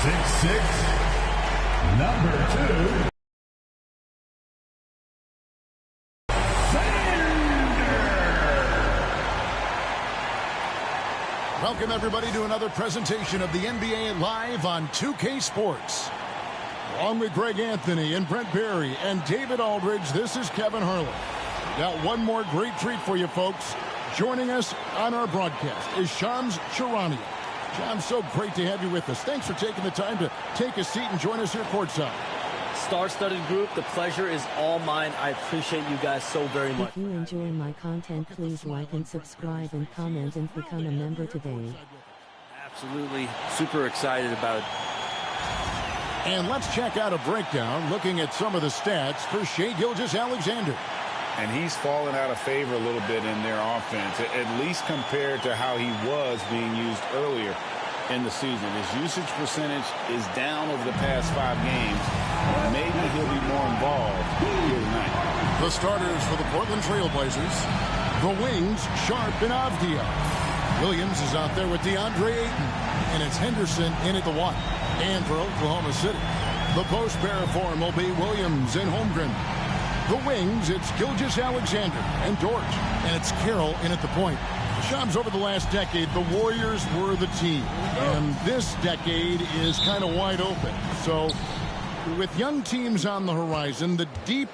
6'6", number 2. Welcome, everybody, to another presentation of the NBA Live on 2K Sports. Along with Greg Anthony and Brent Barry and David Aldridge, this is Kevin Harlan. Got one more great treat for you, folks. Joining us on our broadcast is Shams Charania. Shams, so great to have you with us. Thanks for taking the time to take a seat and join us here courtside. Star-studded group, the pleasure is all mine. I appreciate you guys so very much. If you enjoy my content, please like and subscribe and comment and become a member today. Absolutely. Super excited about it. And let's check out a breakdown looking at some of the stats for Shai Gilgeous-Alexander. And he's fallen out of favor a little bit in their offense, at least compared to how he was being used earlier in the season. His usage percentage is down over the past 5 games. Maybe he'll be more involved here tonight. The starters for the Portland Trail Blazers, the wings, Sharp and Avdia. Williams is out there with DeAndre Ayton, and it's Henderson in at the 1. And for Oklahoma City, the post pair form will be Williams and Holmgren. The wings, it's Gilgeous-Alexander and Dort, and it's Carroll in at the point. Shams, over the last decade, the Warriors were the team, and this decade is kind of wide open. So with young teams on the horizon, the deep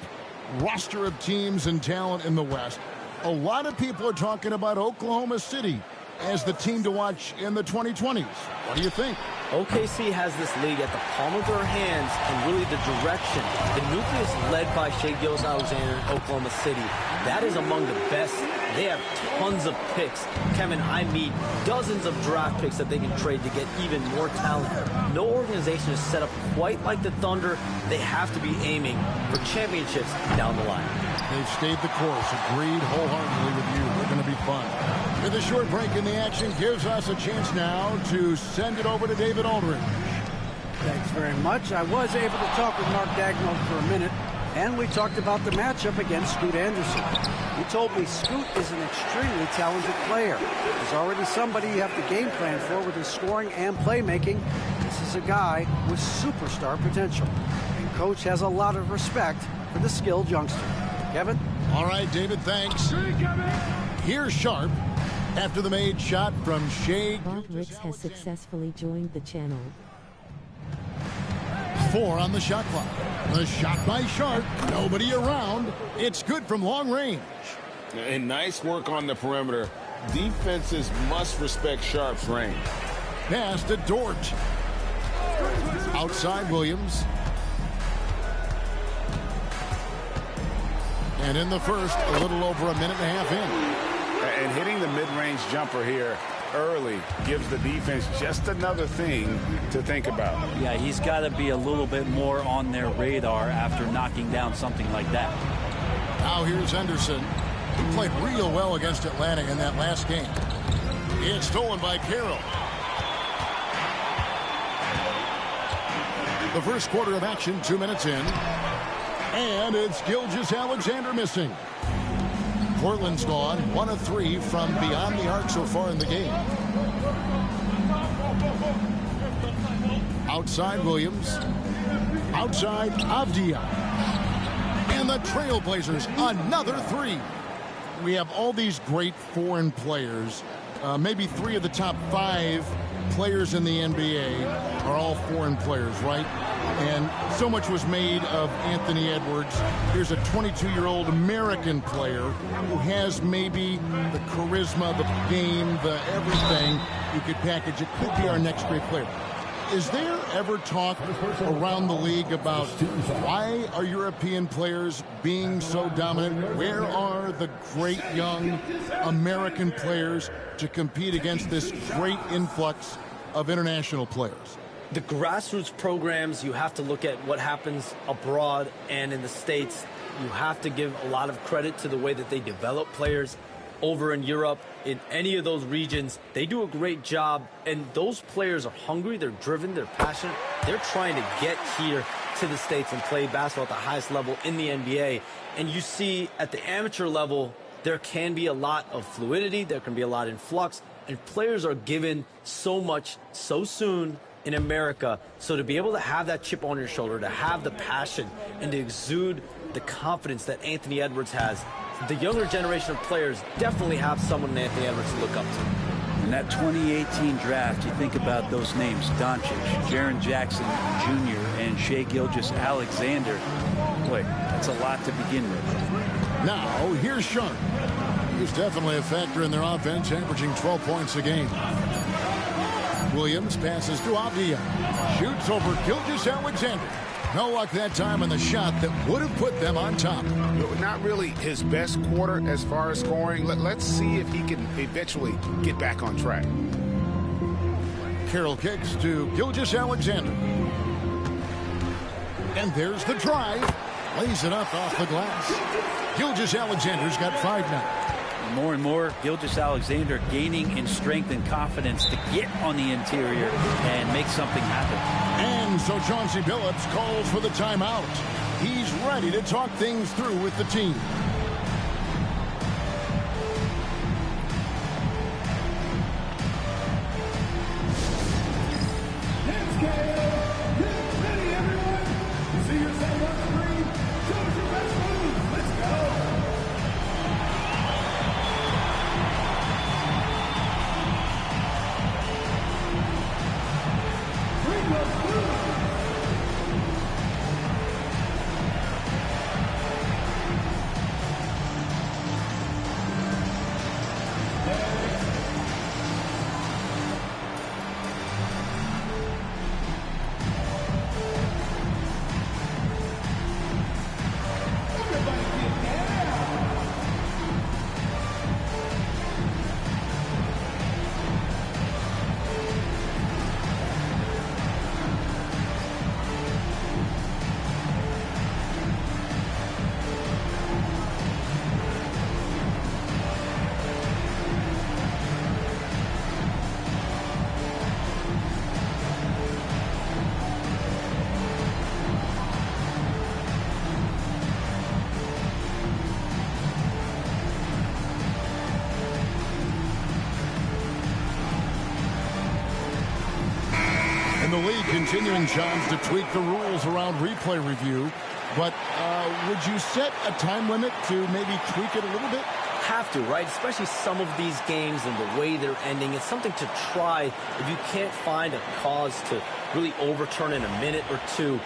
roster of teams and talent in the West, a lot of people are talking about Oklahoma City as the team to watch in the 2020s. What do you think? OKC has this league at the palm of their hands, and really the direction. The nucleus led by Shai Gilgeous-Alexander in Oklahoma City, that is among the best. They have tons of picks. Kevin, I mean dozens of draft picks that they can trade to get even more talent. No organization is set up quite like the Thunder. They have to be aiming for championships down the line. They've stayed the course. Agreed wholeheartedly with you. They're going to be fun. With a short break in the action gives us a chance now to send it over to David Aldridge. Thanks very much. I was able to talk with Mark Daigneault for a minute, and we talked about the matchup against Scoot Anderson. He told me Scoot is an extremely talented player. There's already somebody you have to game plan for with his scoring and playmaking. This is a guy with superstar potential. And Coach has a lot of respect for the skilled youngster. Kevin? All right, David, thanks. Here's Sharp after the made shot from Shai. Bob Ricks has successfully joined the channel. 4 on the shot clock. The shot by Sharp. Nobody around. It's good from long range. And nice work on the perimeter. Defenses must respect Sharp's range. Pass to Dort. Outside Williams. And in the first, a little over a minute and a half in. And hitting the mid-range jumper here early gives the defense just another thing to think about. Yeah, he's got to be a little bit more on their radar after knocking down something like that. Now here's Henderson. He played real well against Atlanta in that last game. It's stolen by Carroll. The first quarter of action, 2 minutes in. And it's Gilgeous-Alexander missing. Portland's gone 1 of 3 from beyond the arc so far in the game. Outside Williams. Outside Avdia. And the Trailblazers, another 3. We have all these great foreign players. Maybe 3 of the top 5 players in the NBA are all foreign players, right? And so much was made of Anthony Edwards. Here's a 22-year-old American player who has maybe the charisma, the game, the everything you could package. It could be our next great player. Is there ever talk around the league about why are European players being so dominant? Where are the great young American players to compete against this great influx of international players? The grassroots programs, you have to look at what happens abroad and in the States. You have to give a lot of credit to the way that they develop players over in Europe. In any of those regions, they do a great job, and those players are hungry, they're driven, they're passionate. They're trying to get here to the States and play basketball at the highest level in the NBA. And you see at the amateur level, there can be a lot of fluidity, there can be a lot in flux, and players are given so much so soon in America. So to be able to have that chip on your shoulder, to have the passion, and to exude the confidence that Anthony Edwards has, the younger generation of players definitely have someone in Anthony Edwards to look up to. In that 2018 draft, you think about those names: Doncic, Jaren Jackson Jr., and Shai Gilgeous-Alexander. Boy, that's a lot to begin with. Now, here's Sharp. He's definitely a factor in their offense, averaging 12 points a game. Williams passes to Avdia. Shoots over Gilgeous-Alexander. No luck that time on the shot that would have put them on top. Not really his best quarter as far as scoring. Let's see if he can eventually get back on track. Carroll kicks to Gilgeous-Alexander. And there's the drive. Lays it up off the glass. Gilgeous-Alexander's got 5 now. More and more, Gilgeous-Alexander gaining in strength and confidence to get on the interior and make something happen. And so Chauncey Billups calls for the timeout. He's ready to talk things through with the team. The league continuing, Johns, to tweak the rules around replay review. But would you set a time limit to maybe tweak it a little bit? Have to, right? Especially some of these games and the way they're ending. It's something to try. If you can't find a cause to really overturn in a minute or two,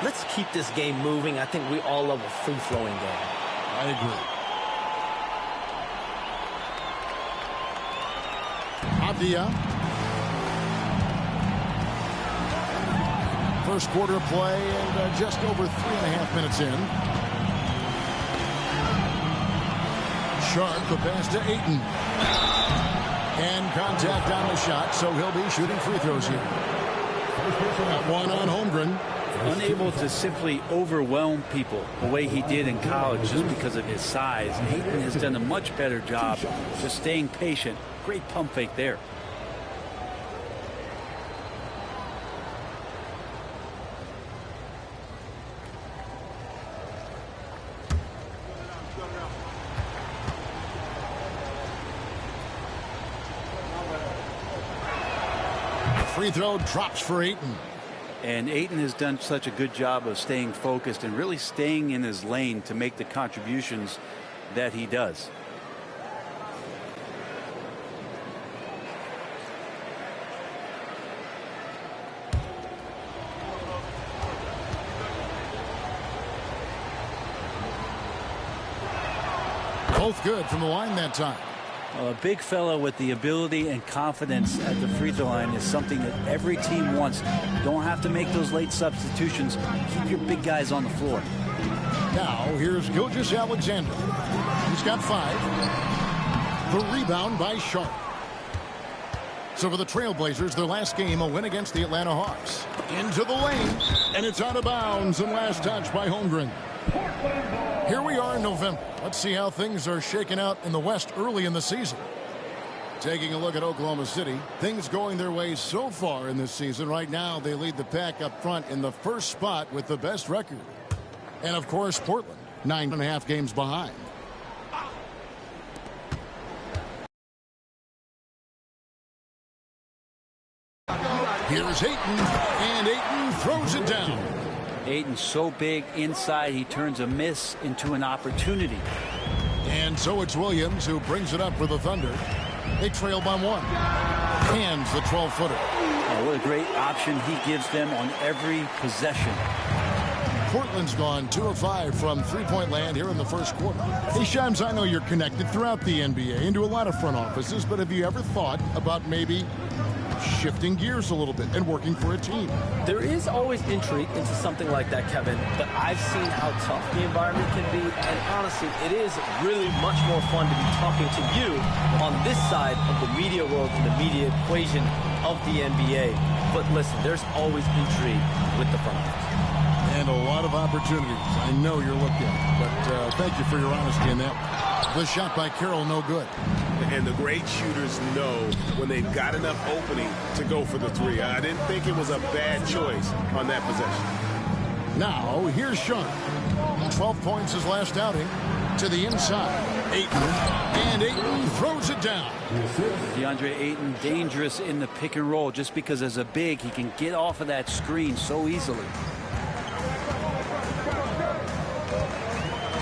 let's keep this game moving. I think we all love a free-flowing game. I agree. Avdia. First quarter play and just over 3.5 minutes in. Sharp, the pass to Ayton. And contact on the shot, so he'll be shooting free throws here. Got one on Holmgren. Unable to simply overwhelm people the way he did in college just because of his size. Ayton has done a much better job just staying patient. Great pump fake there. Free throw drops for Ayton. And Ayton has done such a good job of staying focused and really staying in his lane to make the contributions that he does. Both good from the line that time. A big fellow with the ability and confidence at the free throw line is something that every team wants. Don't have to make those late substitutions. Keep your big guys on the floor. Now here's Gilgeous-Alexander. He's got 5. The rebound by Sharp. So for the Trailblazers, their last game, a win against the Atlanta Hawks. Into the lane, and it's out of bounds, and last touch by Holmgren. Here we are in November. Let's see how things are shaking out in the West early in the season. Taking a look at Oklahoma City, things going their way so far in this season. Right now, they lead the pack up front in the first spot with the best record. And, of course, Portland, 9.5 games behind. Here's Ayton, and Ayton throws it down. Ayton's so big inside, he turns a miss into an opportunity. And so it's Williams who brings it up for the Thunder. They trail by 1. Hands the 12-footer. Oh, what a great option he gives them on every possession. Portland's gone 2 of 5 from three-point land here in the first quarter. Hey, Shams, I know you're connected throughout the NBA into a lot of front offices, but have you ever thought about maybe shifting gears a little bit and working for a team? There is always intrigue into something like that, Kevin, but I've seen how tough the environment can be, and honestly, it is really much more fun to be talking to you on this side of the media world and the media equation of the NBA. But listen, there's always intrigue with the front office. And a lot of opportunities. I know you're looking at, but thank you for your honesty in that. The shot by Carroll, no good. And the great shooters know when they've got enough opening to go for the three. I didn't think it was a bad choice on that possession. Now, here's Sean. 12 points his last outing. To the inside. Ayton. And Ayton throws it down. DeAndre Ayton dangerous in the pick and roll just because as a big, he can get off of that screen so easily.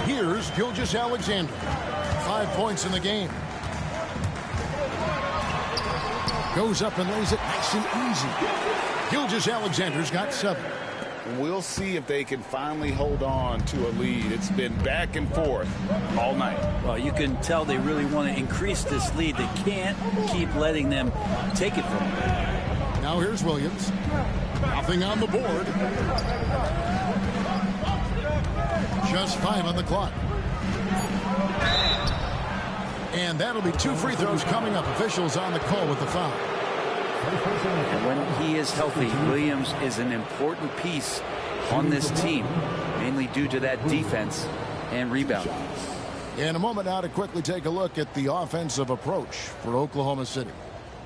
Here's Gilgeous-Alexander. 5 points in the game. Goes up and lays it nice and easy. Gilgeous-Alexander's got 7. We'll see if they can finally hold on to a lead. It's been back and forth all night. Well, you can tell they really want to increase this lead. They can't keep letting them take it from them. Now here's Williams. Nothing on the board. Just 5 on the clock. And that'll be 2 free throws coming up. Officials on the call with the foul. And when he is healthy, Williams is an important piece on this team, mainly due to that defense and rebound. In a moment now to quickly take a look at the offensive approach for Oklahoma City.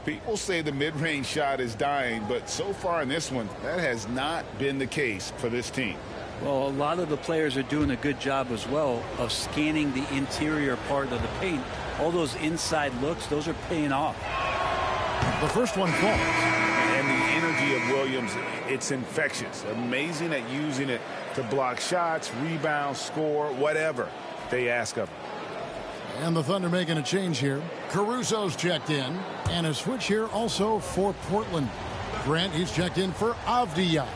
People say the mid-range shot is dying, but so far in this one, that has not been the case for this team. Well, a lot of the players are doing a good job as well of scanning the interior part of the paint. All those inside looks, those are paying off. The first one falls. And the energy of Williams, it's infectious. Amazing at using it to block shots, rebound, score, whatever they ask of him. And the Thunder making a change here. Caruso's checked in. And a switch here also for Portland. Grant, he's checked in for Avdija.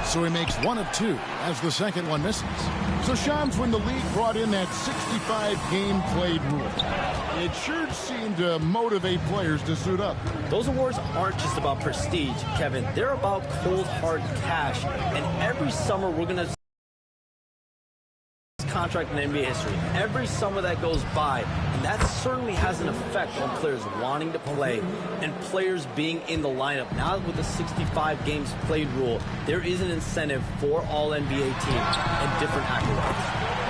So he makes 1 of 2 as the second one misses. So Shams, when the league brought in that 65 game played rule, it sure seemed to motivate players to suit up. Those awards aren't just about prestige, Kevin. They're about cold, hard cash. And every summer we're going to contract in NBA history. Every summer that goes by, and that certainly has an effect on players wanting to play and players being in the lineup. Now with the 65 games played rule, there is an incentive for all NBA teams and different accolades.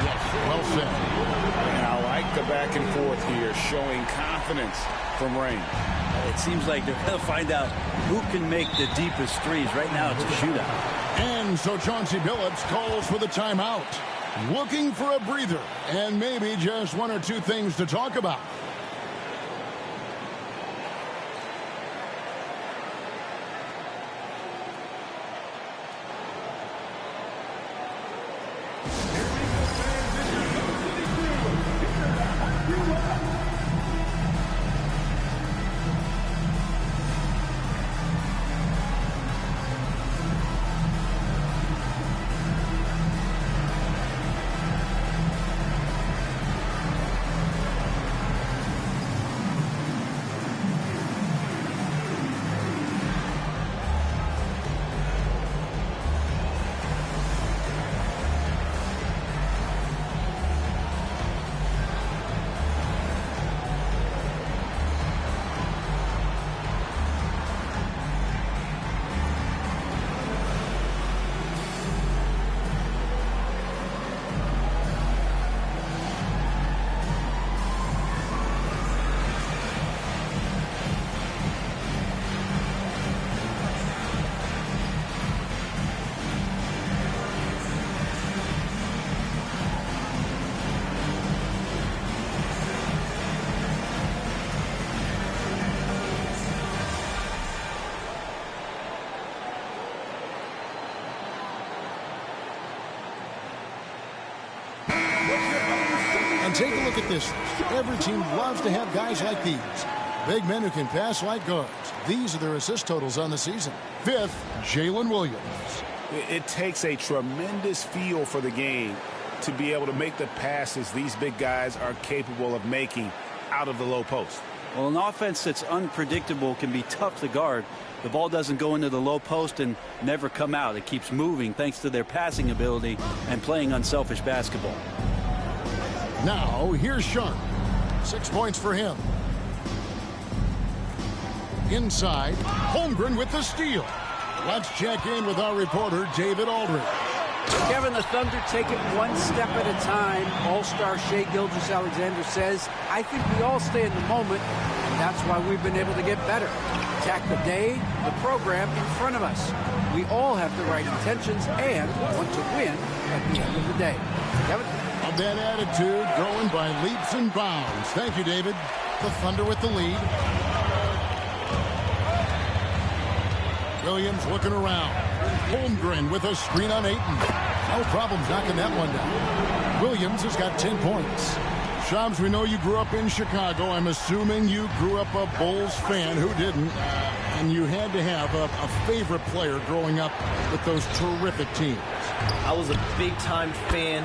Yes, well said. And I like the back and forth here, showing confidence from Rain. It seems like they're going to find out who can make the deepest threes. Right now it's a shootout. And so Chauncey Billups calls for the timeout. Looking for a breather and maybe just 1 or 2 things to talk about. And take a look at this. Every team loves to have guys like these. Big men who can pass like guards. These are their assist totals on the season. 5th, Jalen Williams. It takes a tremendous feel for the game to be able to make the passes these big guys are capable of making out of the low post. Well, an offense that's unpredictable can be tough to guard. The ball doesn't go into the low post and never come out. It keeps moving thanks to their passing ability and playing unselfish basketball. Now, here's Sharp. 6 points for him. Inside, Holmgren with the steal. Let's check in with our reporter, David Aldridge. Kevin, the Thunder take it one step at a time. All-star Shai Gilgeous-Alexander says, I think we all stay in the moment, and that's why we've been able to get better. Attack the day, the program in front of us. We all have the right intentions and want to win at the end of the day. Kevin? Of that attitude, growing by leaps and bounds. Thank you, David. The Thunder with the lead. Williams looking around. Holmgren with a screen on Ayton. No problems knocking that one down. Williams has got 10 points. Shams, we know you grew up in Chicago. I'm assuming you grew up a Bulls fan. Who didn't? And you had to have a favorite player growing up with those terrific teams. I was a big-time fan.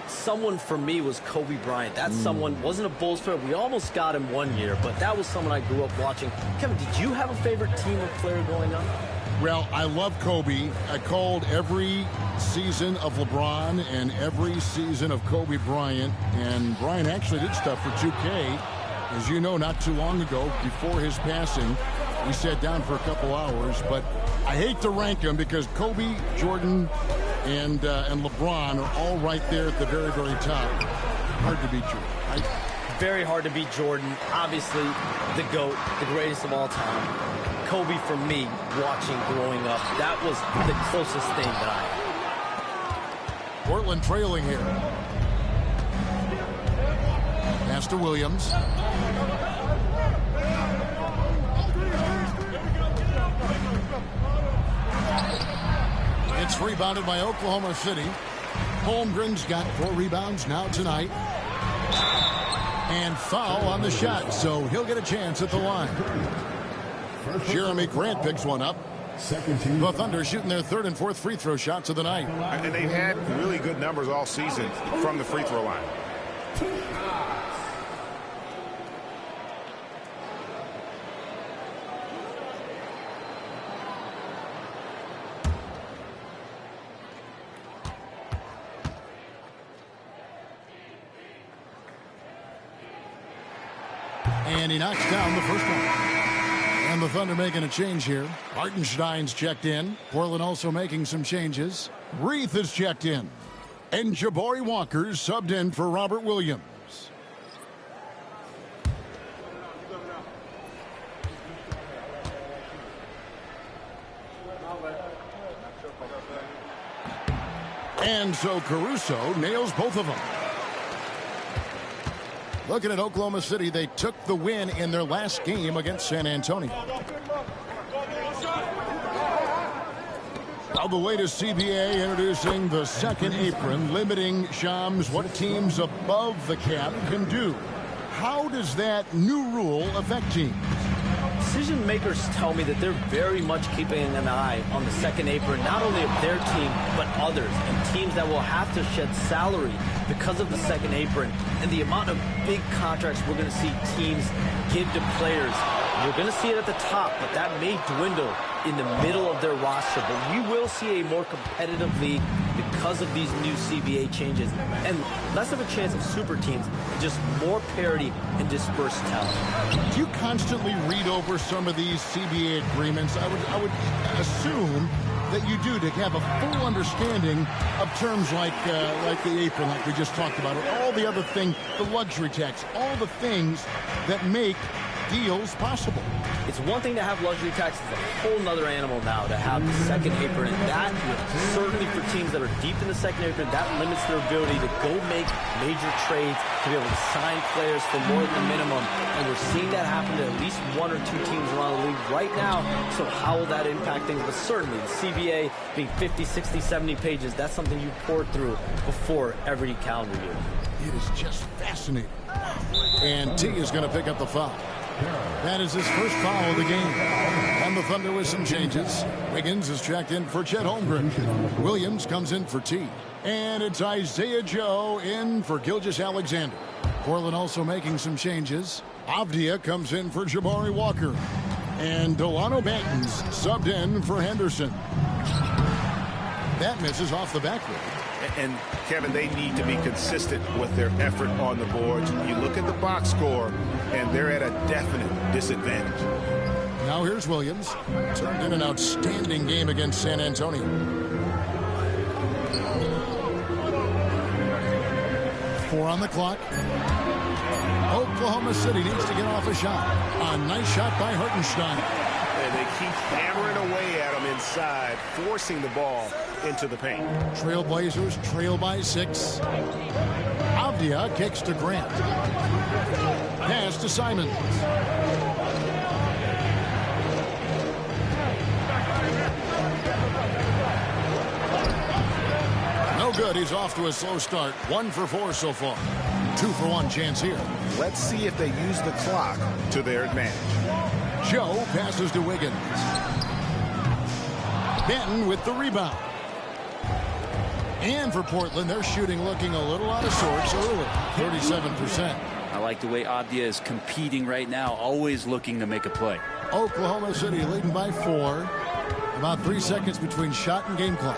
Someone for me was Kobe Bryant. That someone wasn't a Bulls fan. We almost got him one year, but that was someone I grew up watching. Kevin, did you have a favorite team or player growing up? Well, I love Kobe. I called every season of LeBron and every season of Kobe Bryant. And Bryant actually did stuff for 2K. As you know, not too long ago, before his passing, we sat down for a couple hours. But I hate to rank them because Kobe, Jordan, and LeBron are all right there at the very, very top. Hard to beat you, right? Very hard to beat Jordan. Obviously, the GOAT, the greatest of all time. Kobe, for me, watching growing up, that was the closest thing that I had. Portland trailing here. Pass to Williams. It's rebounded by Oklahoma City. Holmgren's got 4 rebounds now tonight. And foul on the shot, so he'll get a chance at the line. Jeremy Grant picks one up. The Thunder shooting their 3rd and 4th free throw shots of the night. And they've had really good numbers all season from the free throw line. And he knocks down the first one. And the Thunder making a change here. Hartenstein's checked in. Portland also making some changes. Reith is checked in. And Jabari Walker's subbed in for Robert Williams. And so Caruso nails both of them. Looking at Oklahoma City, they took the win in their last game against San Antonio. Now the latest CBA introducing the second apron, limiting Shams what teams above the cap can do. How does that new rule affect teams? Decision makers tell me that they're very much keeping an eye on the second apron, not only of their team, but others, and teams that will have to shed salary because of the second apron and the amount of big contracts we're going to see teams give to players. You're going to see it at the top, but that may dwindle in the middle of their roster. But we will see a more competitive league because of these new CBA changes and less of a chance of super teams, just more parity and dispersed talent. Do you constantly read over some of these CBA agreements? I would assume that you do, to have a full understanding of terms like the apron, like we just talked about, or all the other things, the luxury tax, all the things that make deals possible. It's one thing to have luxury tax. It's a whole nother animal now to have the second apron. And that, certainly for teams that are deep in the second apron, that limits their ability to go make major trades, to be able to sign players for more than the minimum. And we're seeing that happen to at least one or two teams around the league right now. So how will that impact things? But certainly the CBA being 50, 60, 70 pages, that's something you pour through before every calendar year. It is just fascinating. And T is going to pick up the foul. That is his first foul of the game. And the Thunder with some changes. Wiggins is checked in for Chet Holmgren. Williams comes in for T. And it's Isaiah Joe in for Gilgeous-Alexander. Portland also making some changes. Avdia comes in for Jabari Walker. And Delano Banton's subbed in for Henderson. That misses off the backboard. And, Kevin, they need to be consistent with their effort on the boards. You look at the box score, and they're at a definite disadvantage. Now here's Williams. Turned in an outstanding game against San Antonio. Four on the clock. Oklahoma City needs to get off a shot. A nice shot by Hartenstein. And they keep hammering away at him inside, forcing the ball into the paint. Trailblazers trail by 6. Avdia kicks to Grant. Pass to Simons. No good. He's off to a slow start. 1 for 4 so far. 2 for 1 chance here. Let's see if they use the clock to their advantage. Joe passes to Wiggins. Benton with the rebound. And for Portland, they're shooting looking a little out of sorts early. 37%. I like the way Avdia is competing right now, always looking to make a play. Oklahoma City leading by 4. About 3 seconds between shot and game clock.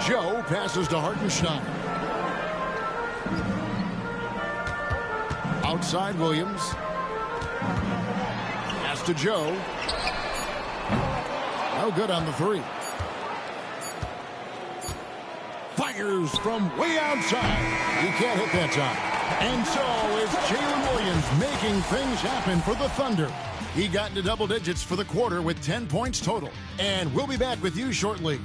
Joe passes to Hartenstein. Outside Williams. Pass to Joe. No good on the 3. Fires from way outside. He can't hit that time. And so is Jalen Williams making things happen for the Thunder. He got into double digits for the quarter with 10 points total. And we'll be back with you shortly.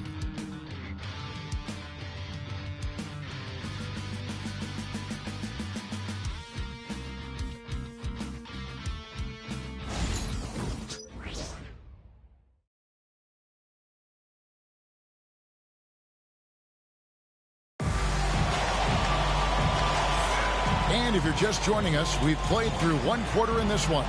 And if you're just joining us, we've played through 1 quarter in this one.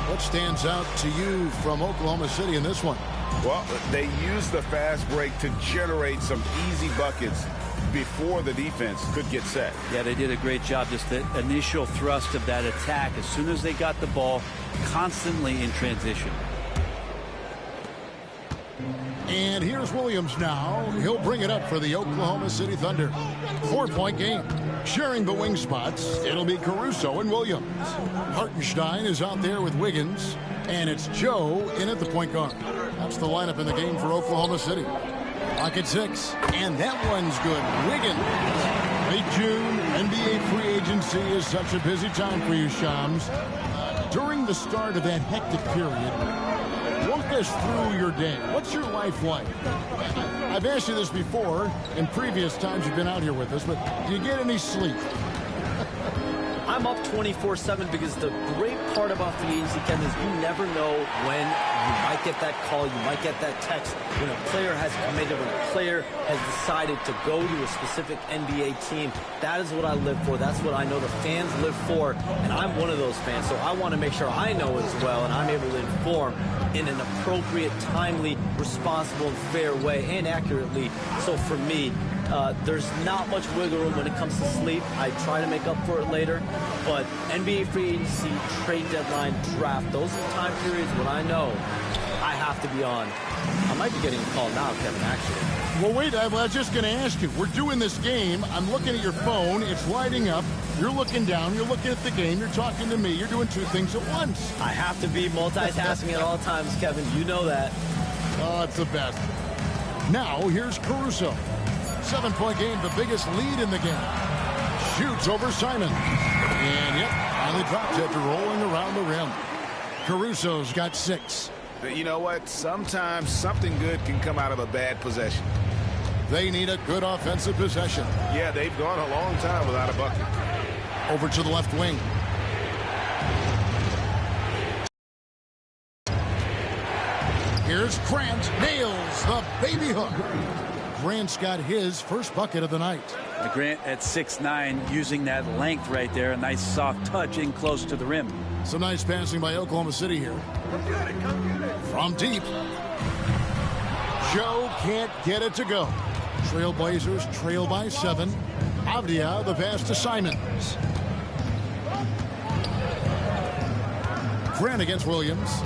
What stands out to you from Oklahoma City in this one? Well, they used the fast break to generate some easy buckets before the defense could get set. Yeah, they did a great job. Just the initial thrust of that attack, as soon as they got the ball, constantly in transition. And here's Williams now. He'll bring it up for the Oklahoma City Thunder. 4-point game. Sharing the wing spots, it'll be Caruso and Williams. Hartenstein is out there with Wiggins. And it's Joe in at the point guard. That's the lineup in the game for Oklahoma City. Clock at 6. And that one's good. Wiggins. Late June, NBA free agency is such a busy time for you, Shams. During the start of that hectic period, walk us through your day. What's your life like? I've asked you this before in previous times you've been out here with us, but do you get any sleep? I'm up 24/7 because the great part about free agency, Kevin, is you never know when you might get that call, you might get that text, when a player has committed, when a player has decided to go to a specific NBA team. That is what I live for. That's what I know the fans live for, and I'm one of those fans, so I want to make sure I know as well, and I'm able to inform in an appropriate, timely, responsible, and fair way, and accurately. So for me, there's not much wiggle room when it comes to sleep. I try to make up for it later, but NBA free agency, trade deadline, draft, those are the time periods when I know I have to be on. I might be getting a call now, Kevin, actually. Well, wait, I was just going to ask you. We're doing this game. I'm looking at your phone. It's lighting up. You're looking down. You're looking at the game. You're talking to me. You're doing 2 things at once. I have to be multitasking at all times, Kevin. You know that. Oh, it's the best. Now, here's Caruso. 7-point game, the biggest lead in the game. Shoots over Simon. And, yep, finally drops after rolling around the rim. Caruso's got 6. You know what? Sometimes something good can come out of a bad possession. They need a good offensive possession. Yeah, they've gone a long time without a bucket. Over to the left wing. Here's Grant. Nails the baby hook. Grant's got his first bucket of the night. Grant at 6'9", using that length right there. A nice soft touch in close to the rim. Some nice passing by Oklahoma City here. From deep. Joe can't get it to go. Trailblazers trail by 7. Avdia the pass to Simons. Grant against Williams.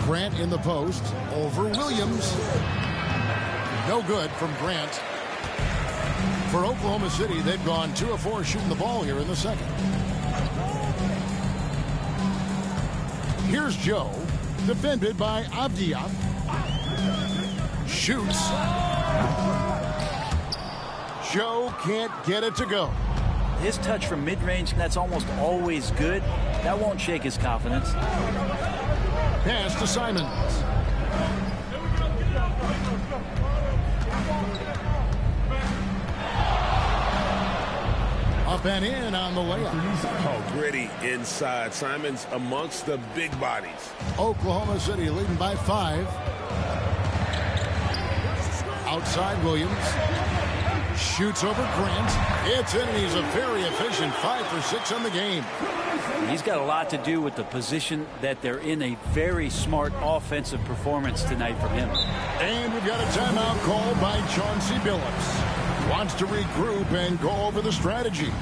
Grant in the post over Williams. No good from Grant. For Oklahoma City, they've gone 2 of 4 shooting the ball here in the second. Here's Joe, defended by Avdia. Shoots. Joe can't get it to go. His touch from mid-range, that's almost always good. That won't shake his confidence. Pass to Simons. Up and in on the layup. Oh, gritty inside. Simons amongst the big bodies. Oklahoma City leading by 5. Outside Williams. Shoots over Grant. It's in, and he's a very efficient 5 for 6 on the game. He's got a lot to do with the position that they're in. A very smart offensive performance tonight from him. And we've got a timeout called by Chauncey Billups. Wants to regroup and go over the strategy.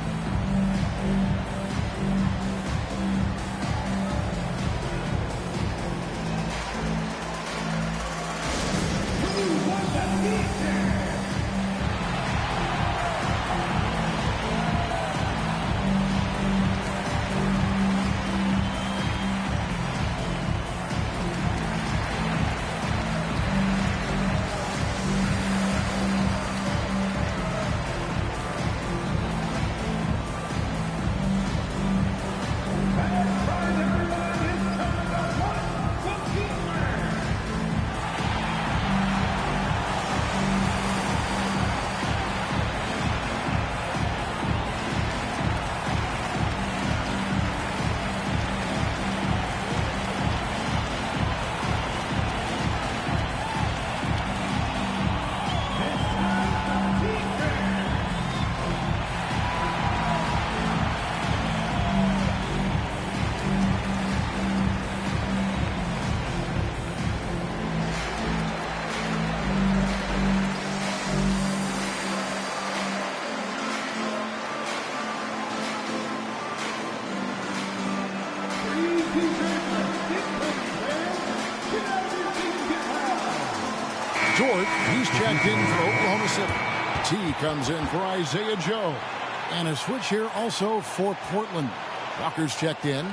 Dort, he's checked in for Oklahoma City. T comes in for Isaiah Joe. And a switch here also for Portland. Walker's checked in.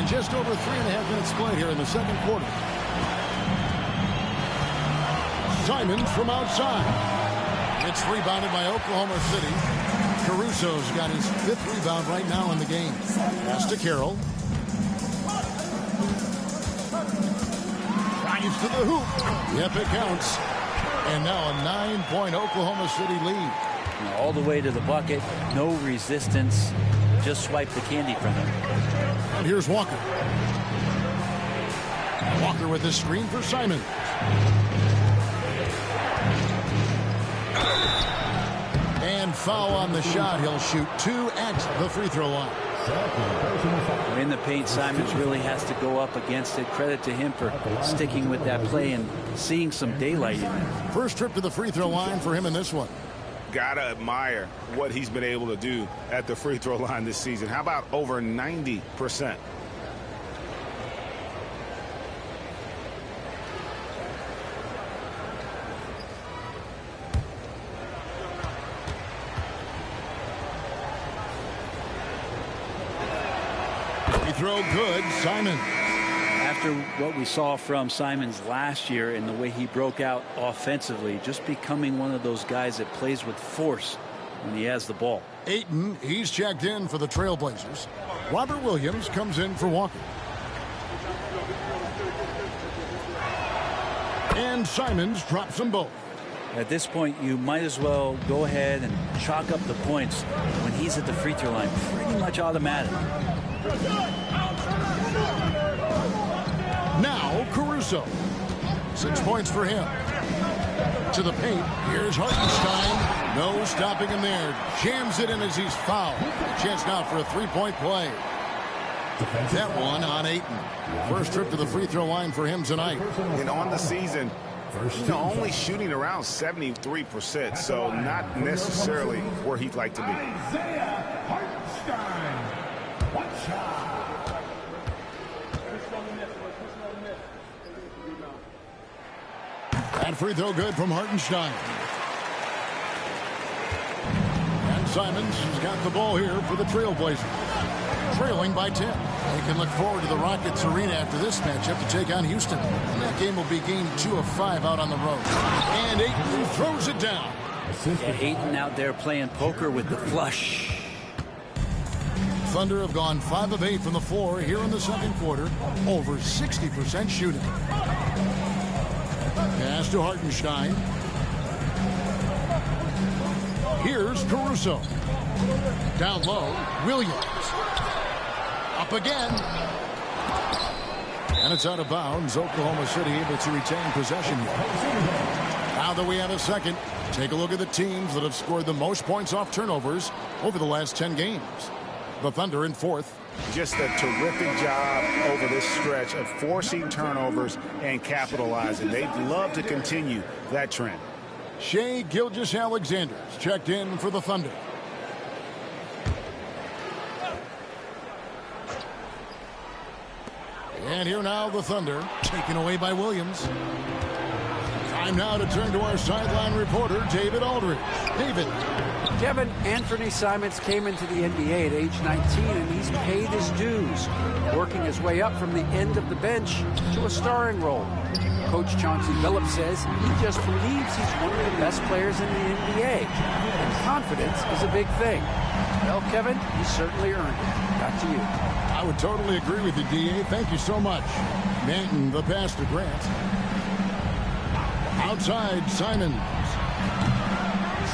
Just over 3.5 minutes played here in the second quarter. Simons from outside. It's rebounded by Oklahoma City. Caruso's got his 5th rebound right now in the game. Pass to Carroll. Drives to the hoop. Yep, it counts. And now a 9-point Oklahoma City lead. All the way to the bucket. No resistance. Just swipe the candy from him. And here's Walker. Walker with the screen for Simon. And foul on the shot. He'll shoot 2 at the free throw line. In the paint, Simons really has to go up against it. Credit to him for sticking with that play and seeing some daylight in it. First trip to the free throw line for him in this one. Gotta admire what he's been able to do at the free throw line this season. How about over 90%? throw good, Simon. After what we saw from Simons last year and the way he broke out offensively, just becoming one of those guys that plays with force when he has the ball. Ayton, he's checked in for the Trailblazers. Robert Williams comes in for Walker. And Simons drops them both. At this point, you might as well go ahead and chalk up the points when he's at the free throw line. Pretty much automatic. Now Caruso. 6 points for him. To the paint. Here's Hartenstein. No stopping him there. Jams it in as he's fouled. Chance now for a three-point play. That one on Ayton. First trip to the free throw line for him tonight. And on the season, only shooting around 73%, so not necessarily where he'd like to be. That free throw good from Hartenstein. And Simons has got the ball here for the Trailblazers. Trailing by 10. They can look forward to the Rockets Arena after this matchup to take on Houston. And that game will be game 2 of 5 out on the road. And Ayton throws it down. Yeah, Ayton out there playing poker with the flush. Thunder have gone 5 of 8 from the floor here in the second quarter. Over 60% shooting. Pass to Hartenstein. Here's Caruso. Down low, Williams. Up again. And it's out of bounds. Oklahoma City able to retain possession here. Now that we have a second, take a look at the teams that have scored the most points off turnovers over the last 10 games. The Thunder in fourth. Just a terrific job over this stretch of forcing turnovers and capitalizing. They'd love to continue that trend. Shai Gilgeous-Alexander's checked in for the Thunder. And here now the Thunder, taken away by Williams. Time now to turn to our sideline reporter, David Aldridge. David. Kevin, Anthony Simons came into the NBA at age 19, and he's paid his dues, working his way up from the end of the bench to a starring role. Coach Chauncey Billups says he just believes he's one of the best players in the NBA, and confidence is a big thing. Well, Kevin, he certainly earned it. Back to you. I would totally agree with you, D.A. Thank you so much. Manton, the pass to Grant. Outside, Simons.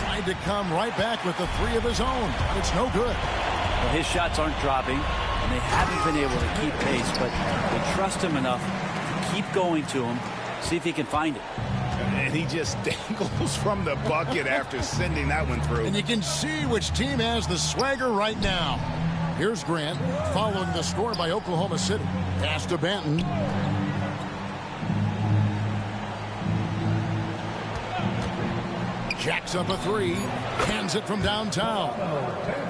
Tried to come right back with the three of his own. It's no good. Well, his shots aren't dropping, and they haven't been able to keep pace, but they trust him enough to keep going to him, see if he can find it. And he just dangles from the bucket after sending that one through. And you can see which team has the swagger right now. Here's Grant, following the score by Oklahoma City. Pass to Banton. Jacks up a three, hands it from downtown.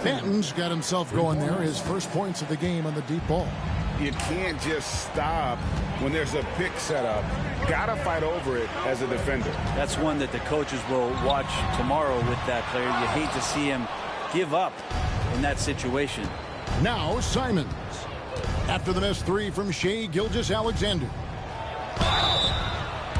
Banton's got himself going there, his first points of the game on the deep ball. You can't just stop when there's a pick set up. Gotta fight over it as a defender. That's one that the coaches will watch tomorrow with that player. You hate to see him give up in that situation. Now Simons. After the missed three from Shai Gilgeous-Alexander.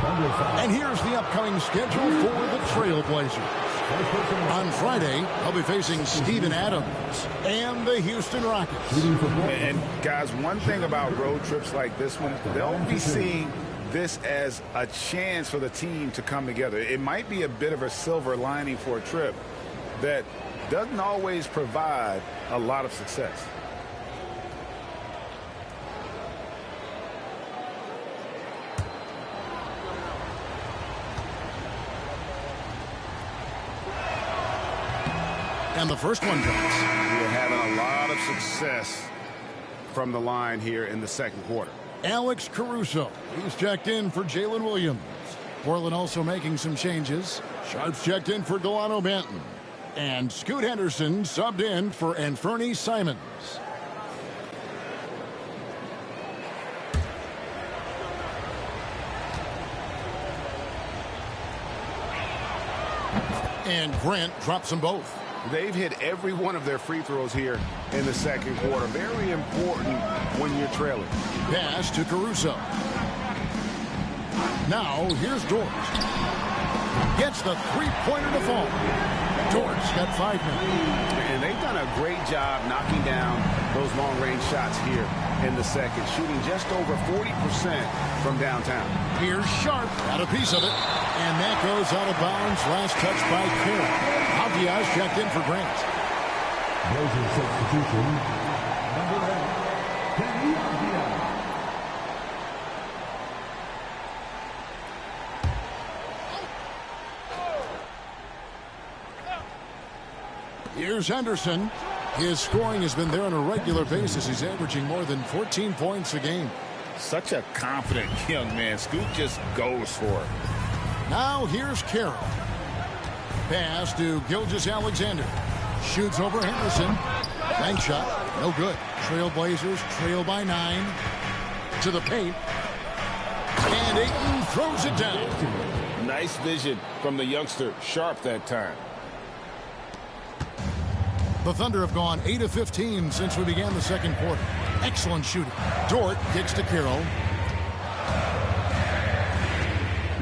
And here's the upcoming schedule for the Trailblazers. On Friday, they'll be facing Steven Adams and the Houston Rockets. And guys, one thing about road trips like this one, they'll be seeing this as a chance for the team to come together. It might be a bit of a silver lining for a trip that doesn't always provide a lot of success. And the first one drops. We're having a lot of success from the line here in the second quarter. Alex Caruso. He's checked in for Jalen Williams. Portland also making some changes. Sharps checked in for Delano Banton. And Scoot Henderson subbed in for Anthony Simons. And Grant drops them both. They've hit every one of their free throws here in the second quarter. Very important when you're trailing. Pass to Caruso. Now, here's Dort. Gets the three-pointer to fall. Dort's got 5 now. And they've done a great job knocking down those long-range shots here in the second, shooting just over 40% from downtown. Here's Sharp, got a piece of it, and that goes out of bounds. Last touch by Carroll. Avdia's checked in for Grant. There's your substitution. Number 8, Kenny Avdia. Here's Henderson. His scoring has been there on a regular basis. He's averaging more than 14 points a game. Such a confident young man. Scoot just goes for it. Now here's Carroll. Pass to Gilgeous-Alexander. Shoots over Henderson. Bank shot. No good. Trailblazers trail by 9. To the paint. And Ayton throws it down. Nice vision from the youngster. Sharp that time. The Thunder have gone 8 of 15 since we began the second quarter. Excellent shooting. Dort kicks to Carroll.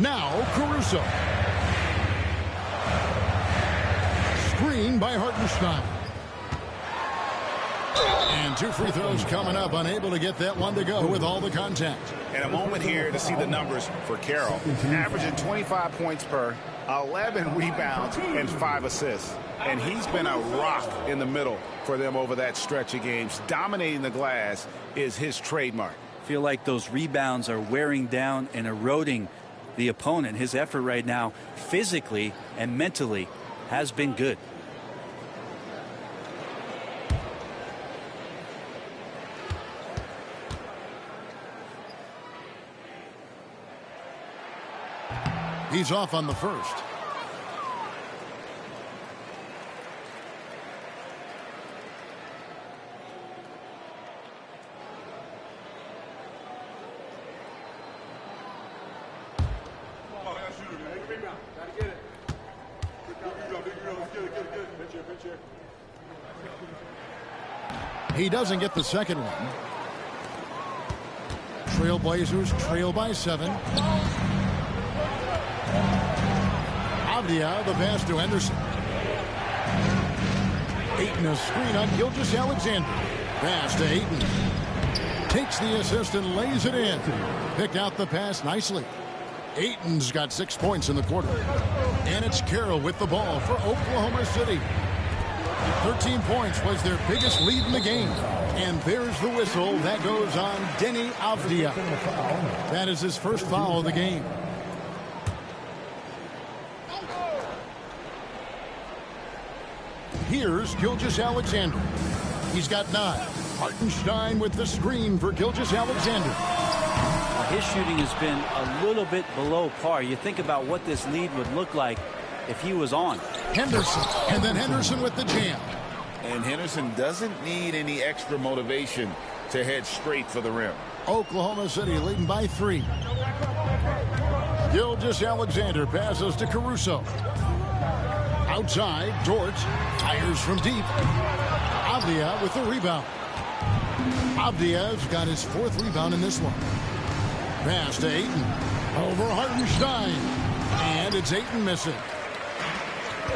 Now Caruso. Screen by Hartenstein. And 2 free throws coming up. Unable to get that one to go with all the contact. And a moment here to see the numbers for Carroll. Averaging 25 points per, 11 rebounds, and 5 assists. And he's been a rock in the middle for them over that stretch of games. Dominating the glass is his trademark. Feel like those rebounds are wearing down and eroding the opponent. His effort right now, physically and mentally, has been good. He's off on the first. He doesn't get the second one. Trailblazers trail by 7. Avdia, the pass to Henderson. Ayton a screen on Gilgeous-Alexander. Pass to Ayton. Takes the assist and lays it in. Picked out the pass nicely. Ayton's got 6 points in the quarter. And it's Carroll with the ball for Oklahoma City. 13 points was their biggest lead in the game. And there's the whistle. That goes on Deni Avdia. That is his first foul of the game. Here's Gilgeous-Alexander. He's got 9. Hartenstein with the screen for Gilgeous-Alexander. His shooting has been a little bit below par. You think about what this lead would look like if he was on. Henderson, and then Henderson with the jam. And Henderson doesn't need any extra motivation to head straight for the rim. Oklahoma City leading by 3. Gilgeous-Alexander passes to Caruso. Outside, Dort fires from deep. Avdia with the rebound. Avdia's got his 4th rebound in this one. Pass to Ayton. Over Hartenstein. And it's Ayton missing.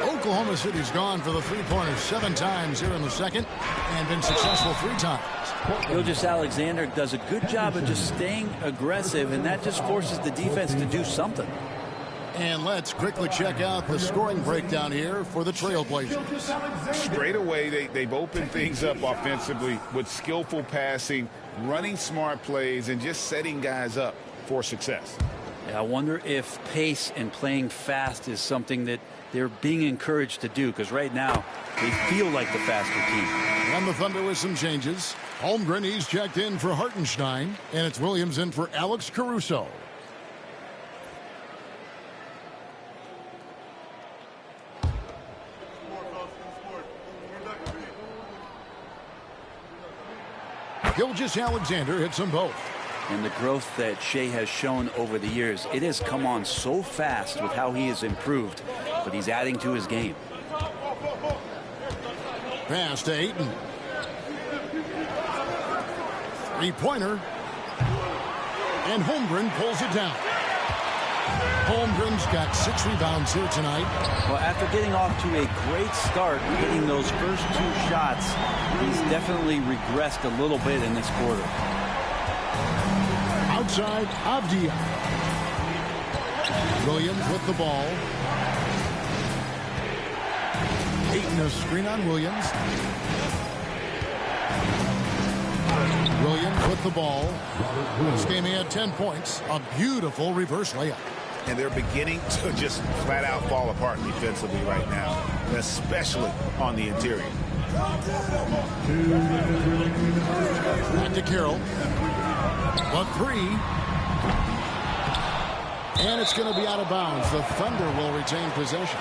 Oklahoma City's gone for the three-pointers 7 times here in the second and been successful 3 times. Gilgeous-Alexander does a good job of just staying aggressive, and that just forces the defense to do something. And let's quickly check out the scoring breakdown here for the Trailblazers. Straight away, they've opened things up offensively with skillful passing, running smart plays, and just setting guys up for success. Yeah, I wonder if pace and playing fast is something that they're being encouraged to do, because right now they feel like the faster team. And the Thunder with some changes. Holmgren, he's checked in for Hartenstein, and it's Williams in for Alex Caruso. Gilgeous-Alexander hits them both. And the growth that Shea has shown over the years, it has come on so fast with how he has improved, but he's adding to his game. Pass to Ayton. Three-pointer. And Holmgren pulls it down. Holmgren's got 6 rebounds here tonight. Well, after getting off to a great start, hitting those first 2 shots, he's definitely regressed a little bit in this quarter. Outside, Avdia. Williams with the ball. Ayton a screen on Williams. Williams with the ball. This game he had 10 points. A beautiful reverse layup. And they're beginning to just flat out fall apart defensively right now, especially on the interior. Back to Carroll. A 3. And it's going to be out of bounds. The Thunder will retain possession.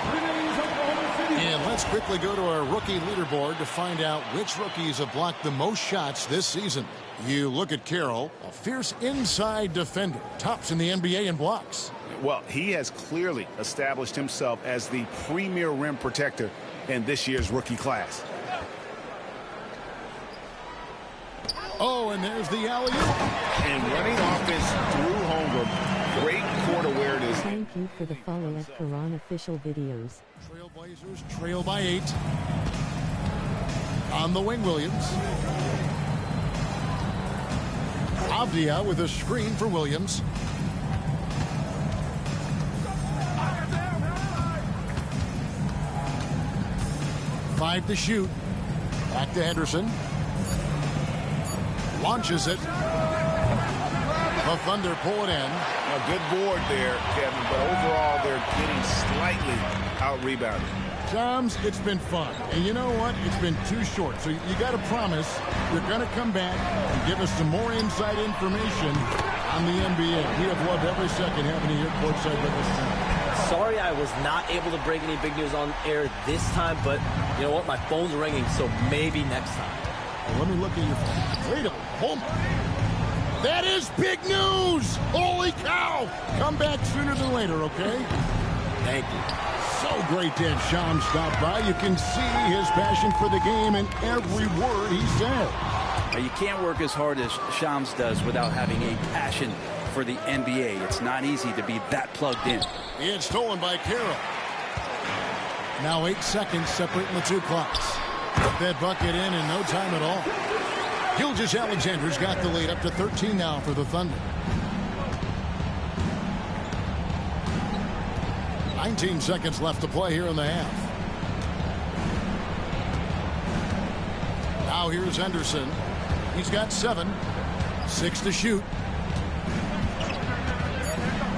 And let's quickly go to our rookie leaderboard to find out which rookies have blocked the most shots this season. You look at Carroll, a fierce inside defender, tops in the NBA in blocks. Well, he has clearly established himself as the premier rim protector in this year's rookie class. Oh, and there's the alley-oop. And running offense through Holmgren. Great court awareness. Thank you for the follow at Quran official videos. Trailblazers trail by 8. On the wing, Williams. Avdia with a screen for Williams. Five to shoot. Back to Henderson. Launches it. The Thunder pull it in. A good board there, Kevin, but overall they're getting slightly out-rebounded. Shams, it's been fun. And you know what? It's been too short. So you got to promise you're going to come back and give us some more inside information on the NBA. We have loved every second having you here courtside with us now. Sorry I was not able to break any big news on air this time, but you know what? My phone's ringing, so maybe next time. Well, let me look at your phone. Wait a minute. That is big news! Holy cow! Come back sooner than later, okay? Thank you. So great to have Shams stop by. You can see his passion for the game in every word he said. You can't work as hard as Shams does without having a passion for the NBA. It's not easy to be that plugged in. It's stolen by Carroll. Now 8 seconds separating the 2 clocks. Put that bucket in no time at all. Gilgeous-Alexander's got the lead up to 13 now for the Thunder. 19 seconds left to play here in the half. Now here's Henderson. He's got 7. 6 to shoot.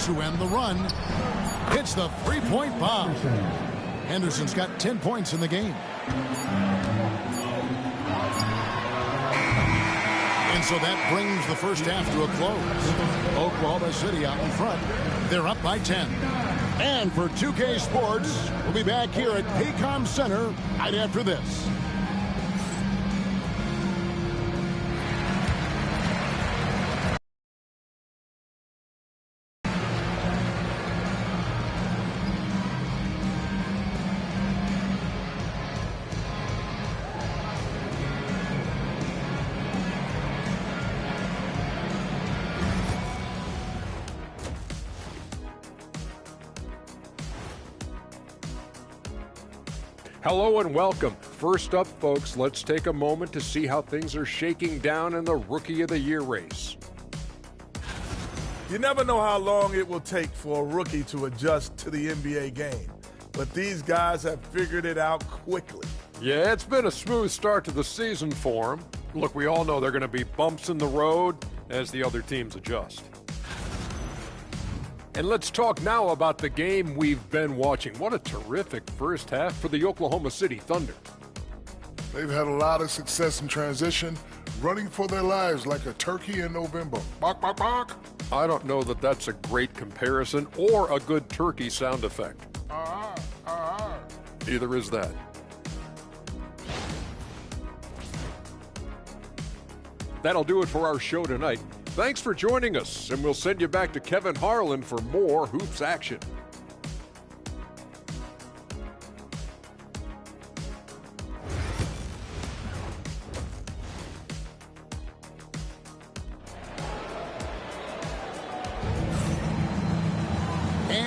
To end the run. Hits the 3-point bomb. Henderson's got 10 points in the game. And so that brings the first half to a close. Oklahoma City out in front. They're up by 10. And for 2K Sports, we'll be back here at Paycom Center right after this. Hello and welcome. First up, folks, let's take a moment to see how things are shaking down in the Rookie of the Year race. You never know how long it will take for a rookie to adjust to the NBA game, but these guys have figured it out quickly. Yeah, it's been a smooth start to the season for them. Look, we all know there are going to be bumps in the road as the other teams adjust. And let's talk now about the game we've been watching. What a terrific first half for the Oklahoma City Thunder. They've had a lot of success in transition, running for their lives like a turkey in November. Bark, bark, bark. I don't know that that's a great comparison or a good turkey sound effect. Either is that. That'll do it for our show tonight. Thanks for joining us, and we'll send you back to Kevin Harlan for more Hoops action.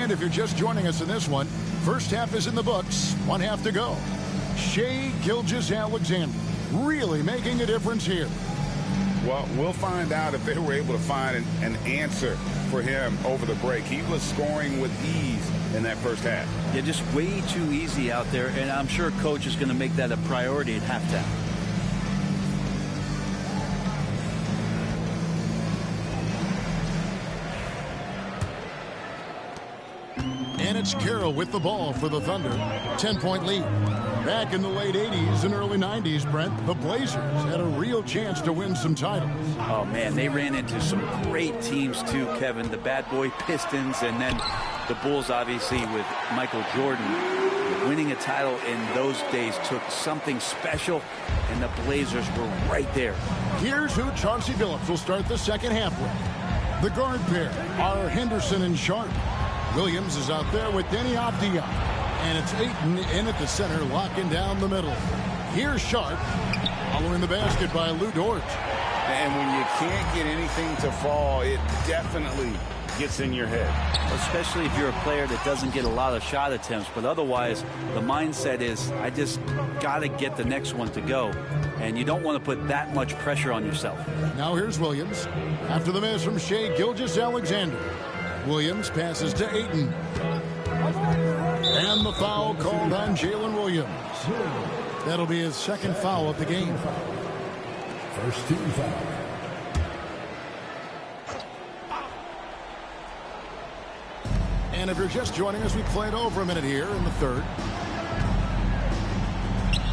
And if you're just joining us in this one, first half is in the books, 1 half to go. Shai Gilgeous-Alexander really making a difference here. Well, we'll find out if they were able to find an answer for him over the break. He was scoring with ease in that first half. Yeah, just way too easy out there, and I'm sure coach is going to make that a priority at halftime. And it's Carroll with the ball for the Thunder. 10-point lead. Back in the late 80s and early 90s, Brent, the Blazers had a real chance to win some titles. Oh, man, they ran into some great teams, too, Kevin. The Bad Boy Pistons, and then the Bulls, obviously, with Michael Jordan. Winning a title in those days took something special, and the Blazers were right there. Here's who Chauncey Billups will start the second half with. The guard pair are Henderson and Sharp. Williams is out there with Denny Avdia. And it's Ayton in at the center, locking down the middle. Here's Sharp, following the basket by Lou Dort. And when you can't get anything to fall, it definitely gets in your head. Especially if you're a player that doesn't get a lot of shot attempts. But otherwise, the mindset is, I just got to get the next one to go. And you don't want to put that much pressure on yourself. Now here's Williams. After the miss from Shai Gilgeous-Alexander. Williams passes to Ayton. And the foul called on Jalen Williams. That'll be his second foul of the game. First team foul. And if you're just joining us, we played over a minute here in the third.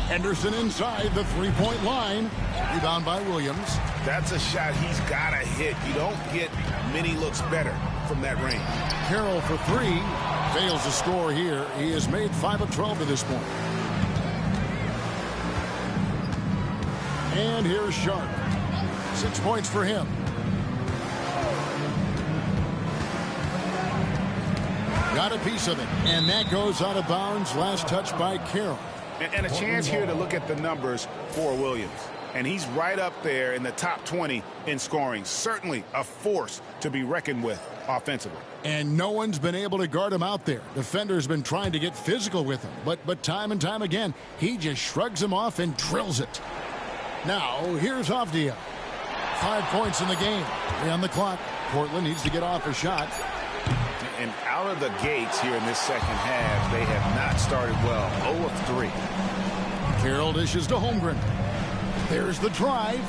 Henderson inside the three-point line. Rebound by Williams. That's a shot he's got to hit. You don't get many looks better from that range. Carroll for three. Fails to score here. He has made 5 of 12 to this point. And here's Sharp. 6 points for him. Got a piece of it. And that goes out of bounds. Last touch by Carroll. And a chance here to look at the numbers for Williams. And he's right up there in the top 20 in scoring. Certainly a force to be reckoned with offensively. And no one's been able to guard him out there. Defender's been trying to get physical with him. But time and time again, he just shrugs him off and drills it. Now, here's Avdia. 5 points in the game. 3 on the clock. Portland needs to get off a shot. And out of the gates here in this second half, they have not started well. 0 of 3. Carroll dishes to Holmgren. There's the drive.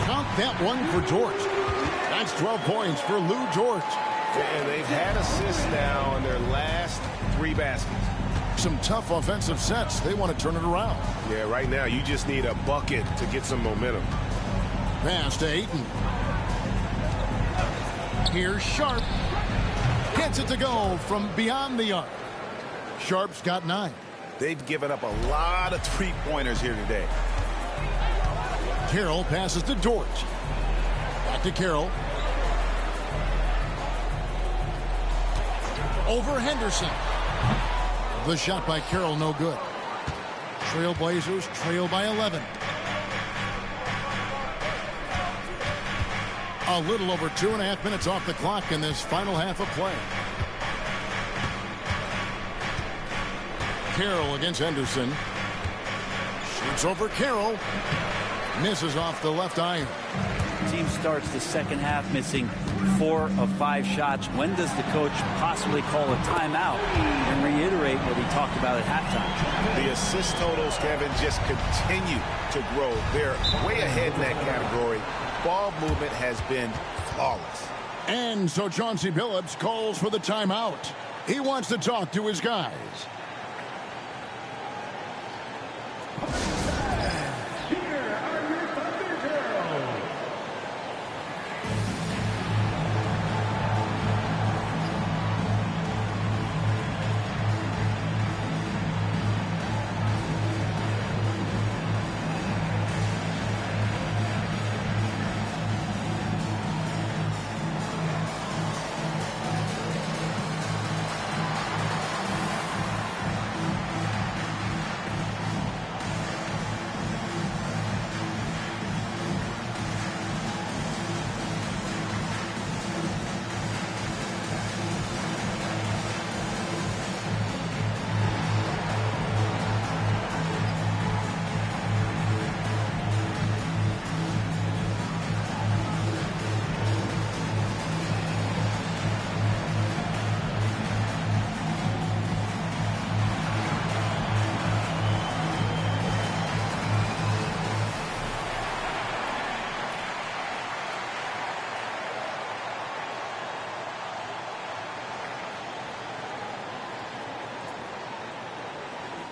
Count that one for Dort. That's 12 points for Lou Dort. And they've had assists now on their last 3 baskets. Some tough offensive sets. They want to turn it around. Yeah, right now you just need a bucket to get some momentum. Pass to Ayton. Here's Sharp. Gets it to go from beyond the arc. Sharp's got 9. They've given up a lot of three-pointers here today. Carroll passes to Dort. Back to Carroll. Over Henderson. The shot by Carroll, no good. Trailblazers trail by 11. A little over 2.5 minutes off the clock in this final half of play. Carroll against Henderson. Shoots over Carroll. Misses off the left iron. Team starts the second half missing 4 of 5 shots. When does the coach possibly call a timeout and reiterate what he talked about at halftime? The assist totals, Kevin, just continue to grow. They're way ahead in that category. Ball movement has been flawless. And so Chauncey Billups calls for the timeout. He wants to talk to his guys.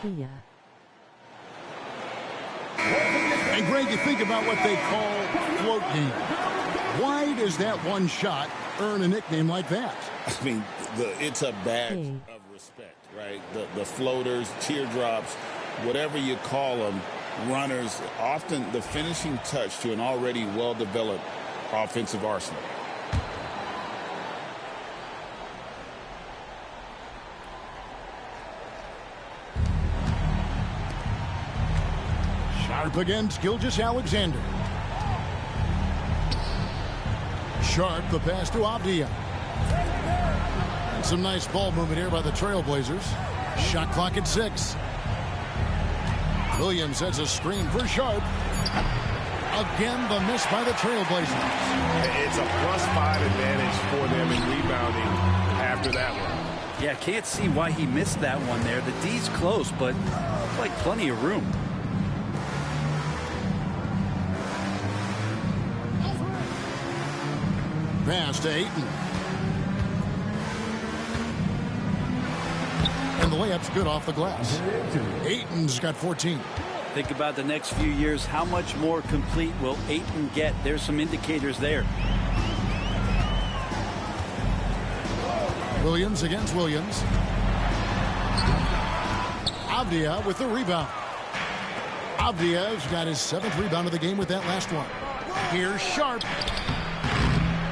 Avdia. And Greg, you think about what they call float game. Why does that one shot earn a nickname like that? I mean, it's a badge of respect, right? The floaters, teardrops, whatever you call them, runners, often the finishing touch to an already well-developed offensive arsenal. Sharp against Gilgeous-Alexander. Sharp, the pass to Avdia. And some nice ball movement here by the Trailblazers. Shot clock at 6. Williams sets a screen for Sharp. Again, the miss by the Trailblazers. It's a +5 advantage for them in rebounding after that one. Yeah, can't see why he missed that one there. The D's close, but like plenty of room. Pass to Ayton. And the layup's good off the glass. Ayton's got 14. Think about the next few years. How much more complete will Ayton get? There's some indicators there. Williams against Williams. Avdia with the rebound. Avdia's got his 7th rebound of the game with that last one. Here's Sharp.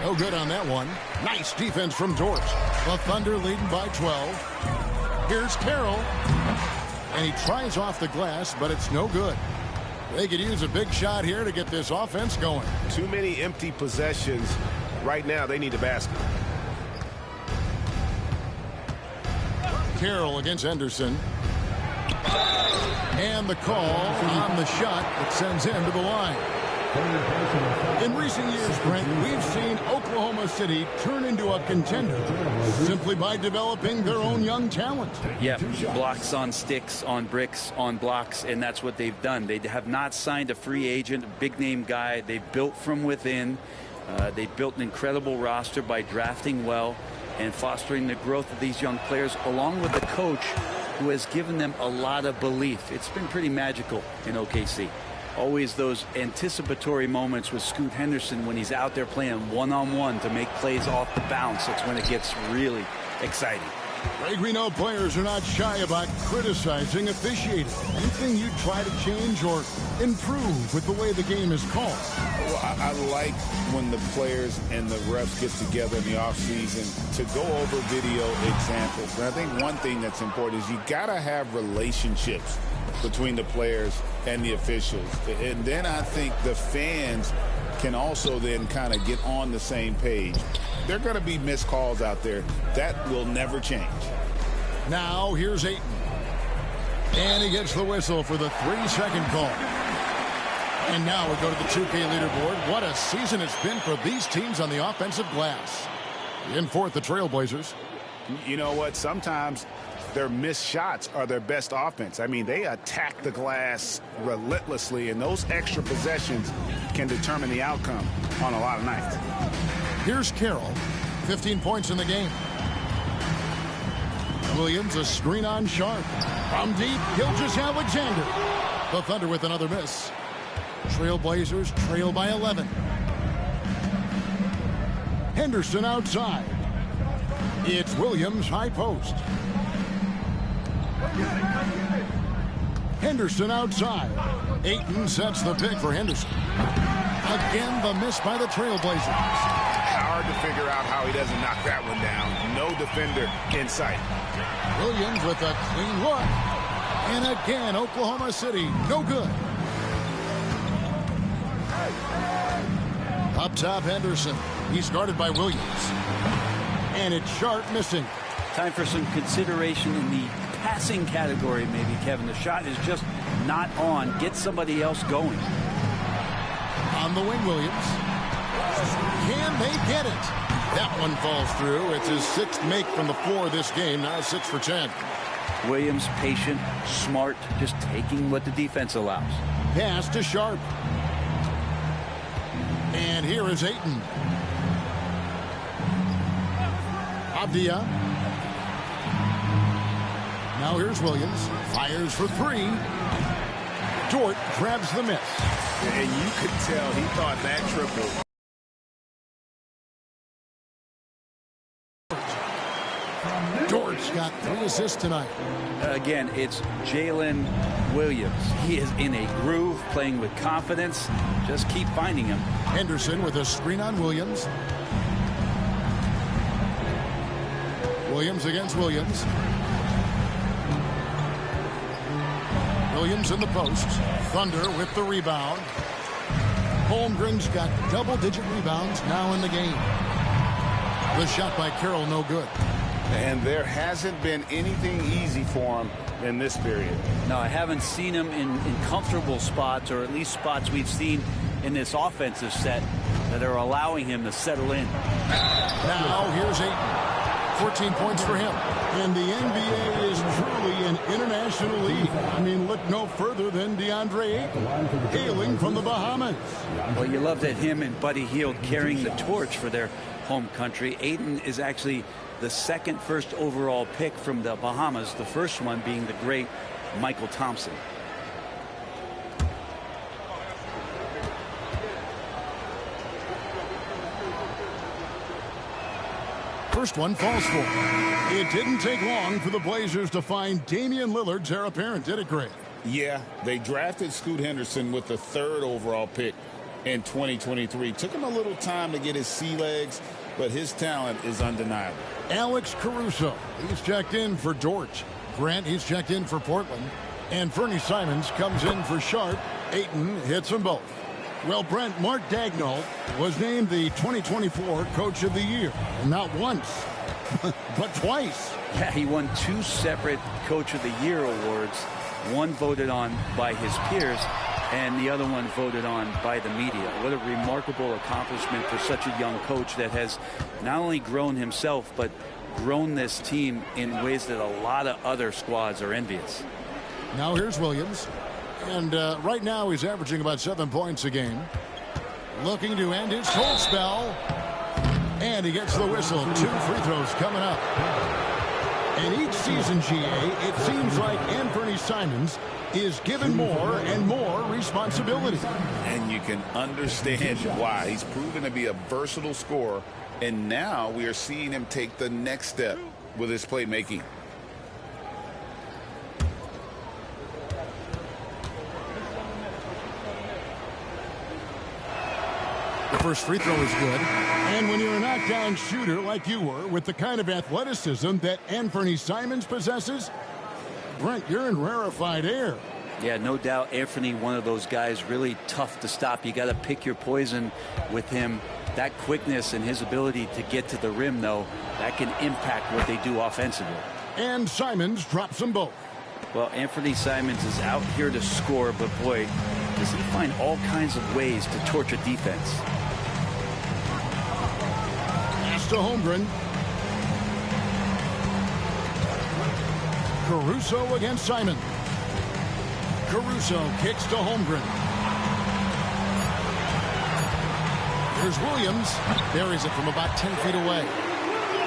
No good on that one. Nice defense from Dort. The Thunder leading by 12. Here's Carroll. And he tries off the glass, but it's no good. They could use a big shot here to get this offense going. Too many empty possessions. Right now, they need a basket. Carroll against Henderson. And the call on the shot that sends him to the line. In recent years, Brent, we've seen Oklahoma City turn into a contender simply by developing their own young talent. Yeah, blocks on sticks, on bricks, on blocks, and that's what they've done. They have not signed a free agent, a big-name guy. They've built from within. They've built an incredible roster by drafting well and fostering the growth of these young players, along with the coach who has given them a lot of belief. It's been pretty magical in OKC. Always those anticipatory moments with Scoot Henderson when he's out there playing one-on-one to make plays off the bounce. That's when it gets really exciting. Greg, we know players are not shy about criticizing officiating. Anything you try to change or improve with the way the game is called? Well, I like when the players and the refs get together in the offseason to go over video examples. And I think one thing that's important is you got to have relationships between the players and the officials. And then I think the fans can also then kind of get on the same page. There are going to be missed calls out there. That will never change. Now here's Ayton. And he gets the whistle for the 3-second call. And now we go to the 2K leaderboard. What a season it's been for these teams on the offensive glass. In fourth, the Trailblazers. You know what? Sometimes their missed shots are their best offense. I mean, they attack the glass relentlessly, and those extra possessions can determine the outcome on a lot of nights. Here's Carroll, 15 points in the game. Williams, a screen on Sharp. From deep, Gilgeous-Alexander. The Thunder with another miss. Trailblazers trail by 11. Henderson outside. It's Williams, high post. Henderson outside. Ayton sets the pick for Henderson. Again, the miss by the Trailblazers. Hard to figure out how he doesn't knock that one down. No defender in sight. Williams with a clean look. And again, Oklahoma City, no good. Up top, Henderson. He's guarded by Williams. And it's Sharp missing. Time for some consideration in the passing category, maybe, Kevin. The shot is just not on. Get somebody else going. On the wing, Williams. Can they get it? That one falls through. It's his 6th make from the floor this game. Now 6 for 10. Williams, patient, smart, just taking what the defense allows. Pass to Sharp. And here is Ayton. Avdia. Now here's Williams. Fires for three. Dort grabs the miss. And you could tell he thought that triple. Dort's got 3 assists tonight. Again, it's Jalen Williams. He is in a groove, playing with confidence. Just keep finding him. Henderson with a screen on Williams. Williams against Williams. Williams in the post. Thunder with the rebound. Holmgren's got double-digit rebounds now in the game. The shot by Carroll, no good. And there hasn't been anything easy for him in this period. No, I haven't seen him in comfortable spots, or at least spots we've seen in this offensive set that are allowing him to settle in. Now here's Ayton. 14 points for him. And the NBA is truly an international league. I mean, look no further than DeAndre Ayton, hailing from the Bahamas. Well, you love that him and Buddy Hield carrying the torch for their home country. Ayton is actually the second first overall pick from the Bahamas, the first one being the great Michael Thompson. First one falls for. It didn't take long for the Blazers to find Damian Lillard's heir apparent, did it, Greg? Yeah, they drafted Scoot Henderson with the 3rd overall pick in 2023. Took him a little time to get his sea legs, but his talent is undeniable. Alex Caruso, he's checked in for Dort. Grant, he's checked in for Portland. And Fernie Simons comes in for Sharp. Ayton hits them both. Well, Brent, Mark Daigneault was named the 2024 Coach of the Year. Not once, but twice. Yeah, he won 2 separate Coach of the Year awards. One voted on by his peers, and the other one voted on by the media. What a remarkable accomplishment for such a young coach that has not only grown himself, but grown this team in ways that a lot of other squads are envious. Now here's Williams. And right now he's averaging about 7 points a game. Looking to end his cold spell. And he gets the whistle. 2 free throws coming up. And each season, GA, it seems like Anthony Simons is given more and more responsibility. And you can understand why. He's proven to be a versatile scorer. And now we are seeing him take the next step with his playmaking. The first free throw is good. And when you're a knockdown shooter like you were, with the kind of athleticism that Anthony Simons possesses, Brent, you're in rarefied air. Yeah, no doubt Anthony, one of those guys really tough to stop. You got to pick your poison with him. That quickness and his ability to get to the rim, though, that can impact what they do offensively. And Simons drops them both. Well, Anthony Simons is out here to score, but boy, does he find all kinds of ways to torch a defense. Pass to Holmgren. Caruso against Simon. Caruso kicks to Holmgren. Here's Williams. Buries it from about 10 feet away.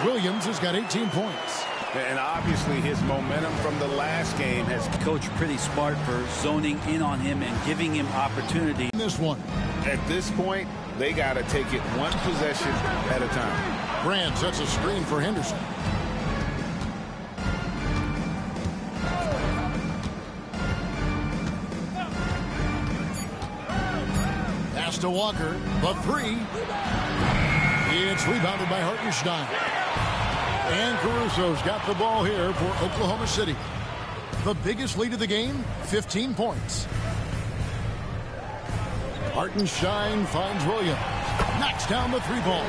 Williams has got 18 points. And obviously his momentum from the last game has coached pretty smart for zoning in on him and giving him opportunity. This one. At this point, they got to take it one possession at a time. Brand sets a screen for Henderson. Pass to Walker. The 3. It's rebounded by Hartenstein. And Caruso's got the ball here for Oklahoma City. The biggest lead of the game, 15 points. Hartenstein finds Williams. Knocks down the 3-ball.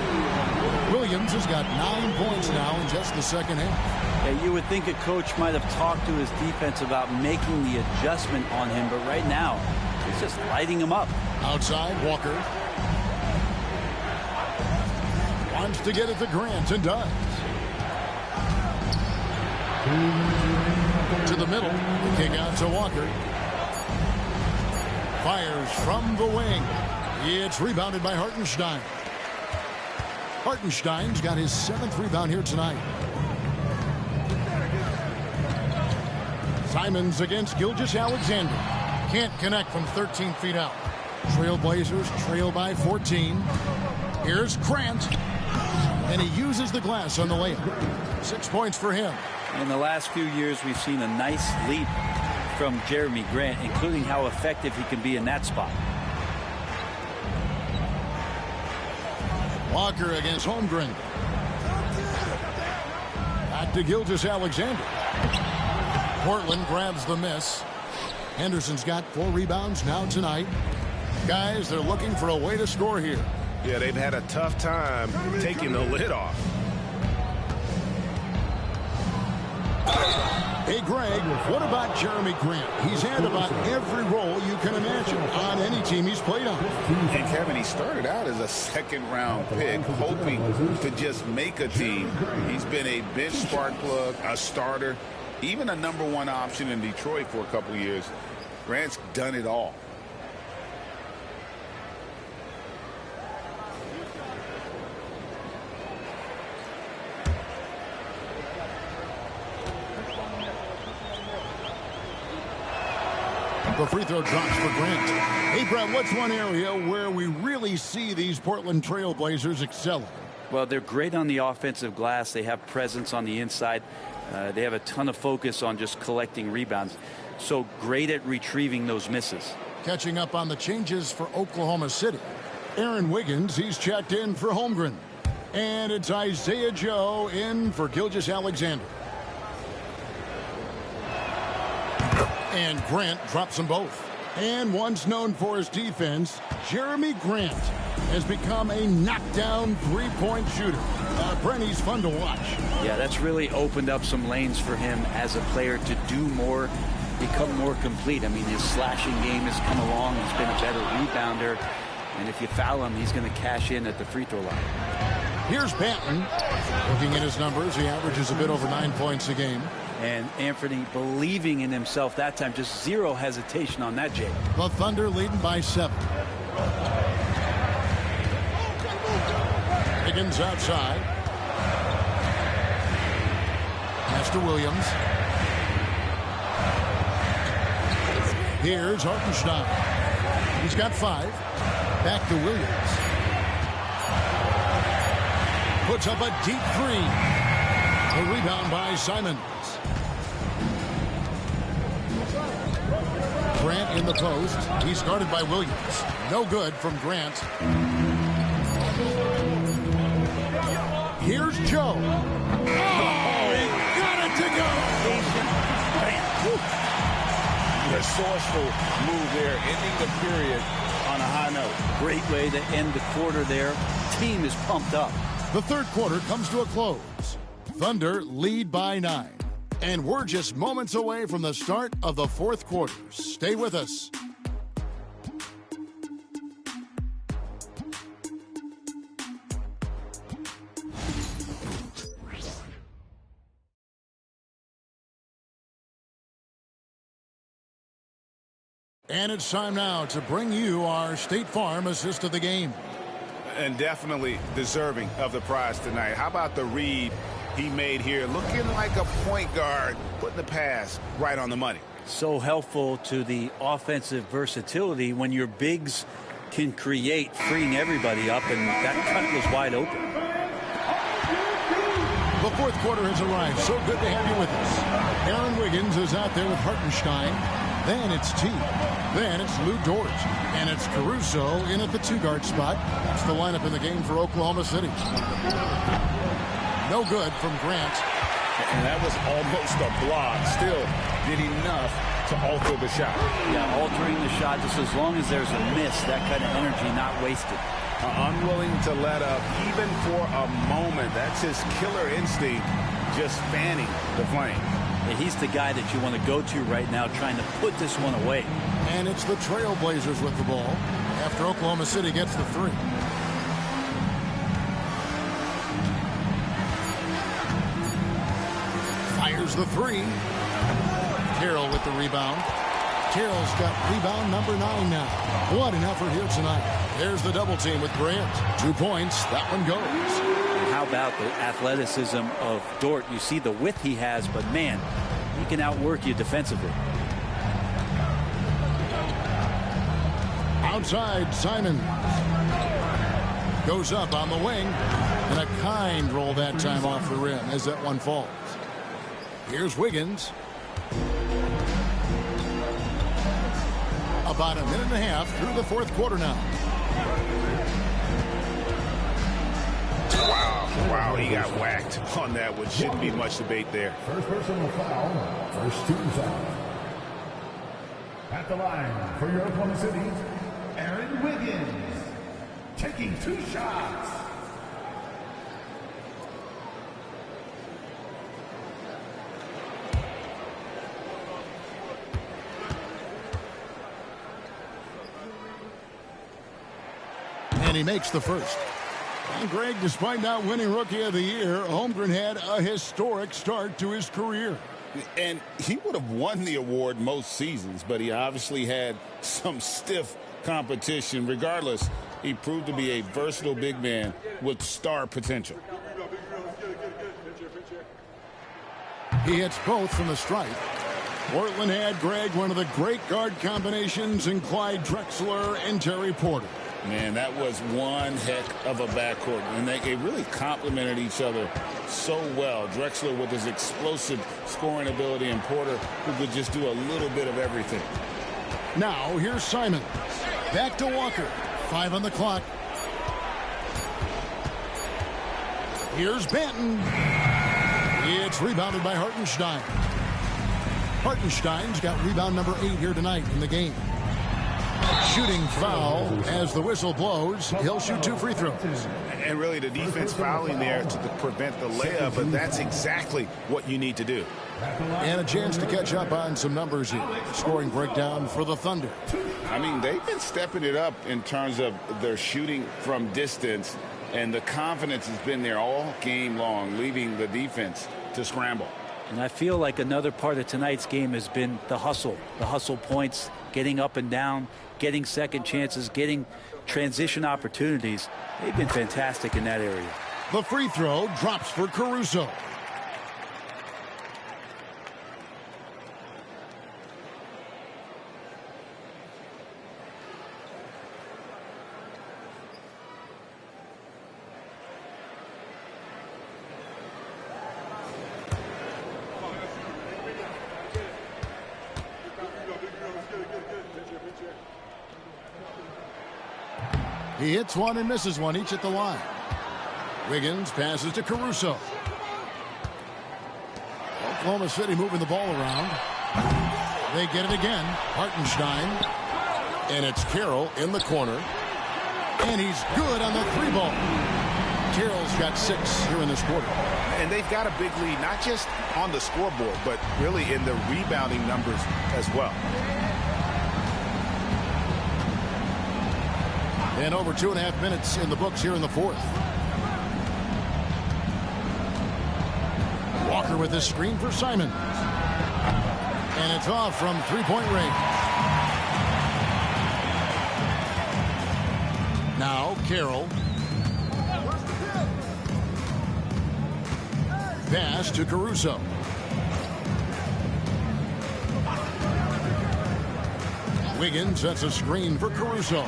Williams has got 9 points now in just the second half. Yeah, you would think a coach might have talked to his defense about making the adjustment on him, but right now, he's just lighting him up. Outside, Walker. Wants to get at the Grant and does. To the middle. Kick out to Walker. Fires from the wing. It's rebounded by Hartenstein. Hartenstein's got his 7th rebound here tonight. Simons against Gilgeous-Alexander. Can't connect from 13 feet out. Trailblazers trail by 14. Here's Grant. And he uses the glass on the layup. 6 points for him. In the last few years, we've seen a nice leap from Jeremy Grant, including how effective he can be in that spot. Walker against Holmgren. Back to Gilgeous-Alexander. Portland grabs the miss. Henderson's got 4 rebounds now tonight. Guys, they're looking for a way to score here. Yeah, they've had a tough time taking the lid off. Hey, Greg, what about Jeremy Grant? He's had about every role you can imagine on any team he's played on. And Kevin, he started out as a second-round pick, hoping to just make a team. He's been a bench spark plug, a starter, even a #1 option in Detroit for a couple of years. Grant's done it all. The free throw drops for Grant. Hey, Brett, what's one area where we really see these Portland Trailblazers excelling? Well, they're great on the offensive glass. They have presence on the inside. They have a ton of focus on just collecting rebounds. So great at retrieving those misses. Catching up on the changes for Oklahoma City. Aaron Wiggins, he's checked in for Holmgren. And it's Isaiah Joe in for Gilgeous-Alexander. And Grant drops them both. And once known for his defense, Jeremy Grant has become a knockdown three-point shooter. Brent, he's fun to watch. Yeah, that's really opened up some lanes for him as a player to do more, become more complete. I mean, his slashing game has come along. He's been a better rebounder. And if you foul him, he's going to cash in at the free throw line. Here's Banton. Looking at his numbers, he averages a bit over 9 points a game. And Anthony believing in himself that time, just zero hesitation on that, Jay. The Thunder leading by 7. Higgins outside. Pass to Williams. Here's Hartenstein. He's got 5. Back to Williams. Puts up a deep 3. A rebound by Simons. Grant in the post. He's guarded by Williams. No good from Grant. Here's Joe. Oh, he got it to go. Resourceful move there, ending the period on a high note. Great way to end the quarter there. Team is pumped up. The third quarter comes to a close. Thunder lead by 9. And we're just moments away from the start of the fourth quarter. Stay with us. And it's time now to bring you our State Farm assist of the game. And definitely deserving of the prize tonight. How about the read he made here? Looking like a point guard, putting the pass right on the money. So helpful to the offensive versatility when your bigs can create, freeing everybody up, and that cut was wide open. The fourth quarter has arrived. So good to have you with us. Aaron Wiggins is out there with Hartenstein. Then it's T. Then it's Lou Dort. And it's Caruso in at the 2-guard spot. That's the lineup in the game for Oklahoma City. No good from Grant. And that was almost a block. Still did enough to alter the shot. Yeah, altering the shot just as long as there's a miss. That kind of energy not wasted. Unwilling to let up even for a moment. That's his killer instinct, just fanning the flame. Yeah, he's the guy that you want to go to right now, trying to put this one away. And it's the Trailblazers with the ball after Oklahoma City gets the 3. Fires the 3. Carroll with the rebound. Carroll's got rebound number 9 now. What an effort here tonight. There's the double team with Grant. 2 points. That one goes. How about the athleticism of Dort? You see the width he has, but man, he can outwork you defensively. Outside, Simon goes up on the wing, and a kind roll that time off the rim as that one falls. Here's Wiggins. About a minute and a half through the fourth quarter now. Wow, he got whacked on that one. Shouldn't be much debate there. First personal foul, first team foul. At the line for your Oklahoma City, Aaron Wiggins, taking 2 shots. And he makes the first. And Greg, despite not winning Rookie of the Year, Holmgren had a historic start to his career. And he would have won the award most seasons, but he obviously had some stiff competition. Regardless, he proved to be a versatile big man with star potential. He hits both from the stripe. Portland had, Greg, one of the great guard combinations in Clyde Drexler and Terry Porter. Man, that was one heck of a backcourt, and they really complemented each other so well. Drexler with his explosive scoring ability, and Porter who could just do a little bit of everything. Now here's Simon. Back to Walker. 5 on the clock. Here's Banton. It's rebounded by Hartenstein. Hartenstein's got rebound number 8 here tonight in the game. Shooting foul as the whistle blows. He'll shoot 2 free throws. And really the defense fouling there to prevent the layup, but that's exactly what you need to do. And a chance to catch up on some numbers here. Scoring breakdown for the Thunder. I mean, they've been stepping it up in terms of their shooting from distance, and the confidence has been there all game long, leaving the defense to scramble. And I feel like another part of tonight's game has been the hustle points, getting up and down, getting second chances, getting transition opportunities. They've been fantastic in that area. The free throw drops for Caruso. He hits one and misses one, each at the line. Wiggins passes to Caruso. Oklahoma City moving the ball around. They get it again. Hartenstein. And it's Carroll in the corner. And he's good on the 3-ball. Carroll's got 6 here in this quarter. And they've got a big lead, not just on the scoreboard, but really in the rebounding numbers as well. And over 2.5 minutes in the books here in the fourth. Walker with this screen for Simon. And it's off from 3-point range. Now Carroll. Pass to Caruso. Wiggins sets a screen for Caruso.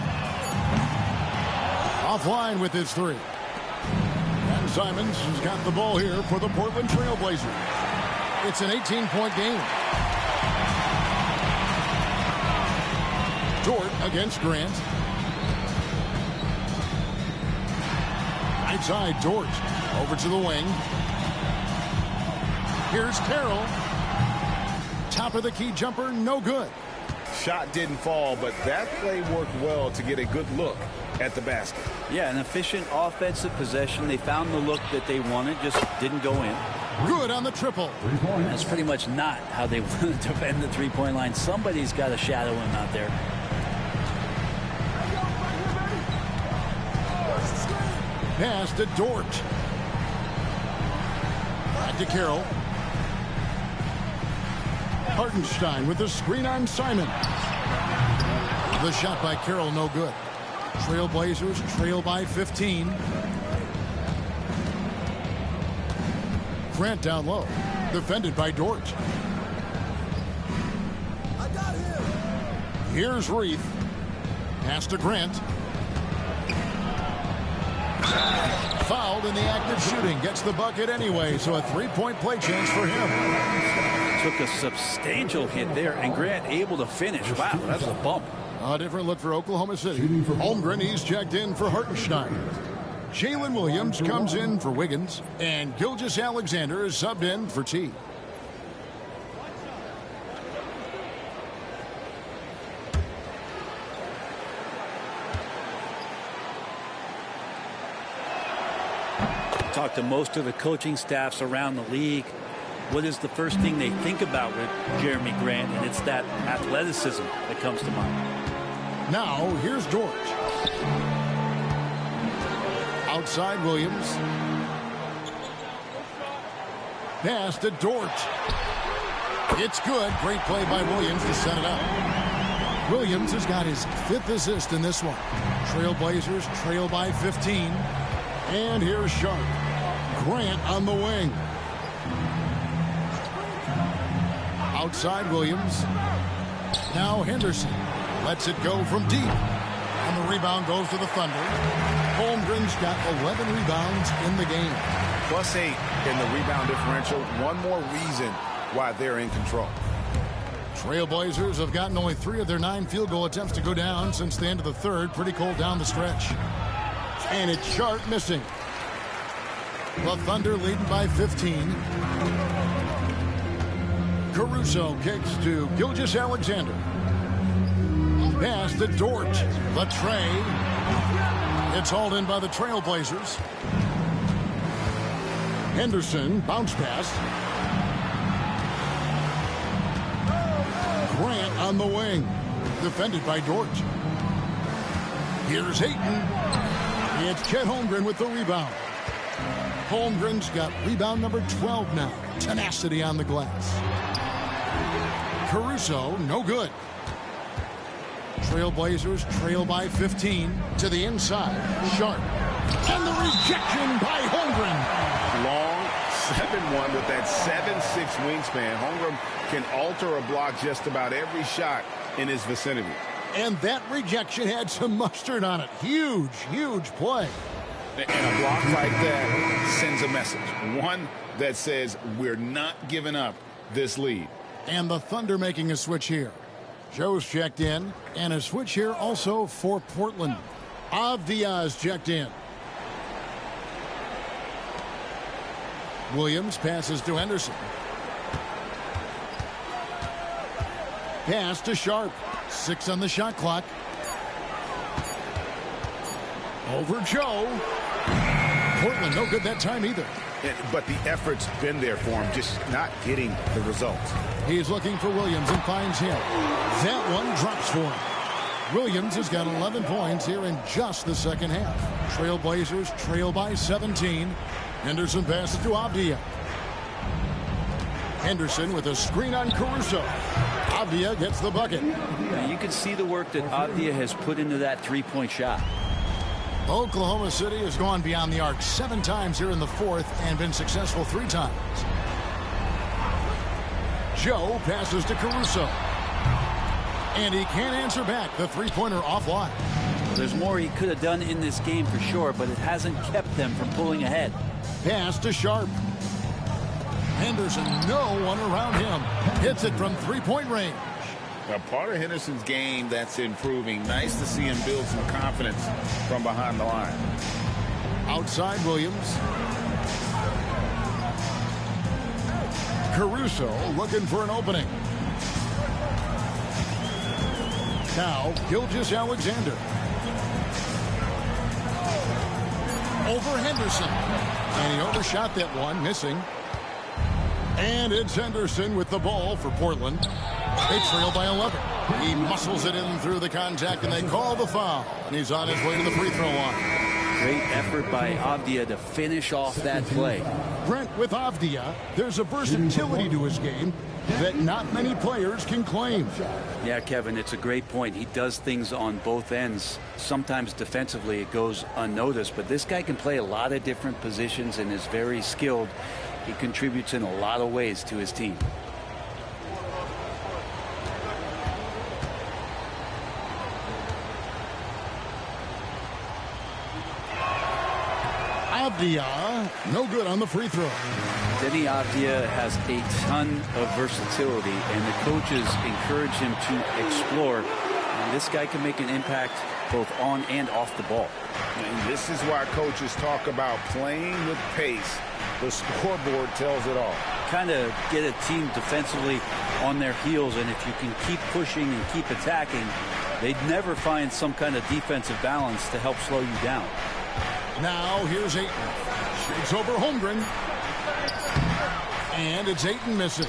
Offline with his 3. And Simons has got the ball here for the Portland Trail Blazers. It's an 18-point game. Dort against Grant. Right side, Dort. Over to the wing. Here's Carroll. Top of the key jumper, no good. Shot didn't fall, but that play worked well to get a good look at the basket. Yeah, an efficient offensive possession. They found the look that they wanted, just didn't go in. Good on the triple. That's pretty much not how they want to defend the 3-point line. Somebody's got to shadow him out there. Pass to Dort. Back to Carroll. Hartenstein with the screen on Simon. The shot by Carroll, no good. Trailblazers trail by 15. Grant down low. Defended by Dort. Here's Reith. Pass to Grant. Fouled in the act of shooting. Gets the bucket anyway, so a three-point play chance for him. Took a substantial hit there, and Grant able to finish. Wow, that was a bump. A different look for Oklahoma City. Holmgren, he's checked in for Hartenstein. Jalen Williams comes in for Wiggins, and Gilgeous-Alexander is subbed in for T. Talk to most of the coaching staffs around the league. What is the first thing they think about with Jeremy Grant? And it's that athleticism that comes to mind. Now, here's Dort. Outside Williams. Pass to Dort. It's good. Great play by Williams to set it up. Williams has got his 5th assist in this one. Trailblazers trail by 15. And here's Sharp. Grant on the wing. Outside Williams. Now Henderson lets it go from deep. And the rebound goes to the Thunder. Holmgren's got 11 rebounds in the game. +8 in the rebound differential. One more reason why they're in control. Trailblazers have gotten only 3 of their 9 field goal attempts to go down since the end of the third. Pretty cold down the stretch. And it's Sharp missing. The Thunder leading by 15. Caruso kicks to Gilgeous-Alexander. Pass to Dort. The tray. It's hauled in by the Trailblazers. Henderson, bounce pass. Grant on the wing. Defended by Dort. Here's Ayton. It's Chet Holmgren with the rebound. Holmgren's got rebound number 12 now. Tenacity on the glass. Caruso, no good. Trailblazers trail by 15 to the inside. Sharp. And the rejection by Holmgren. Long 7-1 with that 7'6" wingspan. Holmgren can alter a block just about every shot in his vicinity. And that rejection had some mustard on it. Huge, huge play. And a block like that sends a message. One that says we're not giving up this lead. And the Thunder making a switch here. Joe's checked in. And a switch here also for Portland. Avdia's checked in. Williams passes to Henderson. Pass to Sharp. 6 on the shot clock. Over Joe. Portland no good that time either. But the effort's been there for him, just not getting the results. He's looking for Williams and finds him. That one drops for him. Williams has got 11 points here in just the second half. Trailblazers trail by 17. Henderson passes to Avdia. Henderson with a screen on Caruso. Avdia gets the bucket. You can see the work that Avdia has put into that three-point shot. Oklahoma City has gone beyond the arc 7 times here in the fourth and been successful 3 times. Joe passes to Caruso. And he can't answer back. The three-pointer offline. Well, there's more he could have done in this game for sure, but it hasn't kept them from pulling ahead. Pass to Sharp. Henderson, no one around him. Hits it from three-point range. A part of Henderson's game that's improving. Nice to see him build some confidence from behind the line. Outside Williams. Caruso looking for an opening. Now Gilgeous-Alexander. Over Henderson. And he overshot that one, missing. And it's Henderson with the ball for Portland. They trail by 11. He muscles it in through the contact, and they call the foul. And he's on his way to the free throw line. Great effort by Avdia to finish off that play. Brent, with Avdia, there's a versatility to his game that not many players can claim. Yeah, Kevin, it's a great point. He does things on both ends. Sometimes defensively it goes unnoticed, but this guy can play a lot of different positions and is very skilled. He contributes in a lot of ways to his team. Avdia, no good on the free throw. Deni Avdia has a ton of versatility, and the coaches encourage him to explore. And this guy can make an impact both on and off the ball. And this is why coaches talk about playing with pace. The scoreboard tells it all. Kind of get a team defensively on their heels, and if you can keep pushing and keep attacking, they'd never find some kind of defensive balance to help slow you down. Now here's Ayton. Shoots over Holmgren. And it's Ayton missing.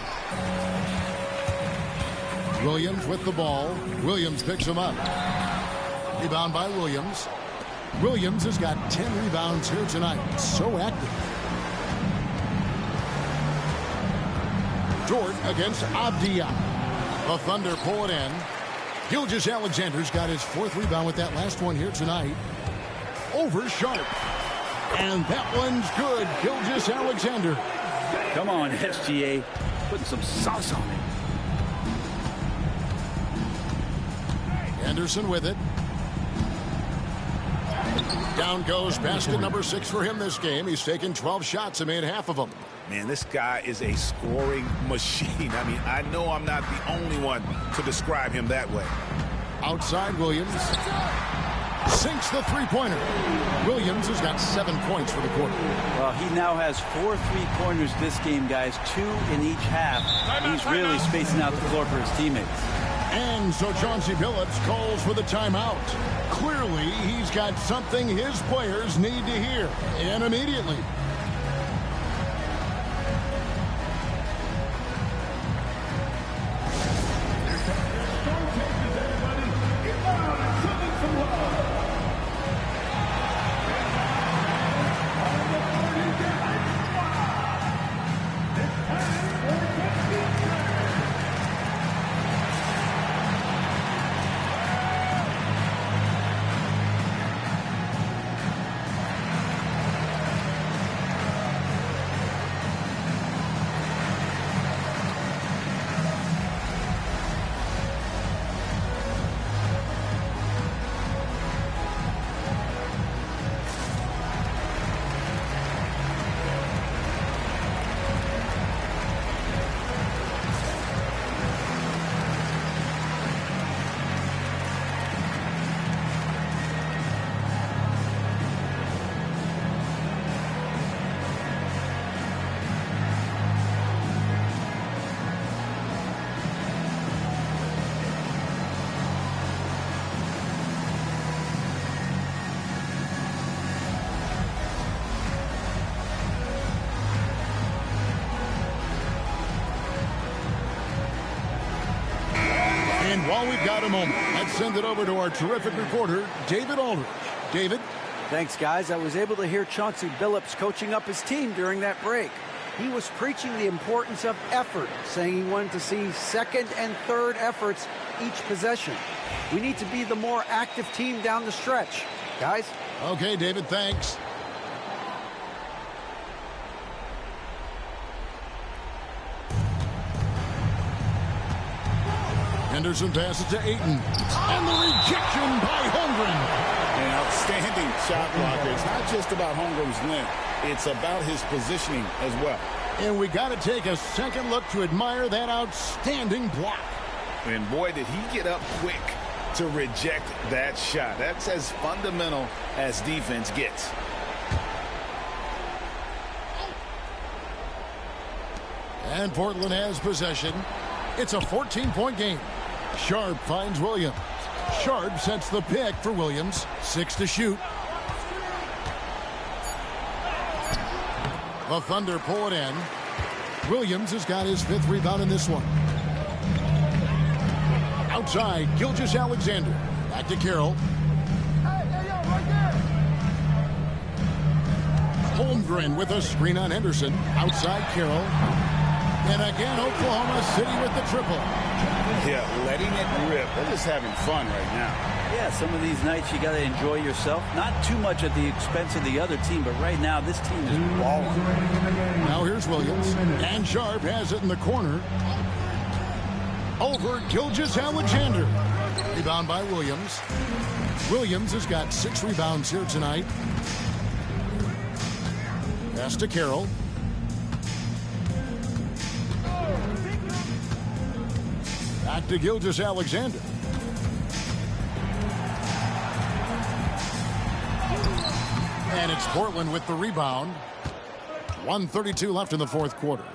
Williams with the ball. Williams picks him up. Rebound by Williams. Williams has got 10 rebounds here tonight. So active. Dort against Avdia. The Thunder pull it in. Gilgeous-Alexander's got his 4th rebound with that last one here tonight. Over Sharp. And that one's good. Gilgeous-Alexander. Come on, SGA. Putting some sauce on it. Anderson with it. Down goes basket number 6 for him this game. He's taken 12 shots and made half of them. Man, this guy is a scoring machine. I mean, I know I'm not the only one to describe him that way. Outside Williams. Sinks the three-pointer. Williams has got 7 points for the quarter. Well, he now has 4 3-pointers this game, guys. 2 in each half. He's really spacing out the floor for his teammates. And so Chauncey Billups calls for the timeout. Clearly, he's got something his players need to hear. And immediately. And while we've got a moment, let's send it over to our terrific reporter, David Aldridge. David? Thanks, guys. I was able to hear Chauncey Billups coaching up his team during that break. He was preaching the importance of effort, saying he wanted to see second and third efforts each possession. We need to be the more active team down the stretch. Guys? Okay, David, thanks. Henderson passes to Ayton. And the rejection by Holmgren. An outstanding shot blocker. It's not just about Holmgren's length. It's about his positioning as well. And we got to take a second look to admire that outstanding block. And boy, did he get up quick to reject that shot. That's as fundamental as defense gets. And Portland has possession. It's a 14-point game. Sharp finds Williams. Sharp sets the pick for Williams. 6 to shoot. The Thunder pull it in. Williams has got his 5th rebound in this one. Outside, Gilgeous-Alexander. Back to Carroll. Holmgren with a screen on Henderson. Outside Carroll. And again, Oklahoma City with the triple. Yeah, letting it rip. They're just having fun right now. Yeah, some of these nights you got to enjoy yourself. Not too much at the expense of the other team, but right now this team is balling. Now here's Williams. And Sharp has it in the corner. Over Gilgeous-Alexander. Rebound by Williams. Williams has got 6 rebounds here tonight. Pass to Carroll. Back to Gilgeous-Alexander. And it's Portland with the rebound. 1:32 left in the fourth quarter.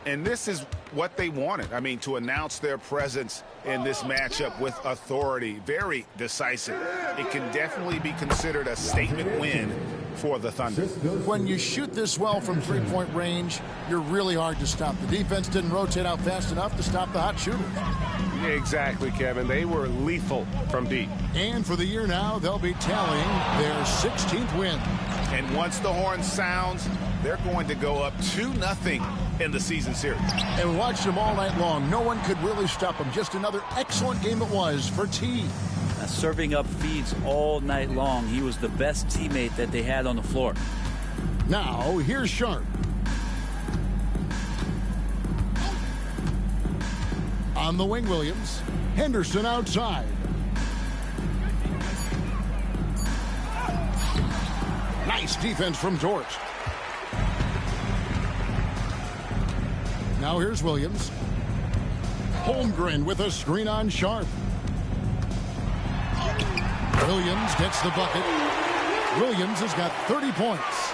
And this is what they wanted. I mean, to announce their presence in this matchup with authority. Very decisive. It can definitely be considered a statement win for the Thunder. When you shoot this well from three-point range, you're really hard to stop. The defense didn't rotate out fast enough to stop the hot shooters. Exactly, Kevin. They were lethal from deep. And for the year now, they'll be tallying their 16th win. And once the horn sounds, they're going to go up 2-0 in the season series. And we watched them all night long. No one could really stop them. Just another excellent game it was for T. Serving up feeds all night long. He was the best teammate that they had on the floor. Now, here's Sharp. On the wing, Williams. Henderson outside. Nice defense from George. Now here's Williams. Holmgren with a screen on Sharp. Williams gets the bucket. Williams has got 30 points.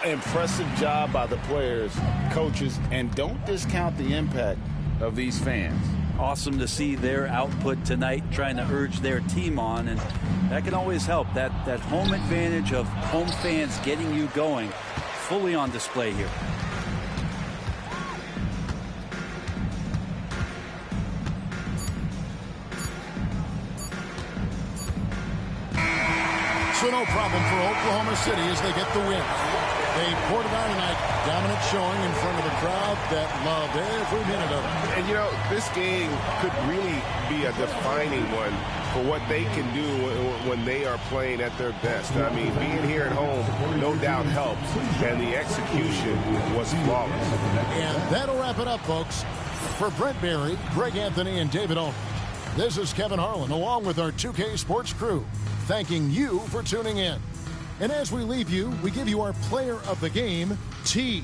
Impressive job by the players, coaches, and don't discount the impact of these fans. Awesome to see their output tonight, trying to urge their team on, and that can always help. That home advantage of home fans getting you going, fully on display here. So no problem for Oklahoma City as they get the win. They poured it on tonight. Dominant showing in front of a crowd that loved every minute of it. And, you know, this game could really be a defining one for what they can do when they are playing at their best. I mean, being here at home no doubt helps, and the execution was flawless. And that'll wrap it up, folks. For Brent Barry, Greg Anthony, and David Olney, this is Kevin Harlan along with our 2K Sports crew, thanking you for tuning in. And as we leave you, we give you our player of the game, T.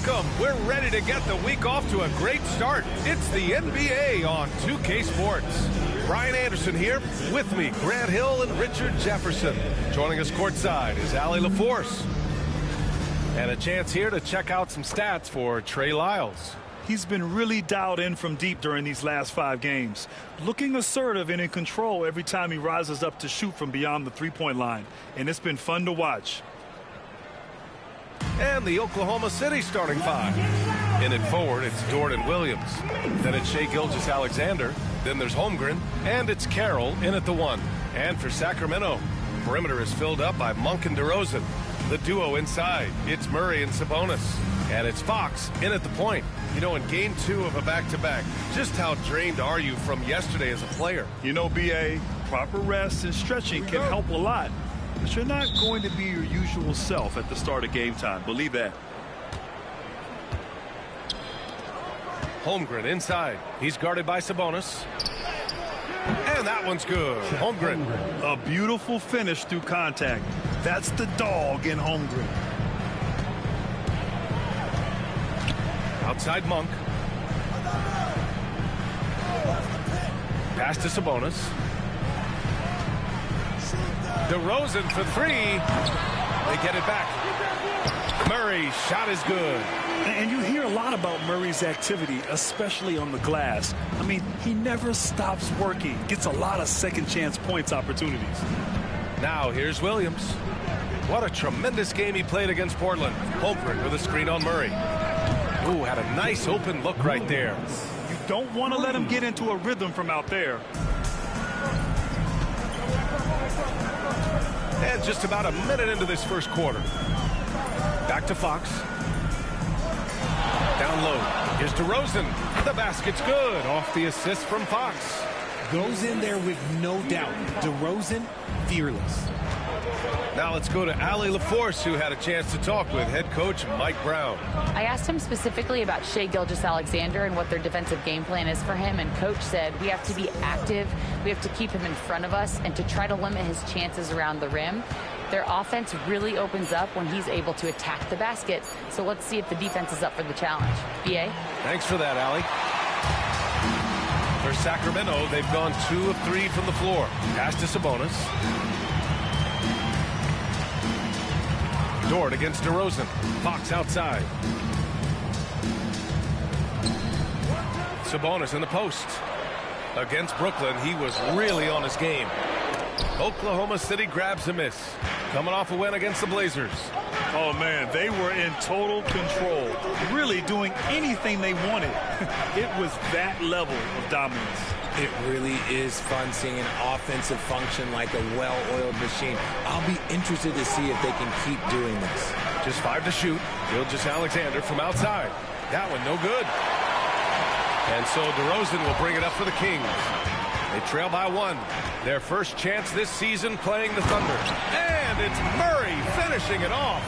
Welcome. We're ready to get the week off to a great start. It's the NBA on 2K Sports. Brian Anderson here. With me, Grant Hill and Richard Jefferson. Joining us courtside is Allie LaForce. And a chance here to check out some stats for Trey Lyles. He's been really dialed in from deep during these last 5 games. Looking assertive and in control every time he rises up to shoot from beyond the three-point line. And it's been fun to watch. And the Oklahoma City starting 5. In it forward, it's Jordan Williams. Then it's Shai Gilgeous-Alexander. Then there's Holmgren. And it's Carroll in at the 1. And for Sacramento, perimeter is filled up by Monk and DeRozan. The duo inside, it's Murray and Sabonis. And it's Fox in at the point. You know, in game 2 of a back-to-back, just how drained are you from yesterday as a player? You know, B.A., proper rest and stretching can help a lot. But you're not going to be your usual self at the start of game time. Believe that. Holmgren inside. He's guarded by Sabonis. And that one's good. Holmgren. A beautiful finish through contact. That's the dog in Holmgren. Outside Monk. Pass to Sabonis. DeRozan for 3. They get it back. Murray, shot is good. And you hear a lot about Murray's activity, especially on the glass. I mean, he never stops working. Gets a lot of second chance points opportunities. Now here's Williams. What a tremendous game he played against Portland. Holmgren with a screen on Murray. Ooh, had a nice open look right there. You don't want to let him get into a rhythm from out there. And just about a minute into this first quarter. Back to Fox. Down low. Here's DeRozan. The basket's good. Off the assist from Fox. Goes in there with no doubt. DeRozan, fearless. Now let's go to Allie LaForce, who had a chance to talk with head coach Mike Brown. I asked him specifically about Shai Gilgeous-Alexander and what their defensive game plan is for him, and coach said we have to be active, we have to keep him in front of us, and to try to limit his chances around the rim. Their offense really opens up when he's able to attack the basket, so let's see if the defense is up for the challenge. B.A.? Thanks for that, Allie. For Sacramento, they've gone 2 of 3 from the floor. Pass to Sabonis. Dort against DeRozan. Fox outside. Sabonis in the post. Against Brooklyn, he was really on his game. Oklahoma City grabs a miss. Coming off a win against the Blazers. Oh, man, they were in total control. Really doing anything they wanted. It was that level of dominance. It really is fun seeing an offensive function like a well-oiled machine. I'll be interested to see if they can keep doing this. Just 5 to shoot. Gilgeous-Alexander from outside. That one no good. And so DeRozan will bring it up for the Kings. They trail by 1. Their first chance this season playing the Thunder. And it's Murray finishing it off.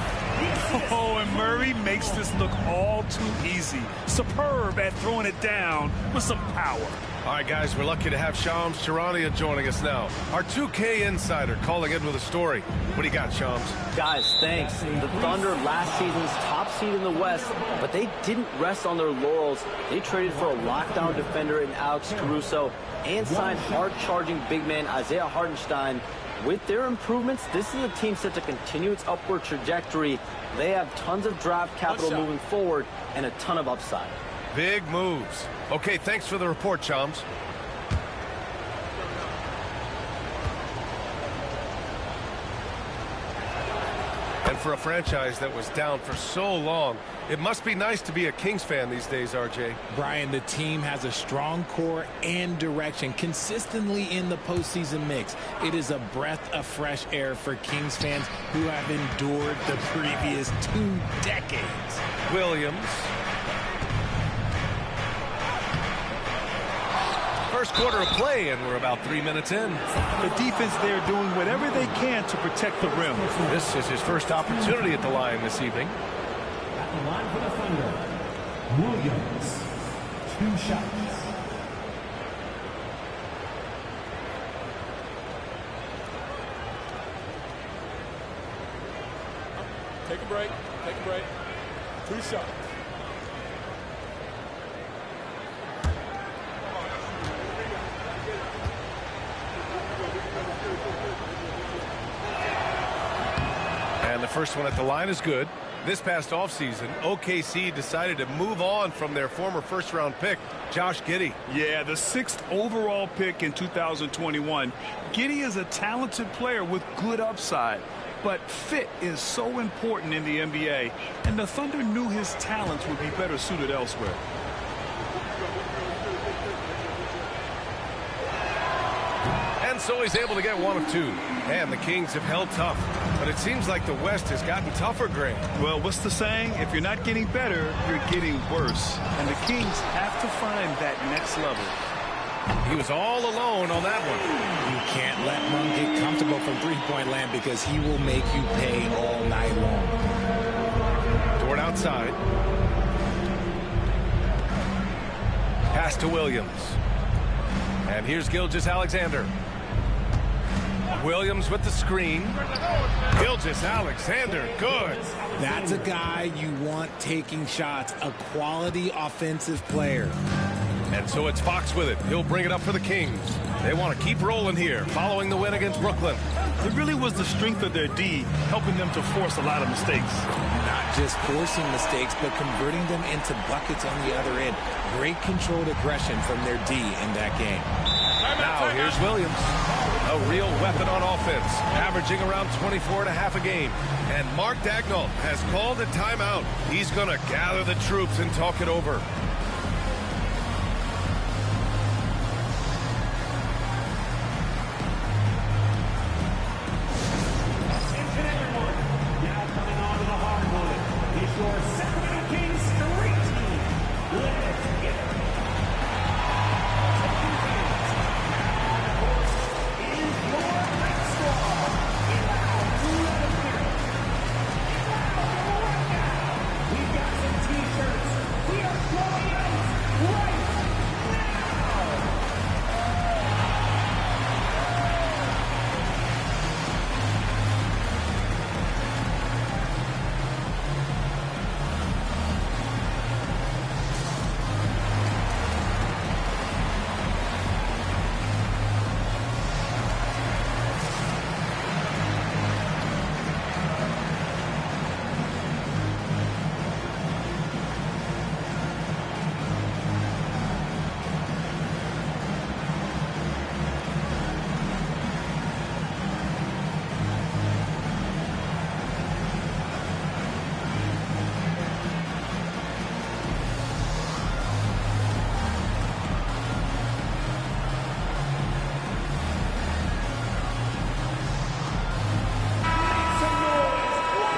Oh, and Murray makes this look all too easy. Superb at throwing it down with some power. All right, guys, we're lucky to have Shams Charania joining us now. Our 2K insider calling in with a story. What do you got, Shams? Guys, thanks. The Thunder last season's top seed in the West, but they didn't rest on their laurels. They traded for a lockdown defender in Alex Caruso and signed hard-charging big man Isaiah Hartenstein. With their improvements, this is a team set to continue its upward trajectory. They have tons of draft capital moving forward and a ton of upside. Big moves. Okay, thanks for the report, Shams. And for a franchise that was down for so long, it must be nice to be a Kings fan these days, RJ. Brian, the team has a strong core and direction consistently in the postseason mix. It is a breath of fresh air for Kings fans who have endured the previous 2 decades. Williams. First quarter of play, and we're about 3 minutes in. The defense there doing whatever they can to protect the rim. This is his first opportunity at the line this evening. At the line for the Thunder, Williams, 2 shots. Take a break. Take a break. 2 shots. And the first one at the line is good. This past offseason, OKC decided to move on from their former first-round pick, Josh Giddey. Yeah, the 6th overall pick in 2021. Giddey is a talented player with good upside, but fit is so important in the NBA, and the Thunder knew his talents would be better suited elsewhere. And so he's able to get one of two. And the Kings have held tough. But it seems like the West has gotten tougher, Greg. Well, what's the saying? If you're not getting better, you're getting worse. And the Kings have to find that next level. He was all alone on that one. You can't let Monk get comfortable from three-point land because he will make you pay all night long. Dort outside. Pass to Williams. And here's Gilgeous-Alexander. Williams with the screen. Gilgeous-Alexander, good. That's a guy you want taking shots, a quality offensive player. And so it's Fox with it. He'll bring it up for the Kings. They want to keep rolling here following the win against Brooklyn. It really was the strength of their D helping them to force a lot of mistakes. Not just forcing mistakes, but converting them into buckets on the other end. Great controlled aggression from their D in that game. Now here's Williams. A real weapon on offense, averaging around 24.5 a game. And Mark Daigneault has called a timeout. He's going to gather the troops and talk it over.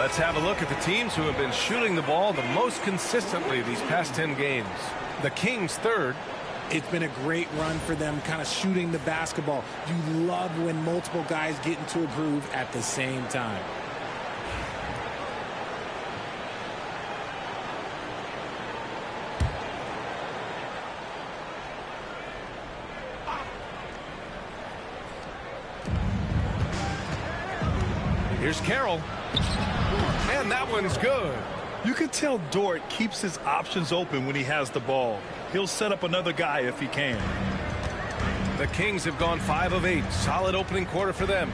Let's have a look at the teams who have been shooting the ball the most consistently these past 10 games. The Kings third. It's been a great run for them, kind of shooting the basketball. You love when multiple guys get into a groove at the same time. Here's Carroll. And that one's good. You can tell Dort keeps his options open when he has the ball. He'll set up another guy if he can. The Kings have gone 5 of 8. Solid opening quarter for them.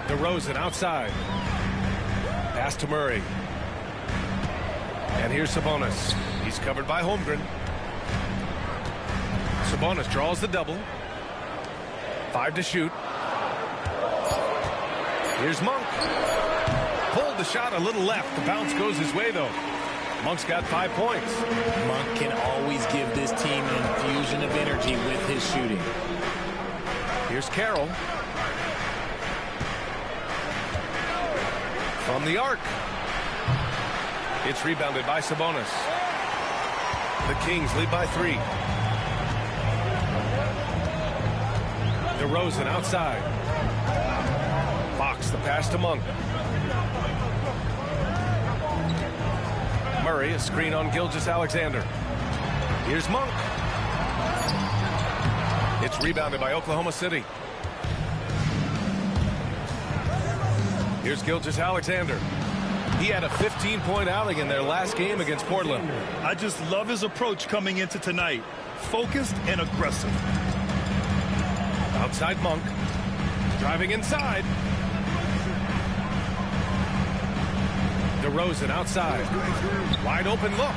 DeRozan outside. Pass to Murray. And here's Sabonis. He's covered by Holmgren. Sabonis draws the double. 5 to shoot. Here's Monk. Pulled the shot a little left. The bounce goes his way, though. Monk's got 5 points. Monk can always give this team an infusion of energy with his shooting. Here's Carroll. From the arc. It's rebounded by Sabonis. The Kings lead by 3. DeRozan outside. Fox the pass to Monk. Murray, a screen on Gilgeous-Alexander. Here's Monk. It's rebounded by Oklahoma City. Here's Gilgeous-Alexander. He had a 15-point outing in their last game against Portland. I just love his approach coming into tonight. Focused and aggressive. Outside Monk. Driving inside. DeRozan outside. Wide open look.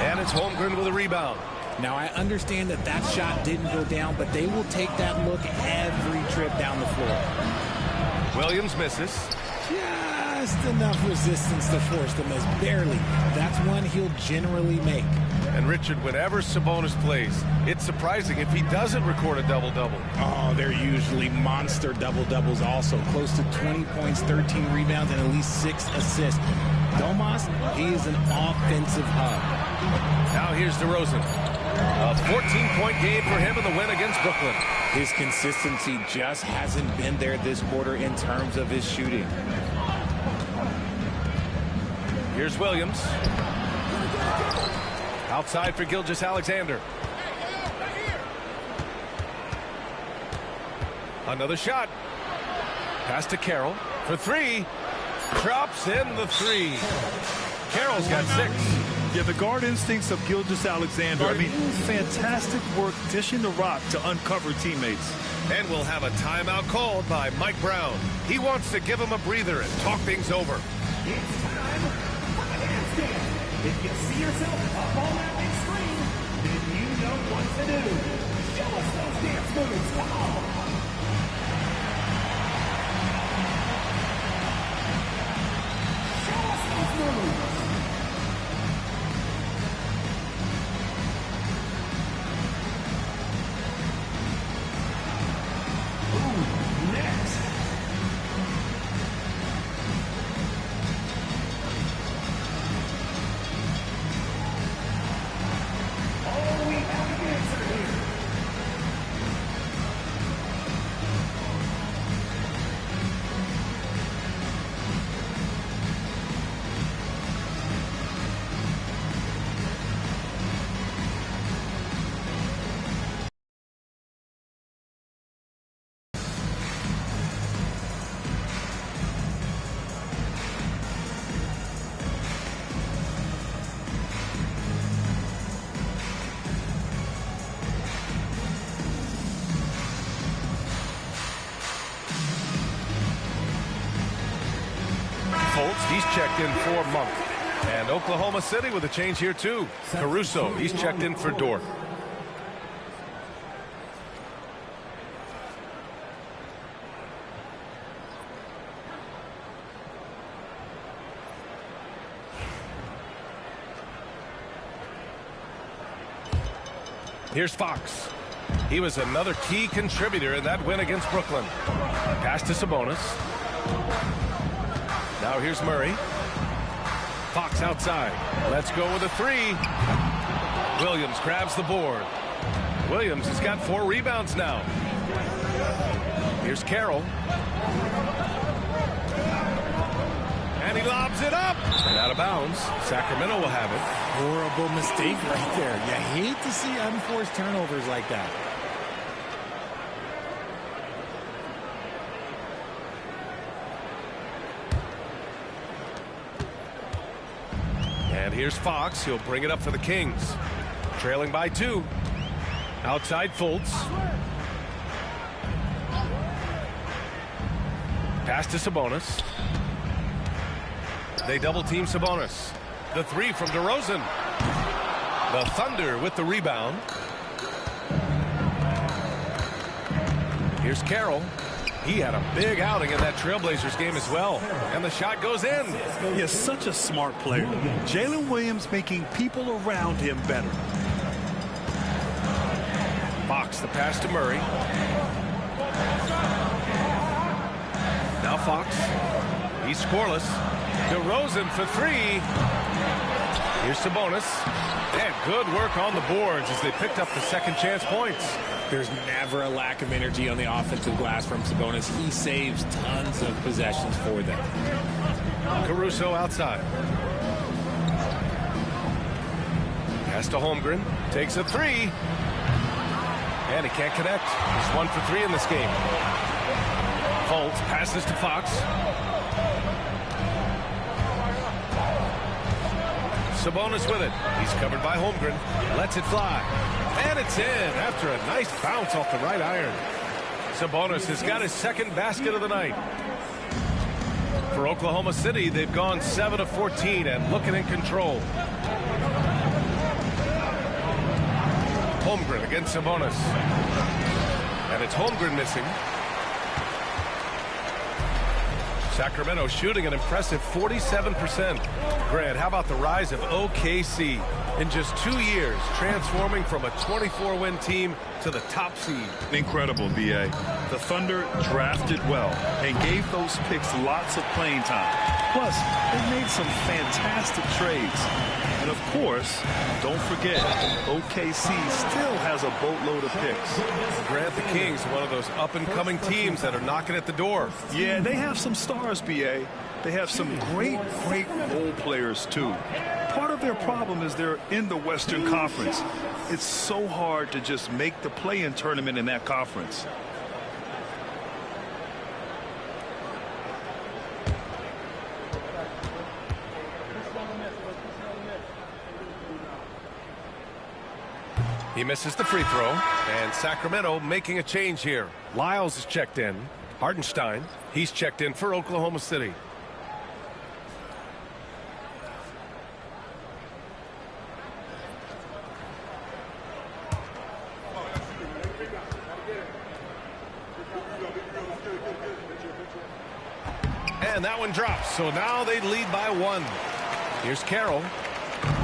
And it's Holmgren with a rebound. Now, I understand that that shot didn't go down, but they will take that look every trip down the floor. Williams misses. Just enough resistance to force the miss. Barely. That's one he'll generally make. And Richard, whenever Sabonis plays, it's surprising if he doesn't record a double-double. Oh, they're usually monster double-doubles also. Close to 20 points, 13 rebounds, and at least 6 assists. Domas, he is an offensive hub. Now here's DeRozan. A 14-point game for him in the win against Brooklyn. His consistency just hasn't been there this quarter in terms of his shooting. Here's Williams. Outside for Gilgeous-Alexander. Another shot. Pass to Carroll for 3. Drops in the 3. Carroll's got 6. Yeah, the guard instincts of Gilgeous-Alexander. I mean, fantastic work dishing the rock to uncover teammates. And we'll have a timeout called by Mike Brown. He wants to give him a breather and talk things over. It's time for the handstand. If you see yourself up on that big screen, then you know what to do. Show us those dance moves. Come on. Show us those moves. He's checked in for Monk. And Oklahoma City with a change here too. Caruso, he's checked in for Dort. Here's Fox. He was another key contributor in that win against Brooklyn. Pass to Sabonis. Now here's Murray. Fox outside. Let's go with a 3. Williams grabs the board. Williams has got 4 rebounds now. Here's Carroll. And he lobs it up. And out of bounds. Sacramento will have it. Horrible mistake right there. You hate to see unforced turnovers like that. And here's Fox. He'll bring it up for the Kings. Trailing by 2. Outside Fultz. Pass to Sabonis. They double-team Sabonis. The 3 from DeRozan. The Thunder with the rebound. Here's Carroll. He had a big outing in that Trailblazers game as well. And the shot goes in. He's such a smart player. Jalen Williams making people around him better. Fox, the pass to Murray. Now Fox. He's scoreless. DeRozan for 3. Here's Sabonis. And good work on the boards as they picked up the second chance points. There's never a lack of energy on the offensive glass from Sabonis. He saves tons of possessions for them. Caruso outside. Pass to Holmgren. Takes a 3. And he can't connect. He's 1 for 3 in this game. Fultz passes to Fox. Sabonis with it. He's covered by Holmgren. Lets it fly. And it's in after a nice bounce off the right iron. Sabonis has got his second basket of the night. For For Oklahoma City, they've gone 7 of 14 and looking in control. Holmgren against Sabonis. And it's Holmgren missing. Sacramento shooting an impressive 47%. Grant, how about the rise of OKC? In just 2 years, transforming from a 24-win team to the top seed. Incredible, B.A. The Thunder drafted well and gave those picks lots of playing time. Plus, they made some fantastic trades. And of course, don't forget, OKC still has a boatload of picks. Grant, the Kings, one of those up-and-coming teams that are knocking at the door. Yeah, they have some stars, B.A. They have some great role players, too. Part of their problem is they're in the Western Conference. It's so hard to just make the play-in tournament in that conference. He misses the free throw, and Sacramento making a change here. Lyles is checked in. Hartenstein, he's checked in for Oklahoma City. And that one drops, so now they lead by 1. Here's Carroll.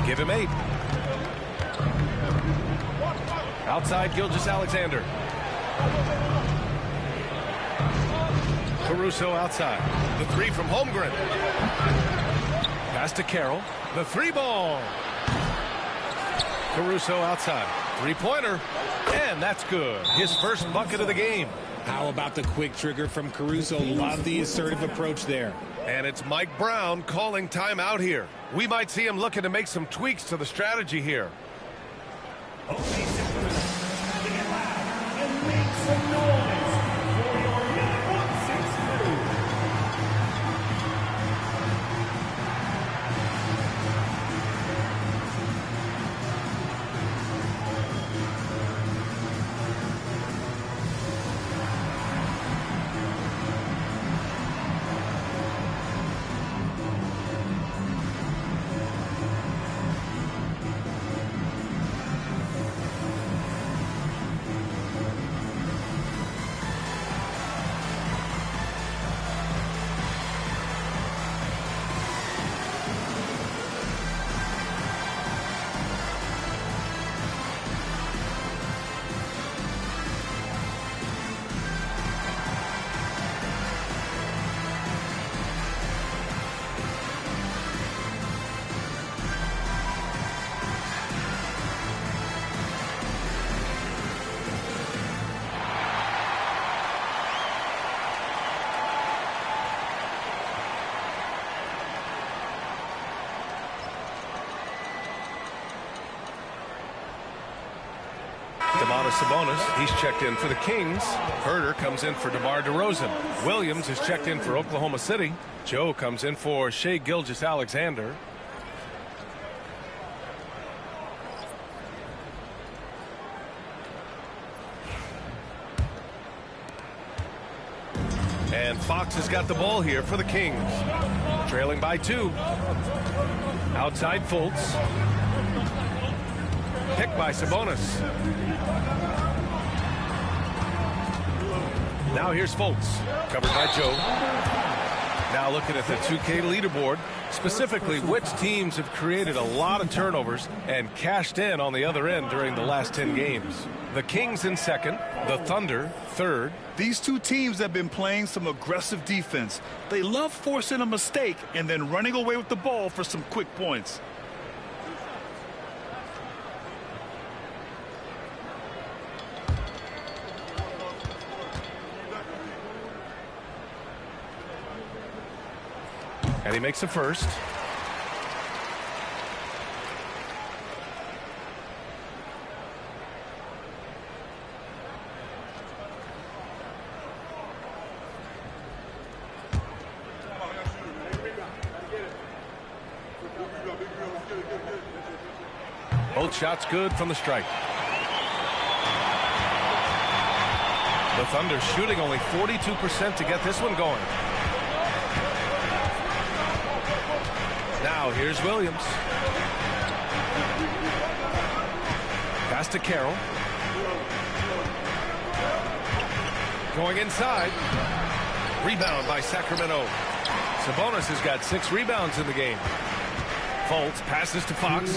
Give him 8. Outside, Gilgeous-Alexander. Caruso outside. The 3 from Holmgren. Pass to Carroll. The 3 ball. Caruso outside. 3-pointer. And that's good. His first bucket of the game. How about the quick trigger from Caruso? Love the assertive approach there. And it's Mike Brown calling timeout here. We might see him looking to make some tweaks to the strategy here. Domantas Sabonis, he's checked in for the Kings. Herter comes in for DeMar DeRozan. Williams is checked in for Oklahoma City. Joe comes in for Shai Gilgeous-Alexander. And Fox has got the ball here for the Kings. Trailing by 2. Outside Fultz. Picked by Sabonis. Now here's Fultz. Covered by Joe. Now looking at the 2K leaderboard, specifically which teams have created a lot of turnovers and cashed in on the other end during the last 10 games. The Kings in second, the Thunder third. These two teams have been playing some aggressive defense. They love forcing a mistake and then running away with the ball for some quick points. And he makes the first. Both shots good from the stripe. The Thunder shooting only 42% to get this one going. Now here's Williams. Pass to Carroll. Going inside. Rebound by Sacramento. Sabonis has got 6 rebounds in the game. Fultz passes to Fox.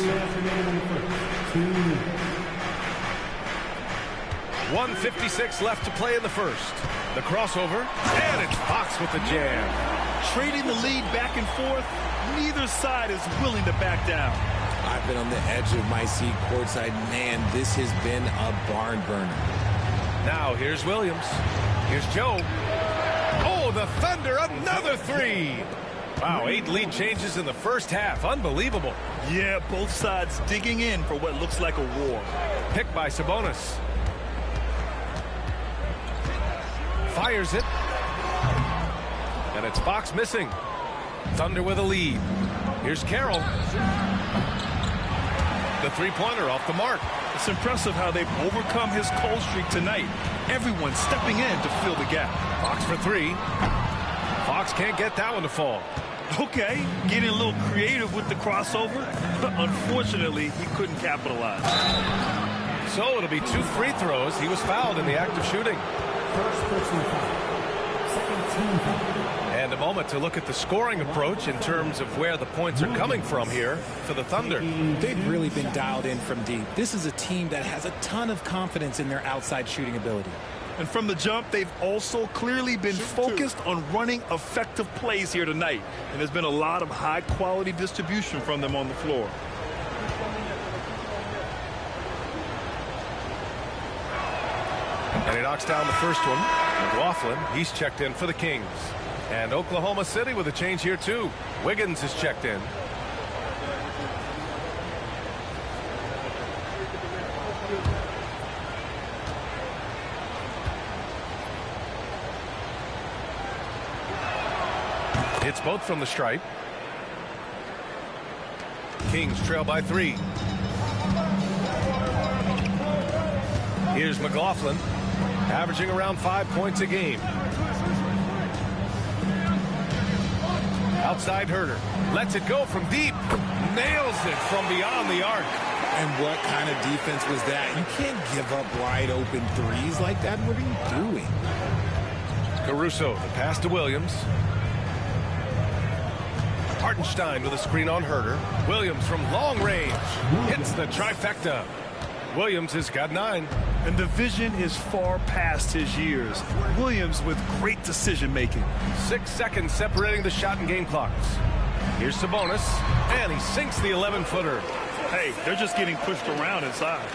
1:56 left to play in the first. The crossover, and it's Fox with the jam. Trading the lead back and forth, neither side is willing to back down. I've been on the edge of my seat courtside. Man, this has been a barn burner. Now here's Williams. Here's Joe. Oh, the Thunder, another 3. Wow, 8 lead changes in the first half. Unbelievable. Yeah, both sides digging in for what looks like a war. Picked by Sabonis. Fires it. And it's Fox missing. Thunder with a lead. Here's Carroll. The three-pointer off the mark. It's impressive how they've overcome his cold streak tonight. Everyone stepping in to fill the gap. Fox for 3. Fox can't get that one to fall. Okay, getting a little creative with the crossover, but unfortunately, he couldn't capitalize. So it'll be 2 free throws. He was fouled in the act of shooting. First personal foul. Second team foul. And a moment to look at the scoring approach in terms of where the points are coming from here for the Thunder. They've really been dialed in from deep. This is a team that has a ton of confidence in their outside shooting ability. And from the jump, they've also clearly been focused on running effective plays here tonight. And there's been a lot of high-quality distribution from them on the floor. And he knocks down the first one. McLaughlin, he's checked in for the Kings. And Oklahoma City with a change here, too. Wiggins is checked in. Hits both from the stripe. Kings trail by 3. Here's McLaughlin, averaging around 5 points a game. Outside Herter. Lets it go from deep. Nails it from beyond the arc. And what kind of defense was that? You can't give up wide open threes like that. What are you doing? Caruso, the pass to Williams. Hartenstein with a screen on Herter. Williams from long range. Hits the trifecta. Williams has got 9. And the vision is far past his years. Williams with great decision-making. 6 seconds separating the shot and game clocks. Here's Sabonis, and he sinks the 11-footer. Hey, they're just getting pushed around inside.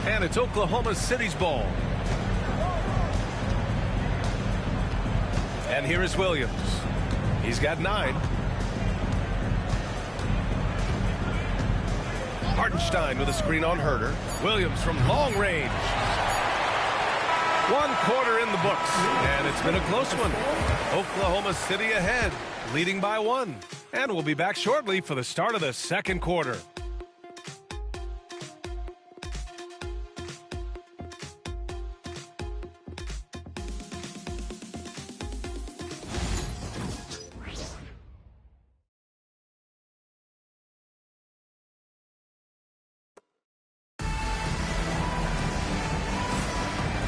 And it's Oklahoma City's ball. And here is Williams. He's got 9. Hartenstein with a screen on Herter. Williams from long range. 1 quarter in the books, and it's been a close one. Oklahoma City ahead, leading by 1. And we'll be back shortly for the start of the second quarter.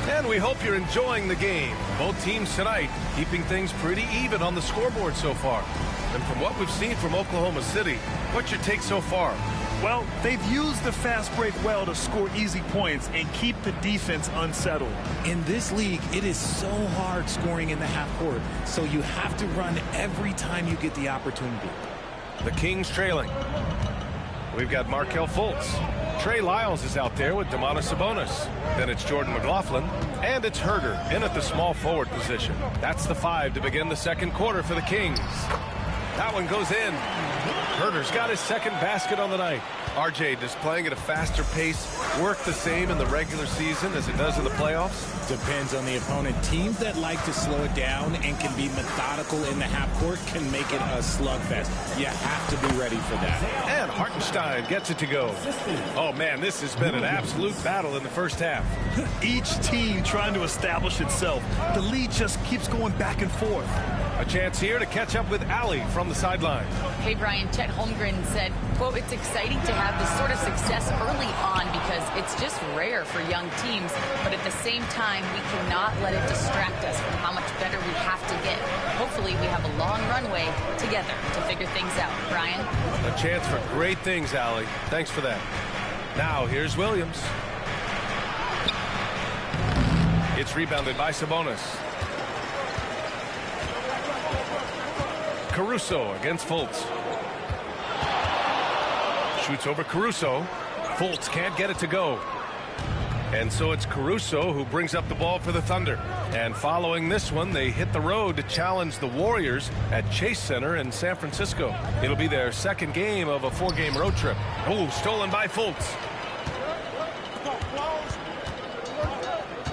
And we hope you're enjoying the game. Both teams tonight keeping things pretty even on the scoreboard so far. And from what we've seen from Oklahoma City, what's your take so far? Well, they've used the fast break well to score easy points and keep the defense unsettled. In this league, it is so hard scoring in the half court, so you have to run every time you get the opportunity. The Kings trailing. We've got Markelle Fultz. Trey Lyles is out there with Domantas Sabonis. Then it's Jordan McLaughlin. And it's Herter in at the small forward position. That's the 5 to begin the second quarter for the Kings. That one goes in. Herter's got his second basket on the night. RJ, does playing at a faster pace work the same in the regular season as it does in the playoffs? Depends on the opponent. Teams that like to slow it down and can be methodical in the half court can make it a slugfest. You have to be ready for that. And Hartenstein gets it to go. Oh, man, this has been an absolute battle in the first half. Each team trying to establish itself. The lead just keeps going back and forth. A chance here to catch up with Allie from the sideline. Hey, Brian, Chet Holmgren said, quote, "It's exciting to have this sort of success early on because it's just rare for young teams. But at the same time, we cannot let it distract us from how much better we have to get. Hopefully, we have a long runway together to figure things out." Brian? A chance for great things, Allie. Thanks for that. Now, here's Williams. It's rebounded by Sabonis. Caruso against Fultz. Shoots over Caruso. Fultz can't get it to go. And so it's Caruso who brings up the ball for the Thunder. And following this one, they hit the road to challenge the Warriors at Chase Center in San Francisco. It'll be their second game of a 4-game road trip. Oh, stolen by Fultz.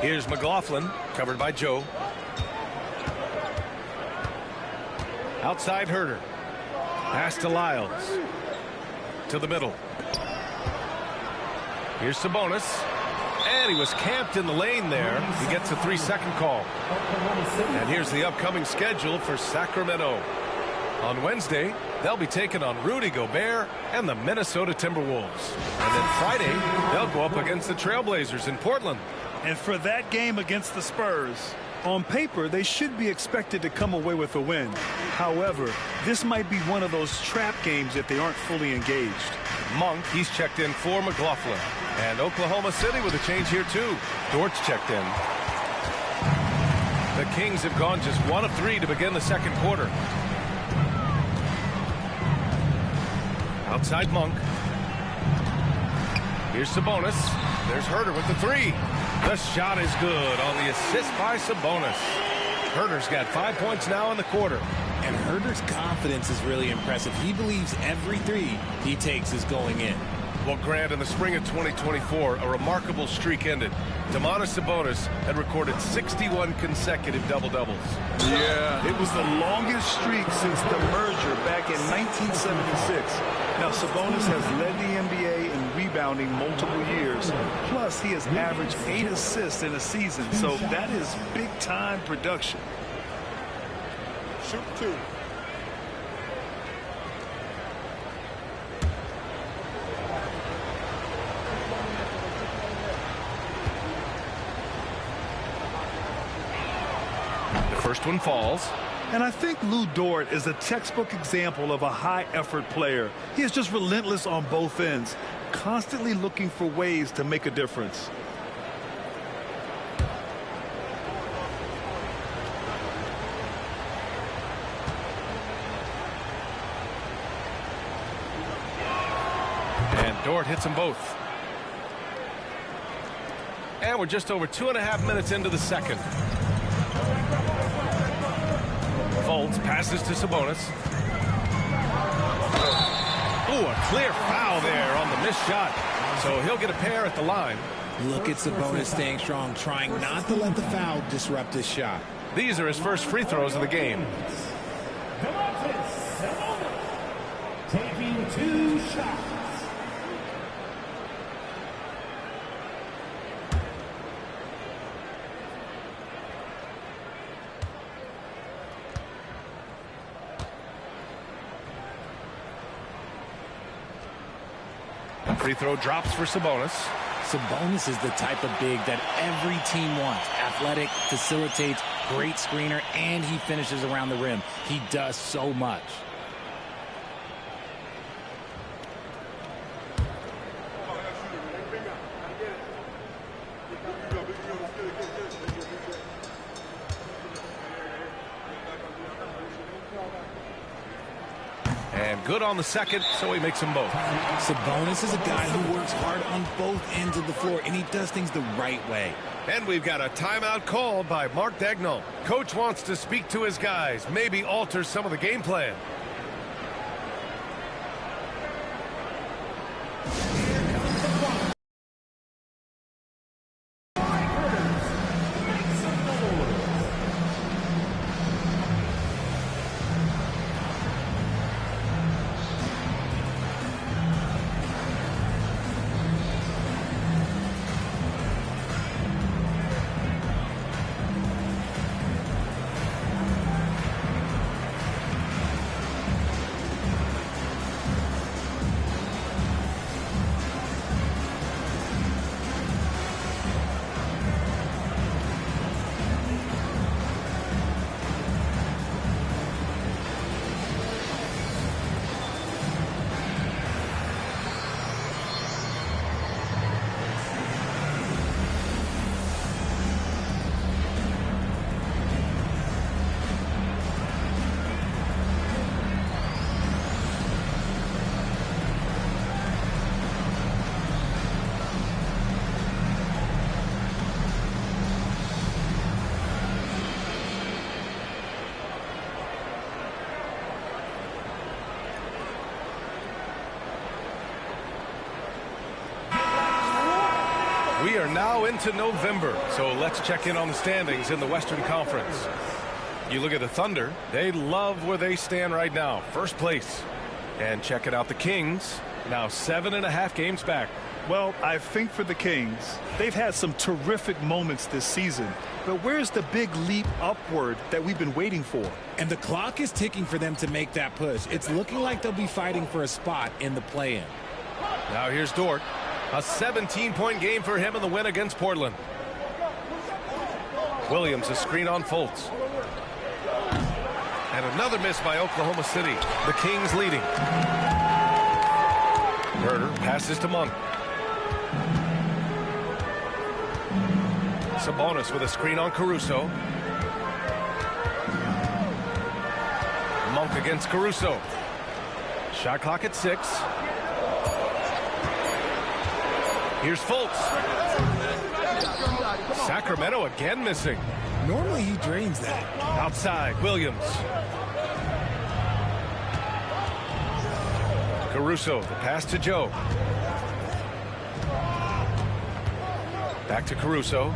Here's McLaughlin, covered by Joe. Outside Herter. Pass to Lyles. To the middle. Here's Sabonis. And he was camped in the lane there. He gets a 3-second call. And here's the upcoming schedule for Sacramento. On Wednesday, they'll be taking on Rudy Gobert and the Minnesota Timberwolves. And then Friday, they'll go up against the Trailblazers in Portland. And for that game against the Spurs, on paper, they should be expected to come away with a win. However, this might be one of those trap games if they aren't fully engaged. Monk, he's checked in for McLaughlin. And Oklahoma City with a change here, too. Dort's checked in. The Kings have gone just 1 of 3 to begin the second quarter. Outside Monk. Here's Sabonis. There's Herter with the 3. The shot is good on the assist by Sabonis. Herter's got 5 points now in the quarter. And Herter's confidence is really impressive. He believes every 3 he takes is going in. Well, Grant, in the spring of 2024, a remarkable streak ended. Domantas Sabonis had recorded 61 consecutive double-doubles. Yeah, it was the longest streak since the merger back in 1976. Now, Sabonis has led the NBA in rebounding multiple years. Plus, he has averaged 8 assists in a season, so that is big-time production. Shoot 2. First one falls. And I think Lou Dort is a textbook example of a high-effort player. He is just relentless on both ends, constantly looking for ways to make a difference. And Dort hits them both. And we're just over 2.5 minutes into the second. Fultz passes to Sabonis. Ooh, a clear foul there on the missed shot. So he'll get a pair at the line. Look at Sabonis staying strong, trying not to let the foul disrupt his shot. These are his first free throws of the game. Taking 2 shots. Free throw drops for Sabonis. Sabonis is the type of big that every team wants. Athletic, facilitates, great screener, and he finishes around the rim. He does so much. And good on the second, so he makes them both. Sabonis is a guy who works hard on both ends of the floor, and he does things the right way. And we've got a timeout called by Mark Daigneault. Coach wants to speak to his guys, maybe alter some of the game plan. are now into November, so let's check in on the standings in the Western Conference. You look at the Thunder, they love where they stand right now, first place. And check it out, the Kings, now 7.5 games back. Well, I think for the Kings, they've had some terrific moments this season. But where's the big leap upward that we've been waiting for? And the clock is ticking for them to make that push. It's looking like they'll be fighting for a spot in the play-in. Now here's Dort. A 17-point game for him in the win against Portland. Williams, a screen on Fultz. And another miss by Oklahoma City. The Kings leading. Herder passes to Monk. Sabonis with a screen on Caruso. Monk against Caruso. Shot clock at 6. Here's Fultz. Sacramento again missing. Normally he drains that. Outside, Williams. Caruso, the pass to Joe. Back to Caruso.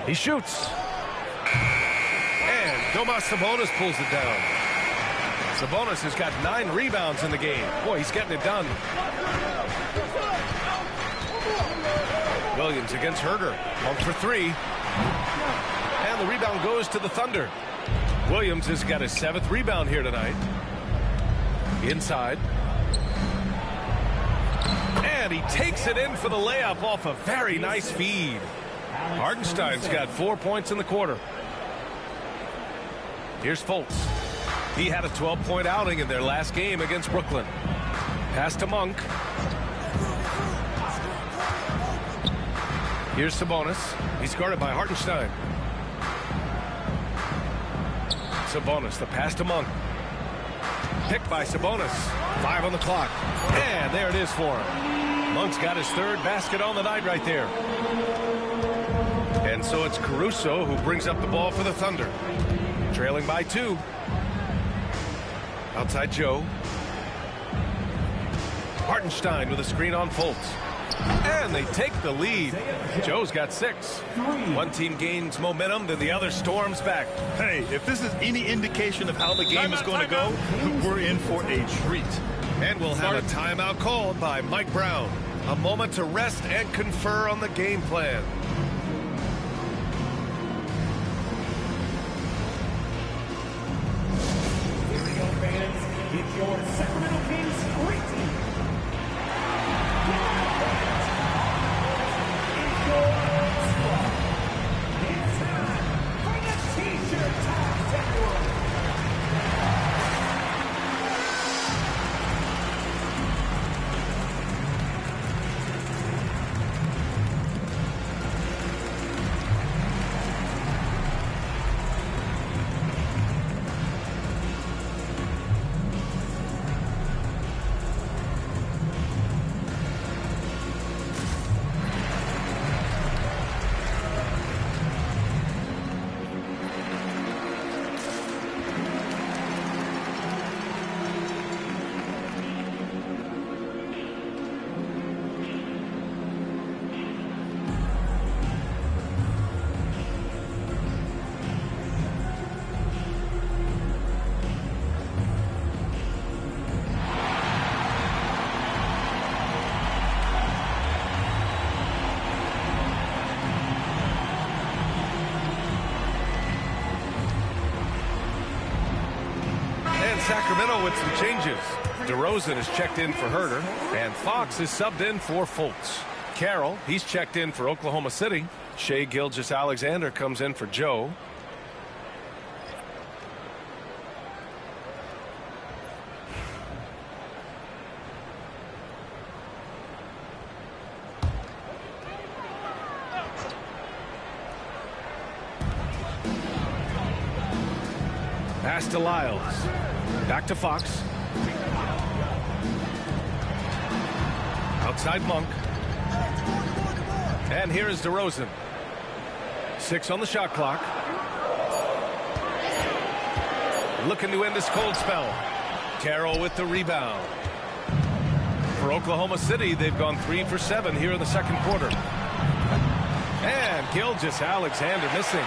He shoots. And Domas Sabonis pulls it down. Sabonis has got 9 rebounds in the game. Boy, he's getting it done. Williams against Herder. Monk for 3. And the rebound goes to the Thunder. Williams has got his 7th rebound here tonight. Inside. And he takes it in for the layup off a very nice feed. Hartenstein's got 4 points in the quarter. Here's Fultz. He had a 12-point outing in their last game against Brooklyn. Pass to Monk. Here's Sabonis. He's guarded by Hartenstein. Sabonis, the pass to Monk. Picked by Sabonis. 5 on the clock. And there it is for him. Monk's got his 3rd basket on the night right there. And so it's Caruso who brings up the ball for the Thunder. Trailing by 2. Outside Joe. Hartenstein with a screen on Fultz. And they take the lead. Joe's got 6. One team gains momentum, then the other storms back. Hey, if this is any indication of how the game is going to go, we're in for a treat. And we'll have a timeout called by Mike Brown. A moment to rest and confer on the game plan. Here we go, fans. It's your Sacramento Kings great team. It's time for the T-shirt time. Sacramento with some changes. DeRozan is checked in for Herder, and Fox is subbed in for Fultz. Carroll, he's checked in for Oklahoma City. Shai Gilgeous-Alexander comes in for Joe. Pass to Lyles. Back to Fox. Outside Monk. And here is DeRozan. 6 on the shot clock. Looking to end this cold spell. Carroll with the rebound. For Oklahoma City, they've gone 3 for 7 here in the second quarter. And Gilgeous-Alexander missing.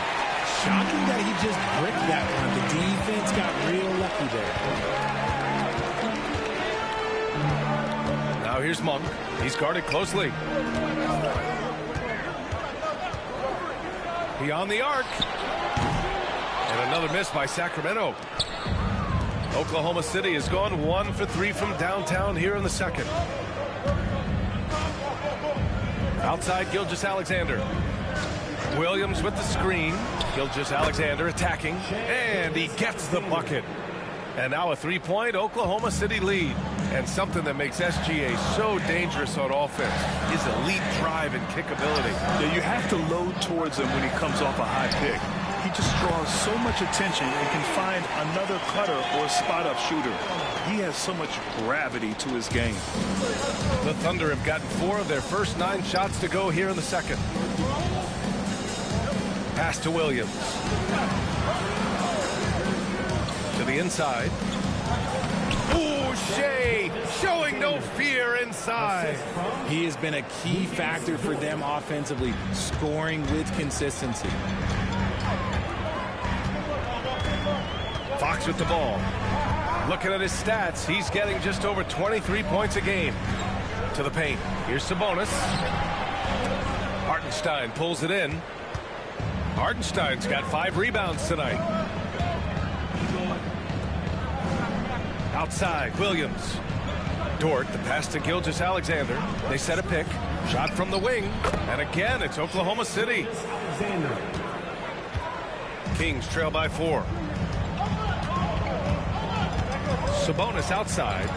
Shocking that he just bricked that one. The defense got real lucky there. Now here's Monk. He's guarded closely. Beyond the arc. And another miss by Sacramento. Oklahoma City has gone 1 for 3 from downtown here in the second. Outside, Gilgeous-Alexander. Williams with the screen. Gilgeous-Alexander attacking. And he gets the bucket. And now a three-point Oklahoma City lead. And something that makes SGA so dangerous on offense. His elite drive and kick ability. Yeah, you have to load towards him when he comes off a high pick. He just draws so much attention and can find another cutter or spot-up shooter. He has so much gravity to his game. The Thunder have gotten 4 of their first 9 shots to go here in the second. Pass to Williams. To the inside. Ooh, Shea showing no fear inside. He has been a key factor for them offensively, scoring with consistency. Fox with the ball. Looking at his stats, he's getting just over 23 points a game. To the paint. Here's Sabonis. Hartenstein pulls it in. Hartenstein's got 5 rebounds tonight. Outside, Williams. Dort, the pass to Gilgeous-Alexander. They set a pick. Shot from the wing. And again, it's Oklahoma City. Kings trail by 4. Sabonis outside.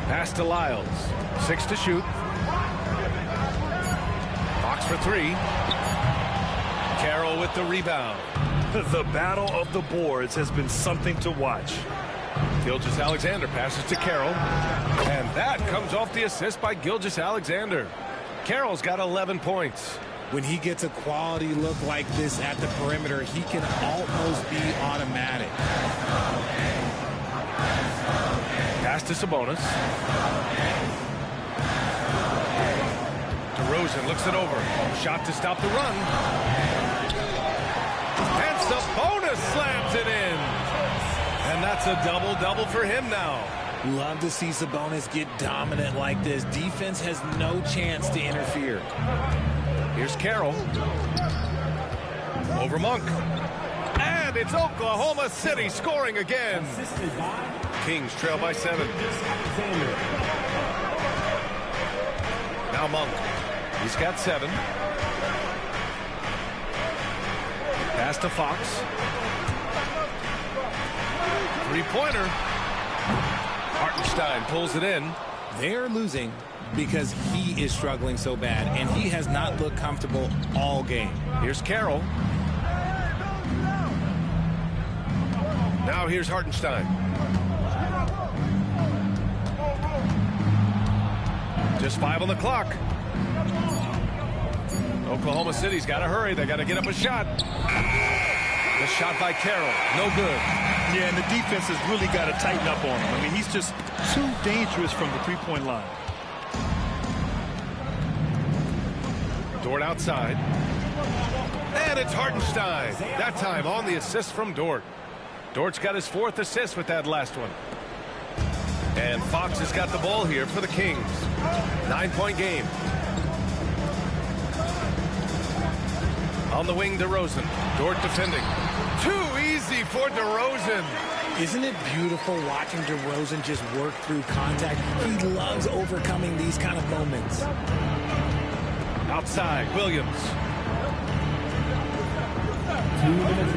Pass to Lyles. 6 to shoot. Fox for 3. Carroll with the rebound. The battle of the boards has been something to watch. Gilgeous-Alexander passes to Carroll. And that comes off the assist by Gilgeous-Alexander. Carroll's got 11 points. When he gets a quality look like this at the perimeter, he can almost be automatic. Pass to Sabonis. DeRozan looks it over. Shot to stop the run. And Sabonis slams it in. And that's a double-double for him now. Love to see Sabonis get dominant like this. Defense has no chance to interfere. Here's Carroll. Over Monk. And it's Oklahoma City scoring again. Kings trail by 7. Now Monk. He's got 7. Pass to Fox. 3-pointer. Hartenstein pulls it in. They're losing because he is struggling so bad, and he has not looked comfortable all game. Here's Carroll. Now here's Hartenstein. Just 5 on the clock. Oklahoma City's got to hurry. They got to get up a shot. The shot by Carroll. No good. Yeah, and the defense has really got to tighten up on him. I mean, he's just too dangerous from the three-point line. Dort outside. And it's Hartenstein. That time on the assist from Dort. Dort's got his 4th assist with that last one. And Fox has got the ball here for the Kings. 9-point game. On the wing, DeRozan. Dort defending. Too easy for DeRozan. Isn't it beautiful watching DeRozan just work through contact? He loves overcoming these kind of moments. Outside, Williams.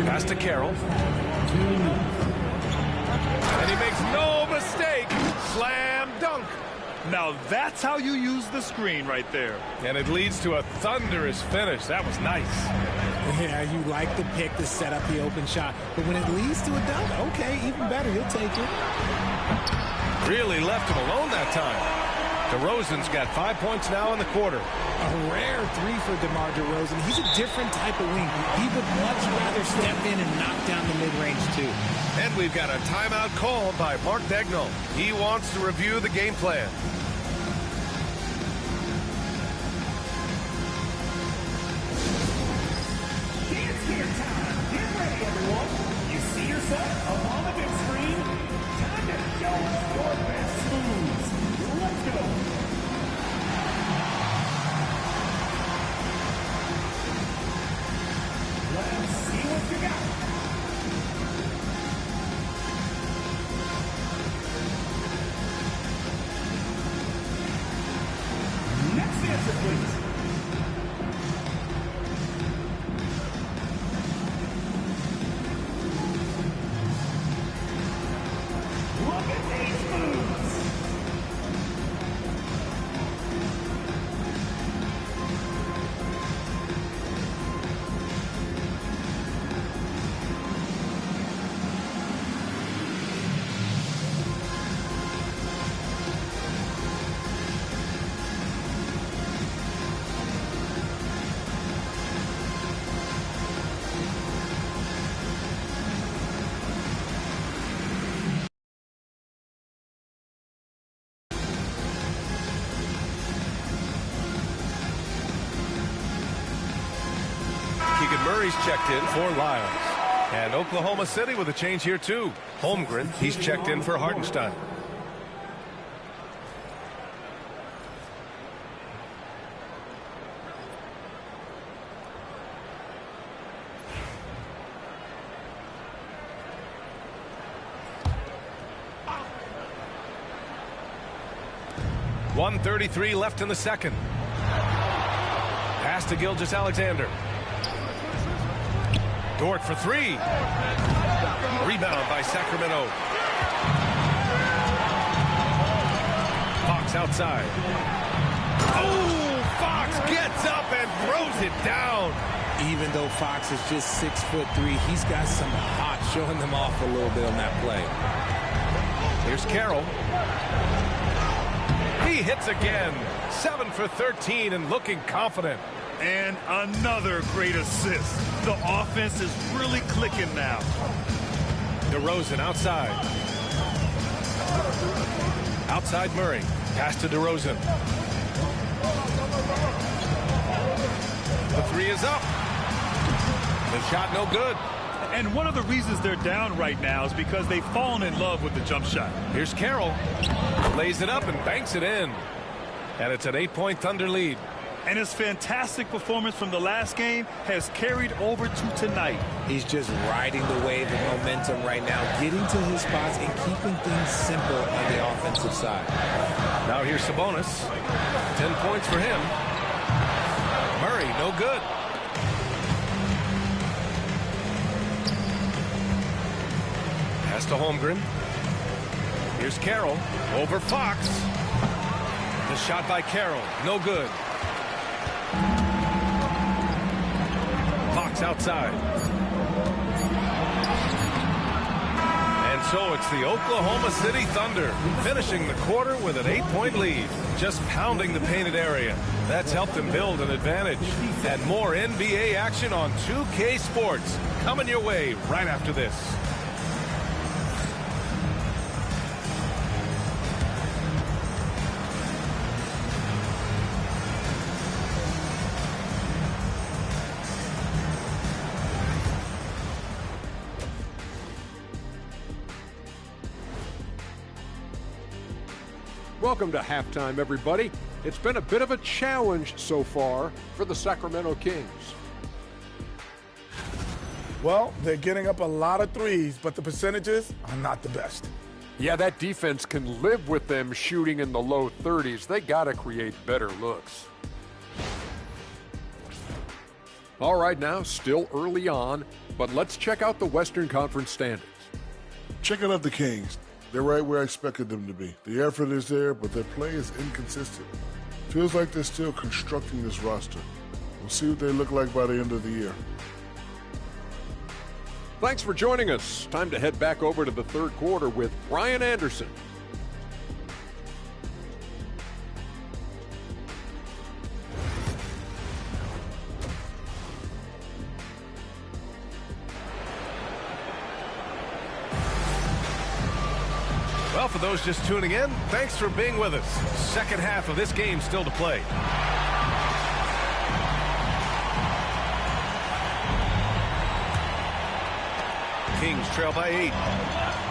Pass to Carroll. And he makes no mistake. Slam dunk. Now that's how you use the screen right there. And it leads to a thunderous finish. That was nice. Yeah, you like the pick to set up the open shot. But when it leads to a dunk, okay, even better. He'll take it. Really left him alone that time. DeRozan's got 5 points now in the quarter. A rare three for DeMar DeRozan. He's a different type of wing. He would much rather step in and knock down the mid-range, too. And we've got a timeout called by Mark Daigneault. He wants to review the game plan. Dance Gear time. Get ready, everyone. You see yourself up on the big screen? Time to show us your best moves. Let's go. Let's see what you got. Next answer, please. Look at these moves. Keegan Murray's checked in for Lyles. And Oklahoma City with a change here, too. Holmgren, he's checked in for Hartenstein. .133 left in the second. Pass to Gilgeous-Alexander. Dort for three. Rebound by Sacramento. Fox outside. Oh, Fox gets up and throws it down. Even though Fox is just 6'3", he's got some hot, showing them off a little bit on that play. Here's Carroll. He hits again. 7 for 13 and looking confident. And another great assist. The offense is really clicking now. DeRozan outside. Outside Murray. Pass to DeRozan. The three is up. The shot no good. And one of the reasons they're down right now is because they've fallen in love with the jump shot. Here's Carroll. Lays it up and banks it in. And it's an 8-point Thunder lead. And his fantastic performance from the last game has carried over to tonight. He's just riding the wave of momentum right now, getting to his spots and keeping things simple on the offensive side. Now here's Sabonis. 10 points for him. Murray, no good. Pass to Holmgren. Here's Carroll over Fox. The shot by Carroll, no good. Fox outside. And so it's the Oklahoma City Thunder finishing the quarter with an 8-point lead, just pounding the painted area. That's helped them build an advantage. And more NBA action on 2K Sports coming your way right after this. Welcome to halftime, everybody. It's been a bit of a challenge so far for the Sacramento Kings. Well, they're getting up a lot of threes, but the percentages are not the best. Yeah, that defense can live with them shooting in the low 30s. They got to create better looks. All right, now, still early on, but let's check out the Western Conference standings. Checking out the Kings. They're right where I expected them to be. The effort is there, but their play is inconsistent. Feels like they're still constructing this roster. We'll see what they look like by the end of the year. Thanks for joining us. Time to head back over to the third quarter with Brian Anderson. those just tuning in, thanks for being with us. Second half of this game still to play. Kings trail by 8.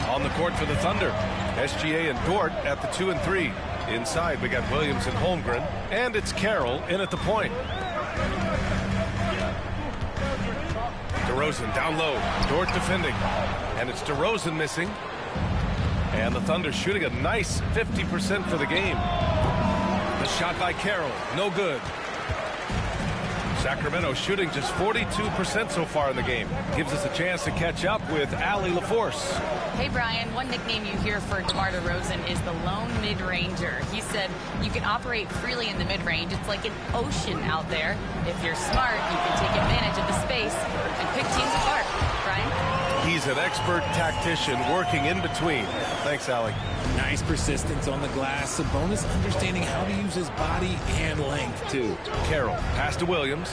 On the court for the Thunder, SGA and Dort at the 2 and 3. Inside, we got Williams and Holmgren, and it's Carroll in at the point. DeRozan down low, Dort defending, and it's DeRozan missing. And the Thunder shooting a nice 50% for the game. The shot by Carroll, no good. Sacramento shooting just 42% so far in the game. Gives us a chance to catch up with Allie LaForce. Hey, Brian, one nickname you hear for DeMar DeRozan is the lone mid-ranger. He said you can operate freely in the mid-range. It's like an ocean out there. If you're smart, you can take advantage of the space and pick teams apart. Brian? He's an expert tactician working in between. Thanks, Allie. Nice persistence on the glass. Sabonis understanding how to use his body and length, too. Carroll, pass to Williams.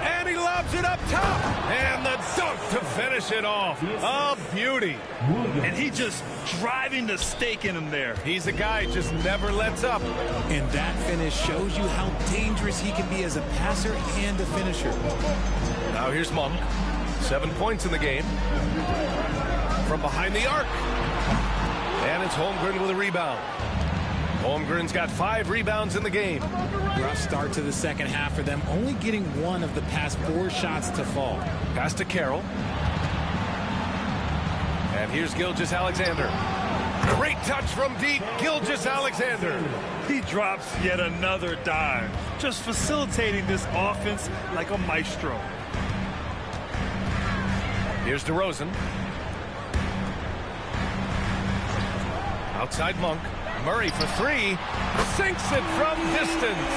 And he lobs it up top. And the dunk to finish it off. A beauty. And he just driving the stake in him there. He's a guy just never lets up. And that finish shows you how dangerous he can be as a passer and a finisher. Now here's Monk. 7 points in the game. From behind the arc. And it's Holmgren with a rebound. Holmgren's got 5 rebounds in the game. Rough start to the second half for them, only getting 1 of the past 4 shots to fall. Pass to Carroll. And here's Gilgeous-Alexander. Great touch from deep, Gilgeous-Alexander. He drops yet another dime, just facilitating this offense like a maestro. Here's DeRozan. Outside Monk. Murray for 3. Sinks it from distance.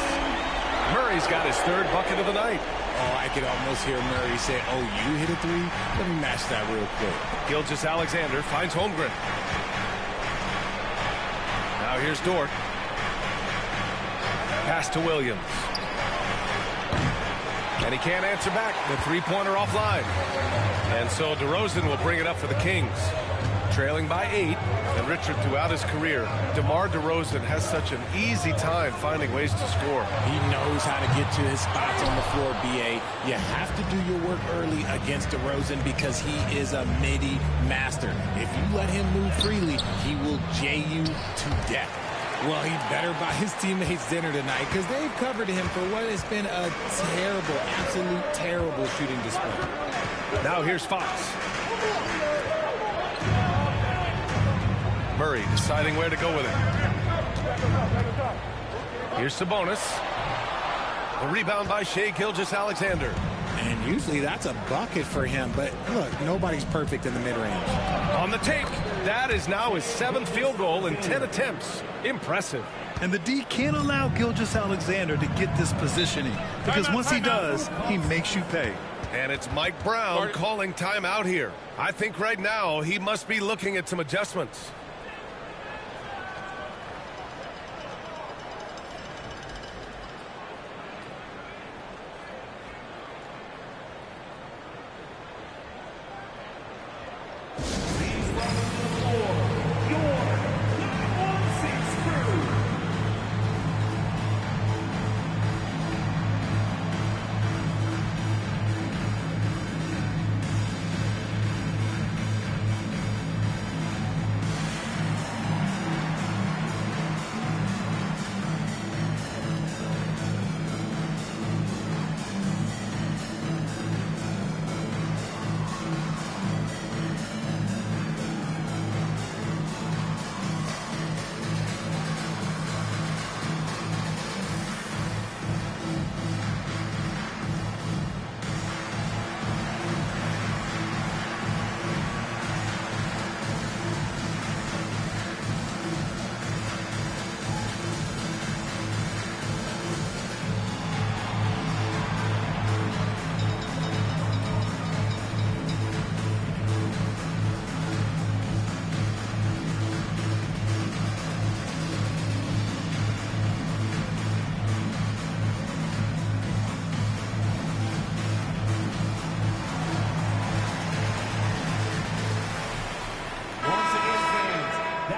Murray's got his 3rd bucket of the night. Oh, I could almost hear Murray say, oh, you hit a 3? Let me match that real quick. Gilgeous-Alexander finds Holmgren. Now here's Dort. Pass to Williams. And he can't answer back. The three-pointer offline. And so DeRozan will bring it up for the Kings. Trailing by 8. And Richard, throughout his career, DeMar DeRozan has such an easy time finding ways to score. He knows how to get to his spots on the floor, B.A. You have to do your work early against DeRozan because he is a midi master. If you let him move freely, he will jay you to death. Well, he better buy his teammates dinner tonight because they've covered him for what has been a terrible, absolute terrible shooting display. Now here's Fox. Murray deciding where to go with it. Here's Sabonis. The rebound by Shai Gilgeous-Alexander. And usually that's a bucket for him, but look, nobody's perfect in the mid-range. On the take, that is now his 7th field goal in 10 attempts. Impressive. And the D can't allow Gilgeous-Alexander to get this positioning because once he does, he makes you pay. And it's Mike Brown calling timeout here. I think right now he must be looking at some adjustments.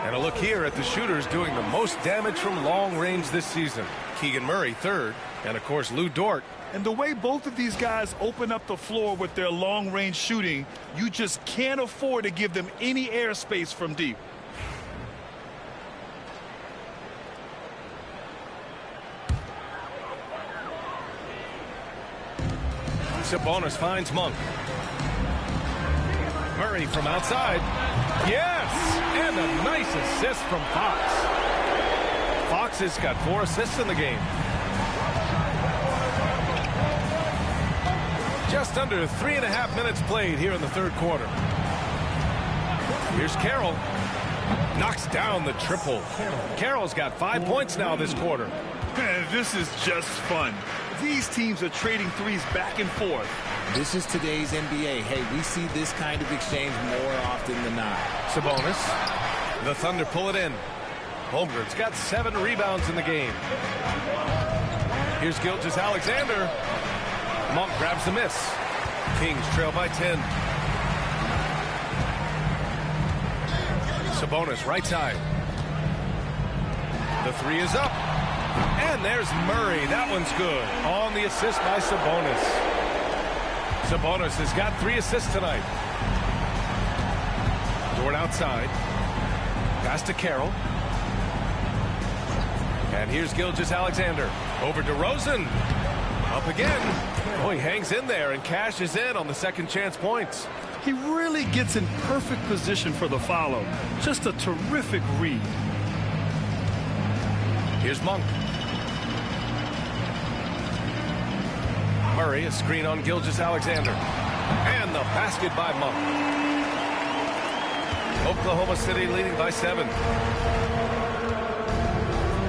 And a look here at the shooters doing the most damage from long range this season. Keegan Murray, third, and of course Lou Dort. And the way both of these guys open up the floor with their long-range shooting, you just can't afford to give them any airspace from deep. Sabonis finds Monk. Murray from outside. Yes! And a nice assist from Fox. Fox has got 4 assists in the game. Just under 3.5 minutes played here in the third quarter. Here's Carroll. Knocks down the triple. Carroll's got 5 points now this quarter. Man, this is just fun. These teams are trading threes back and forth. This is today's NBA. Hey, we see this kind of exchange more often than not. Sabonis. The Thunder pull it in. Holmgren's got 7 rebounds in the game. Here's Gilgeous-Alexander. Monk grabs the miss. Kings trail by 10. Sabonis right side. The 3 is up. And there's Murray. That one's good. On the assist by Sabonis. Sabonis has got 3 assists tonight. Dort outside. Pass to Carroll. And here's Gilgeous-Alexander. Over to DeRozan. Up again. Oh, he hangs in there and cashes in on the second chance points. He really gets in perfect position for the follow. Just a terrific read. Here's Monk. Murray, a screen on Gilgeous-Alexander. And the basket by Monk. Oklahoma City leading by 7.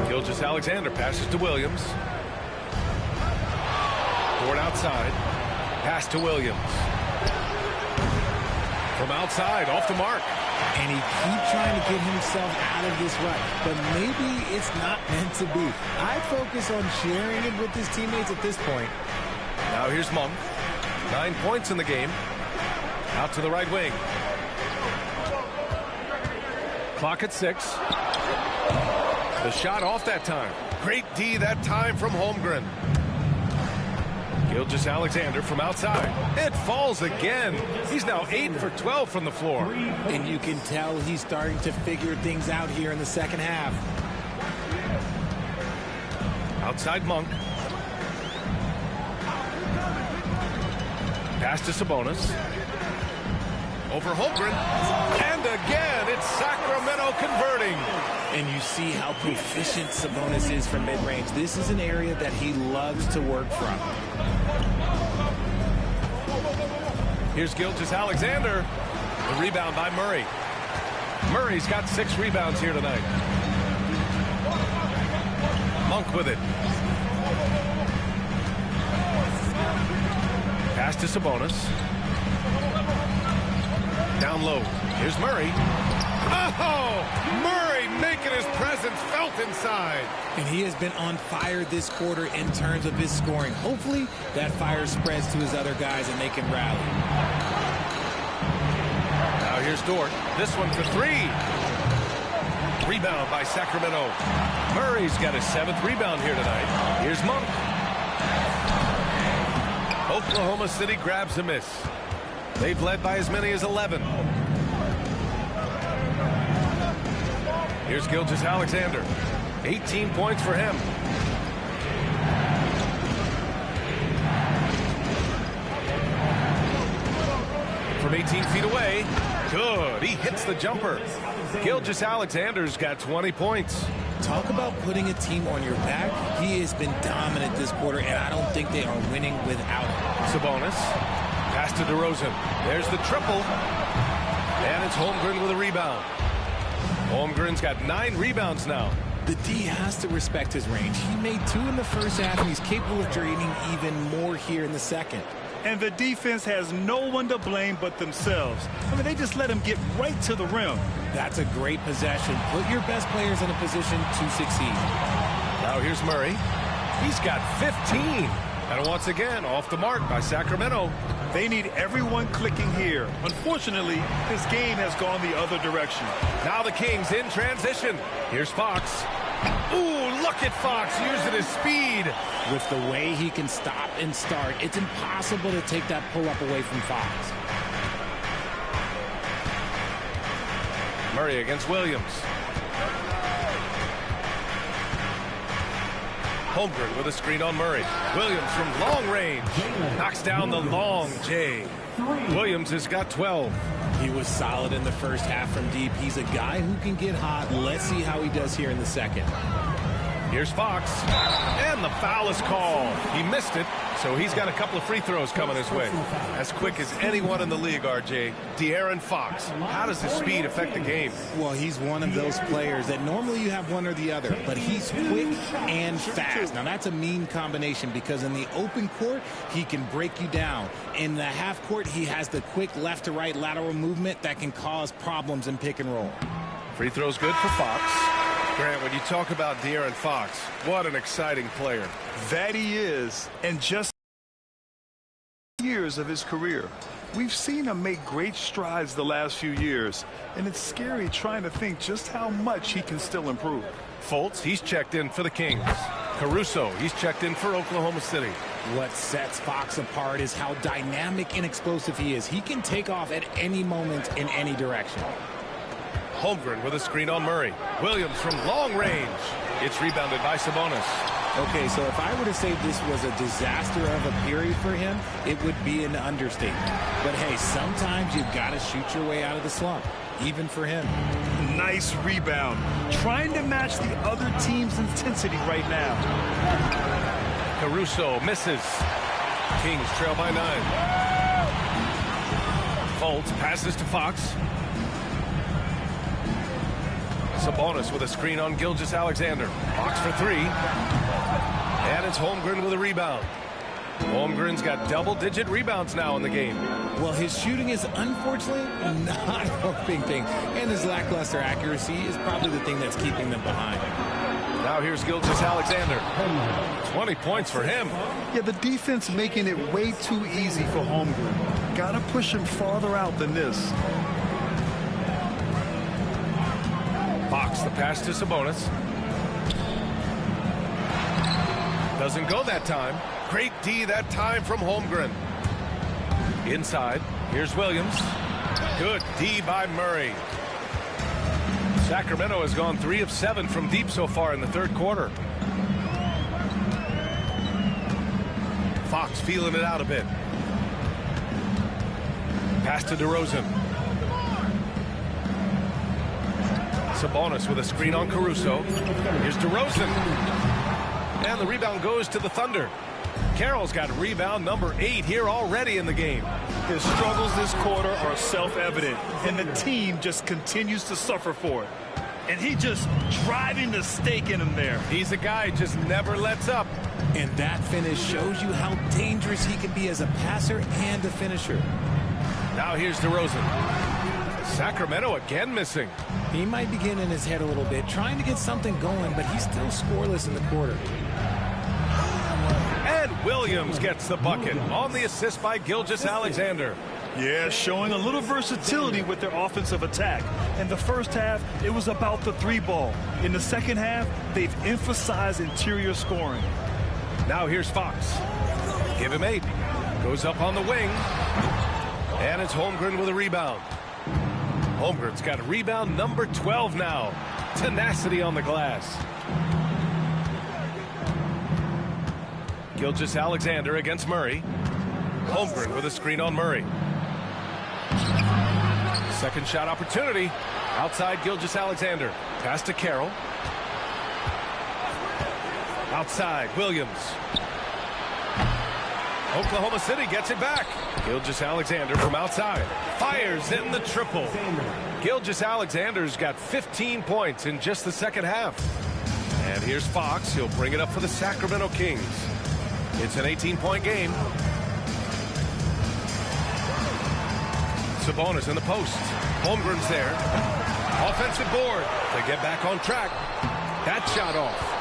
Gilgeous-Alexander passes to Williams. Dort outside. Pass to Williams. From outside, off the mark. And he keeps trying to get himself out of this rut, but maybe it's not meant to be. I focus on sharing it with his teammates at this point. Now here's Monk. 9 points in the game. Out to the right wing. Clock at 6. The shot off that time. Great D that time from Holmgren. Gilgeous-Alexander from outside. It falls again. He's now 8 for 12 from the floor. And you can tell he's starting to figure things out here in the second half. Outside Monk. Pass to Sabonis. Over Holmgren. And again, it's Sacramento converting. And you see how proficient Sabonis is from mid-range. This is an area that he loves to work from. Here's Gilgeous-Alexander. The rebound by Murray. Murray's got 6 rebounds here tonight. Monk with it. Pass to Sabonis. Down low. Here's Murray. Oh! Murray making his presence felt inside. And he has been on fire this quarter in terms of his scoring. Hopefully that fire spreads to his other guys and they can rally. Now here's Dort. This one for 3. Rebound by Sacramento. Murray's got his 7th rebound here tonight. Here's Monk. Oklahoma City grabs a miss. They've led by as many as 11. Here's Gilgeous-Alexander. 18 points for him. From 18 feet away. Good. He hits the jumper. Gilgeous-Alexander's got 20 points. Talk about putting a team on your back. He has been dominant this quarter, and I don't think they are winning without him. Sabonis. Pass to DeRozan. There's the triple. And it's Holmgren with a rebound. Holmgren's got 9 rebounds now. The D has to respect his range. He made 2 in the first half, and he's capable of draining even more here in the second. And the defense has no one to blame but themselves. I mean, they just let him get right to the rim. That's a great possession. Put your best players in a position to succeed. Now here's Murray. He's got 15. And once again, off the mark by Sacramento. They need everyone clicking here. Unfortunately, this game has gone the other direction. Now the Kings in transition. Here's Fox. Ooh, look at Fox using his speed. With the way he can stop and start, it's impossible to take that pull-up away from Fox. Murray against Williams. Holmgren with a screen on Murray. Williams from long range knocks down the long J. Williams has got 12. He was solid in the first half from deep. He's a guy who can get hot. Let's see how he does here in the second. Here's Fox, and the foul is called. He missed it, so he's got a couple of free throws coming his way. As quick as anyone in the league, RJ. De'Aaron Fox. How does his speed affect the game? Well, he's one of those players that normally you have one or the other, but he's quick and fast. Now, that's a mean combination because in the open court, he can break you down. In the half court, he has the quick left-to-right lateral movement that can cause problems in pick and roll. Free throw's good for Fox. Grant, when you talk about De'Aaron Fox, what an exciting player. That he is, and just years of his career. We've seen him make great strides the last few years, and it's scary trying to think just how much he can still improve. Fultz, he's checked in for the Kings. Caruso, he's checked in for Oklahoma City. What sets Fox apart is how dynamic and explosive he is. He can take off at any moment in any direction. Holmgren with a screen on Murray. Williams from long range. It's rebounded by Sabonis. Okay, so if I were to say this was a disaster of a period for him, it would be an understatement. But hey, sometimes you've got to shoot your way out of the slump, even for him. Nice rebound. Trying to match the other team's intensity right now. Caruso misses. Kings trail by 9. Fultz passes to Fox. Sabonis with a screen on Gilgeous-Alexander. Fox for 3. And it's Holmgren with a rebound. Holmgren's got double-digit rebounds now in the game. Well, his shooting is unfortunately not a big thing. And his lackluster accuracy is probably the thing that's keeping them behind. Now here's Gilgeous-Alexander. 20 points for him. Yeah, the defense making it way too easy for Holmgren. Got to push him farther out than this. Fox, the pass to Sabonis. Doesn't go that time. Great D that time from Holmgren. Inside, here's Williams. Good D by Murray. Sacramento has gone 3 of 7 from deep so far in the third quarter. Fox feeling it out a bit. Pass to DeRozan. Sabonis with a screen on Caruso. Here's DeRozan. And the rebound goes to the Thunder. Carroll's got rebound number 8 here already in the game. His struggles this quarter are self-evident, and the team just continues to suffer for it. And he just driving the stake in him there. He's a guy who just never lets up. And that finish shows you how dangerous he can be as a passer and a finisher. Now here's DeRozan. Sacramento again missing. He might be getting in his head a little bit, trying to get something going, but he's still scoreless in the quarter. And Williams gets the bucket on the assist by Gilgeous-Alexander. Yeah, showing a little versatility with their offensive attack. In the first half, it was about the 3-ball. In the second half, they've emphasized interior scoring. Now here's Fox. Give him 8. Goes up on the wing. And it's Holmgren with a rebound. Holmgren's got a rebound number 12 now. Tenacity on the glass. Gilgeous-Alexander against Murray. Holmgren with a screen on Murray. Second shot opportunity. Outside Gilgeous-Alexander. Pass to Carroll. Outside Williams. Oklahoma City gets it back. Gilgeous-Alexander from outside. Fires in the triple. Gilgeous-Alexander's got 15 points in just the second half. And here's Fox. He'll bring it up for the Sacramento Kings. It's an 18-point game. Sabonis in the post. Holmgren's there. Offensive board. They get back on track. That shot off.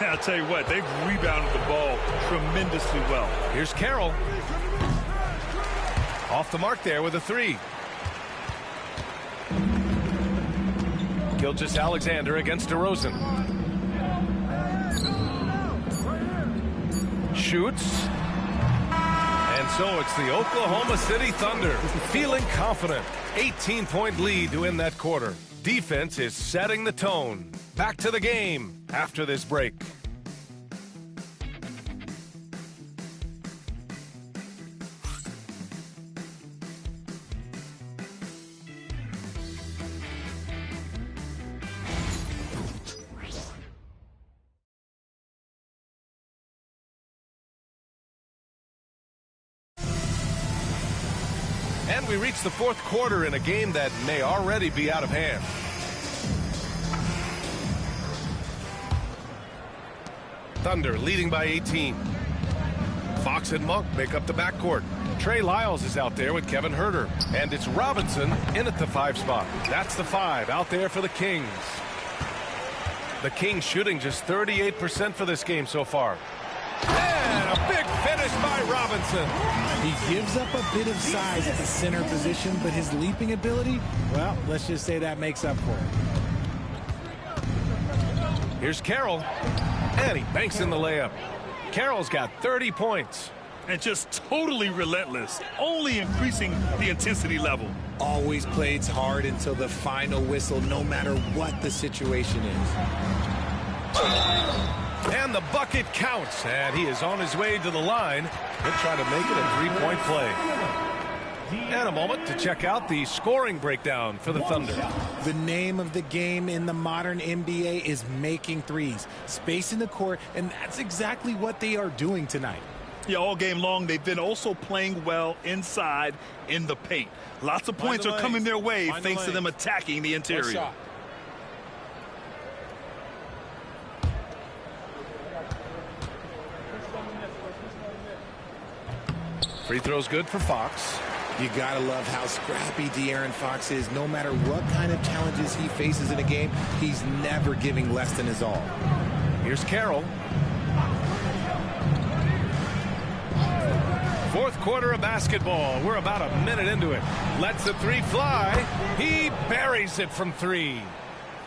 I'll tell you what, they've rebounded the ball tremendously well. Here's Carroll. Off the mark there with a three. Gilgeous-Alexander against DeRozan. Shoots. And so it's the Oklahoma City Thunder feeling confident. 18-point lead to end that quarter. Defense is setting the tone. Back to the game after this break. And we reach the fourth quarter in a game that may already be out of hand. Thunder leading by 18. Fox and Monk make up the backcourt. Trey Lyles is out there with Kevin Huerter. And it's Robinson in at the 5 spot. That's the 5 out there for the Kings. The Kings shooting just 38% for this game so far. And a big finish by Robinson. He gives up a bit of size at the center position, but his leaping ability, well, let's just say that makes up for it. Here's Carroll. And he banks in the layup. Carroll's got 30 points. And just totally relentless, only increasing the intensity level. Always plays hard until the final whistle, no matter what the situation is. And the bucket counts. And he is on his way to the line. He'll try to make it a 3-point play. And a moment to check out the scoring breakdown for the Thunder. The name of the game in the modern NBA is making threes. Space in the court, and that's exactly what they are doing tonight. Yeah, all game long, they've been also playing well inside in the paint. Lots of points are coming their way thanks to them attacking the interior. Free throw's good for Fox. You gotta love how scrappy De'Aaron Fox is. No matter what kind of challenges he faces in a game, he's never giving less than his all. Here's Carroll. Fourth quarter of basketball. We're about a minute into it. Lets the 3 fly. He buries it from 3.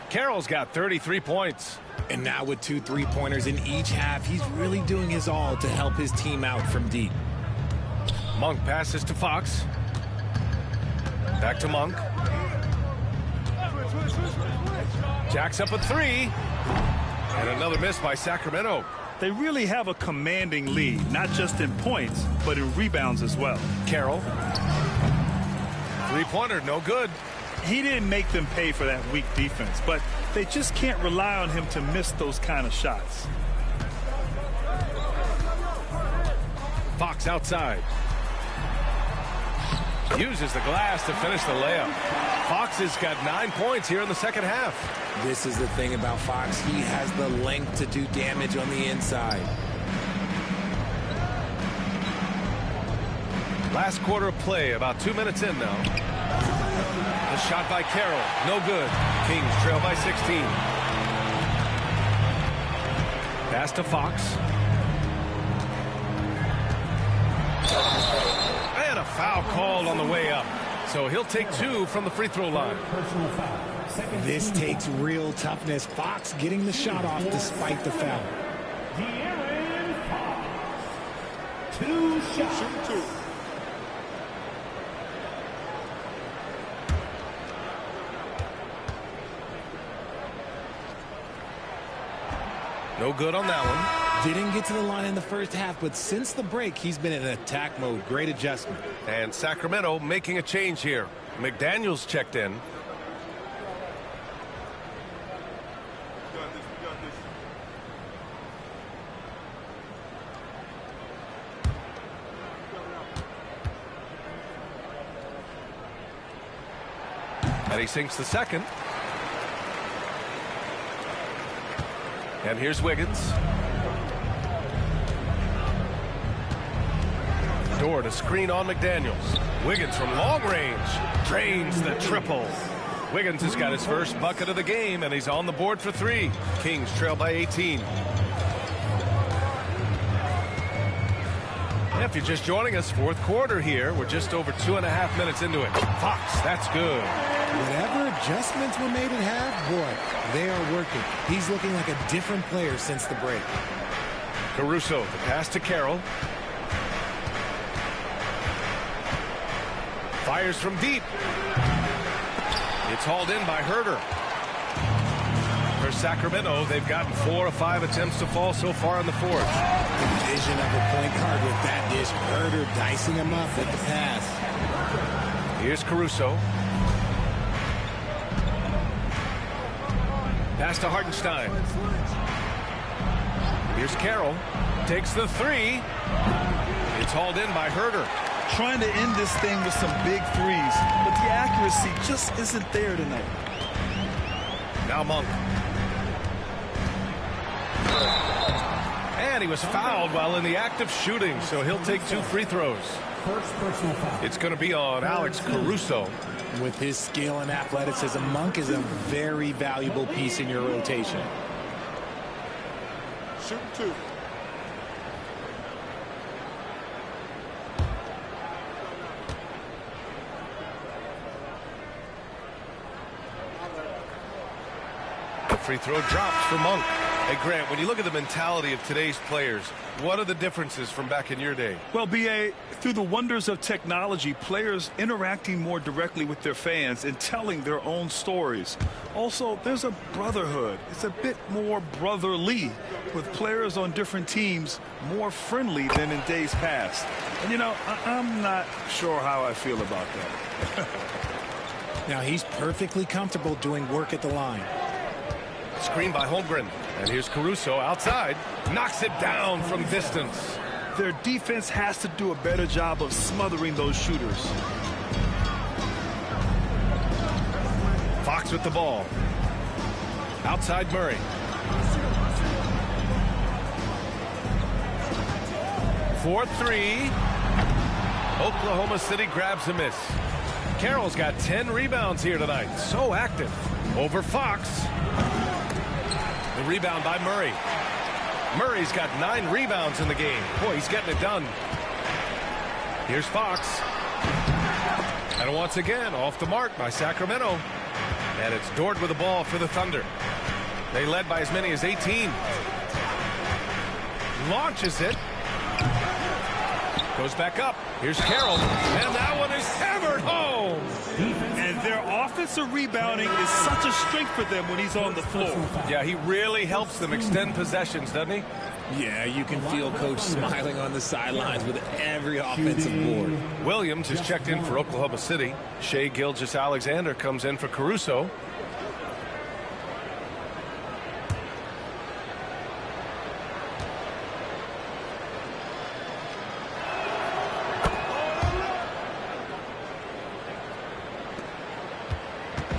Carroll's got 33 points. And now with 2 3-pointers in each half, he's really doing his all to help his team out from deep. Monk passes to Fox. Back to Monk. Jacks up a 3. And another miss by Sacramento. They really have a commanding lead, not just in points, but in rebounds as well. Carroll. 3-pointer, no good. He didn't make them pay for that weak defense, but they just can't rely on him to miss those kind of shots. Fox outside. Uses the glass to finish the layup. Fox has got 9 points here in the second half. This is the thing about Fox. He has the length to do damage on the inside. Last quarter of play, about 2 minutes in now. The shot by Carroll, no good. Kings trail by 16. Pass to Fox. And a foul called on the way up. So he'll take 2 from the free throw line. This takes real toughness. Fox getting the shot off despite the foul. De'Aaron Fox. 2 shots. 2. No good on that one. Didn't get to the line in the first half, but since the break, he's been in attack mode. Great adjustment. And Sacramento making a change here. McDaniels checked in. And he sinks the second. And here's Wiggins. Door to screen on McDaniels. Wiggins from long range drains the triple. Wiggins has got his first bucket of the game, and he's on the board for 3. Kings trail by 18. If you're just joining us, fourth quarter here. We're just over 2.5 minutes into it. Fox, that's good. Whatever adjustments were made at half, boy, they are working. He's looking like a different player since the break. Caruso, the pass to Carroll. Fires from deep. It's hauled in by Herter. For Sacramento, they've gotten 4 of 5 attempts to fall so far in the fourth. The vision of a point guard with that dish. Herter dicing him up with the pass. Here's Caruso. Pass to Hartenstein. Here's Carroll. Takes the 3. It's hauled in by Herter. Trying to end this thing with some big threes, but the accuracy just isn't there tonight. Now Monk. And he was fouled while in the act of shooting, so he'll take 2 free throws. First personal foul. It's going to be on Alex Caruso. With his skill and athleticism, Monk is a very valuable piece in your rotation. Shoot 2. The free throw drops for Monk. Hey, Grant, when you look at the mentality of today's players, what are the differences from back in your day? Well, B.A., through the wonders of technology, players interacting more directly with their fans and telling their own stories. Also, there's a brotherhood. It's a bit more brotherly, with players on different teams more friendly than in days past. And, you know, I'm not sure how I feel about that. Now, he's perfectly comfortable doing work at the line. Screen by Holmgren. And here's Caruso outside. Knocks it down from distance. Their defense has to do a better job of smothering those shooters. Fox with the ball. Outside Murray. For 3. Oklahoma City grabs a miss. Carroll's got 10 rebounds here tonight. So active. Over Fox. The rebound by Murray. Murray's got 9 rebounds in the game. Boy, he's getting it done. Here's Fox. And once again, off the mark by Sacramento. And it's Dort with the ball for the Thunder. They led by as many as 18. Launches it. Goes back up. Here's Carroll. And that one is hammered home. And their offensive rebounding is such a strength for them when he's on the floor. Yeah, he really helps them extend possessions, doesn't he? Yeah, you can feel Coach smiling on the sidelines with every offensive board. Williams has checked in for Oklahoma City. Shai Gilgeous-Alexander comes in for Caruso.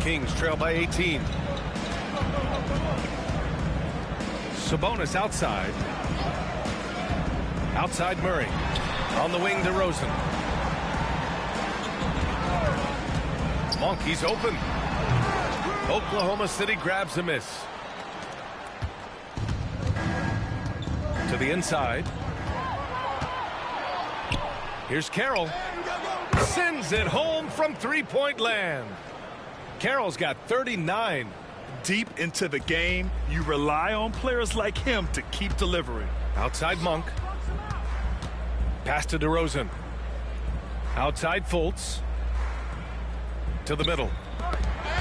Kings trail by 18. Sabonis outside. Outside Murray. On the wing, DeRozan. Monkey's open. Oklahoma City grabs a miss. To the inside. Here's Carroll. Sends it home from three-point land. Carroll's got 39. Deep into the game, you rely on players like him to keep delivering. Outside Monk. Pass to DeRozan. Outside Fultz. To the middle.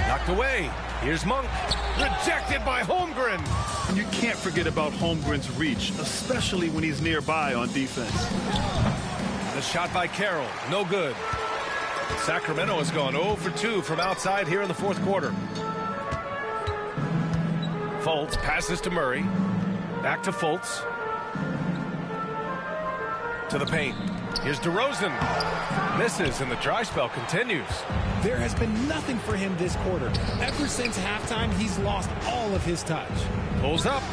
Knocked away. Here's Monk. Rejected by Holmgren. And you can't forget about Holmgren's reach, especially when he's nearby on defense. The shot by Carroll. No good. Sacramento has gone 0 for 2 from outside here in the fourth quarter. Fultz passes to Murray. Back to Fultz. To the paint. Here's DeRozan. Misses, and the dry spell continues. There has been nothing for him this quarter. Ever since halftime, he's lost all of his touch. Pulls up.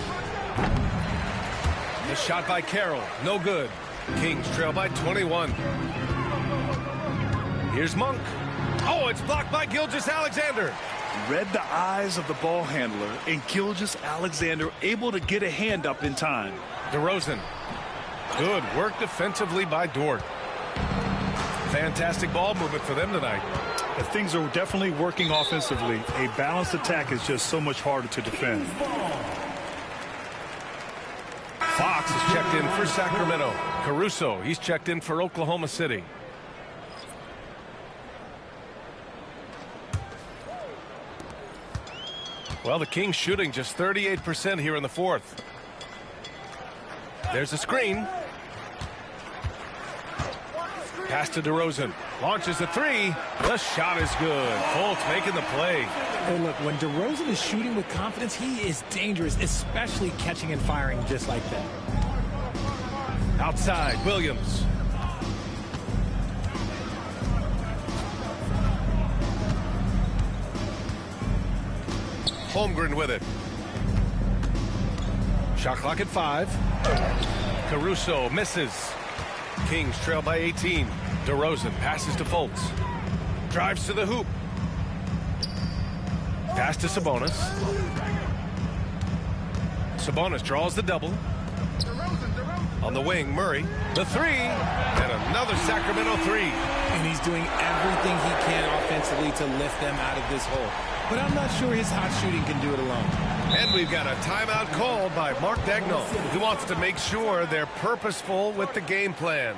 The shot by Carroll. No good. Kings trail by 21. Here's Monk. Oh, it's blocked by Gilgeous-Alexander. Read the eyes of the ball handler, and Gilgeous-Alexander able to get a hand up in time. DeRozan. Good work defensively by Dort. Fantastic ball movement for them tonight. Things are definitely working offensively. A balanced attack is just so much harder to defend. Fox is checked in for Sacramento. Caruso, he's checked in for Oklahoma City. Well, the Kings shooting just 38% here in the fourth. There's a screen. Pass to DeRozan. Launches a three. The shot is good. Fultz making the play. Hey, look, when DeRozan is shooting with confidence, he is dangerous, especially catching and firing just like that. Outside, Williams. Holmgren with it. Shot clock at 5. Caruso misses. Kings trail by 18. DeRozan passes to Fultz. Drives to the hoop. Pass to Sabonis. Sabonis draws the double. On the wing, Murray. The three. And another Sacramento three. And he's doing everything he can offensively to lift them out of this hole. But I'm not sure his hot shooting can do it alone. And we've got a timeout called by Mark Daigneault. He wants to make sure they're purposeful with the game plan.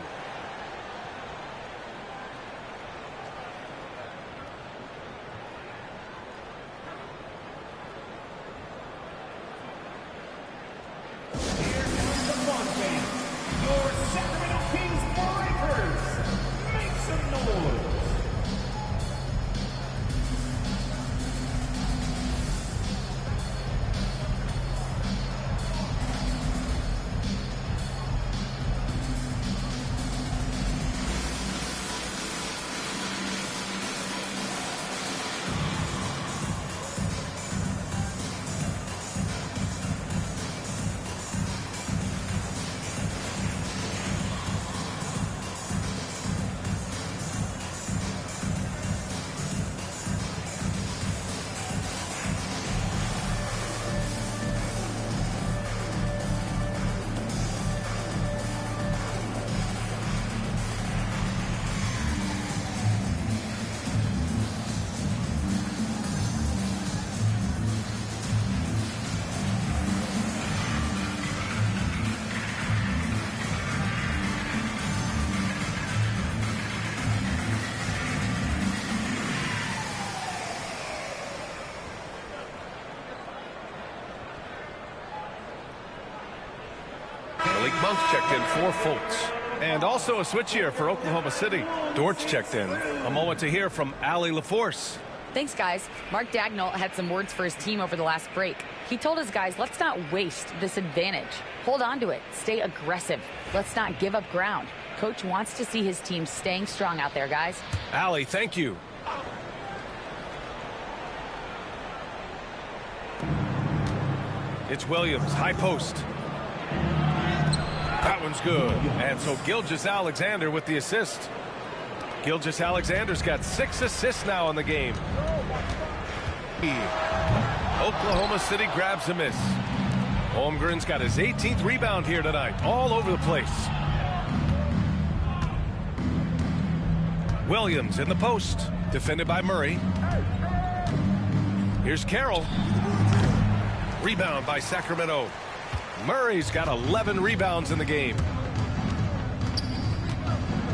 Monk's checked in for Fultz. And also a switch here for Oklahoma City. Dort's checked in. A moment to hear from Allie LaForce. Thanks, guys. Mark Daigneault had some words for his team over the last break. He told his guys, let's not waste this advantage. Hold on to it. Stay aggressive. Let's not give up ground. Coach wants to see his team staying strong out there, guys. Allie, thank you. It's Williams, high post. That one's good. And so Gilgeous-Alexander with the assist. Gilgeous-Alexander's got 6 assists now in the game. Oklahoma City grabs a miss. Holmgren's got his 18th rebound here tonight. All over the place. Williams in the post. Defended by Murray. Here's Carroll. Rebound by Sacramento. Murray's got 11 rebounds in the game.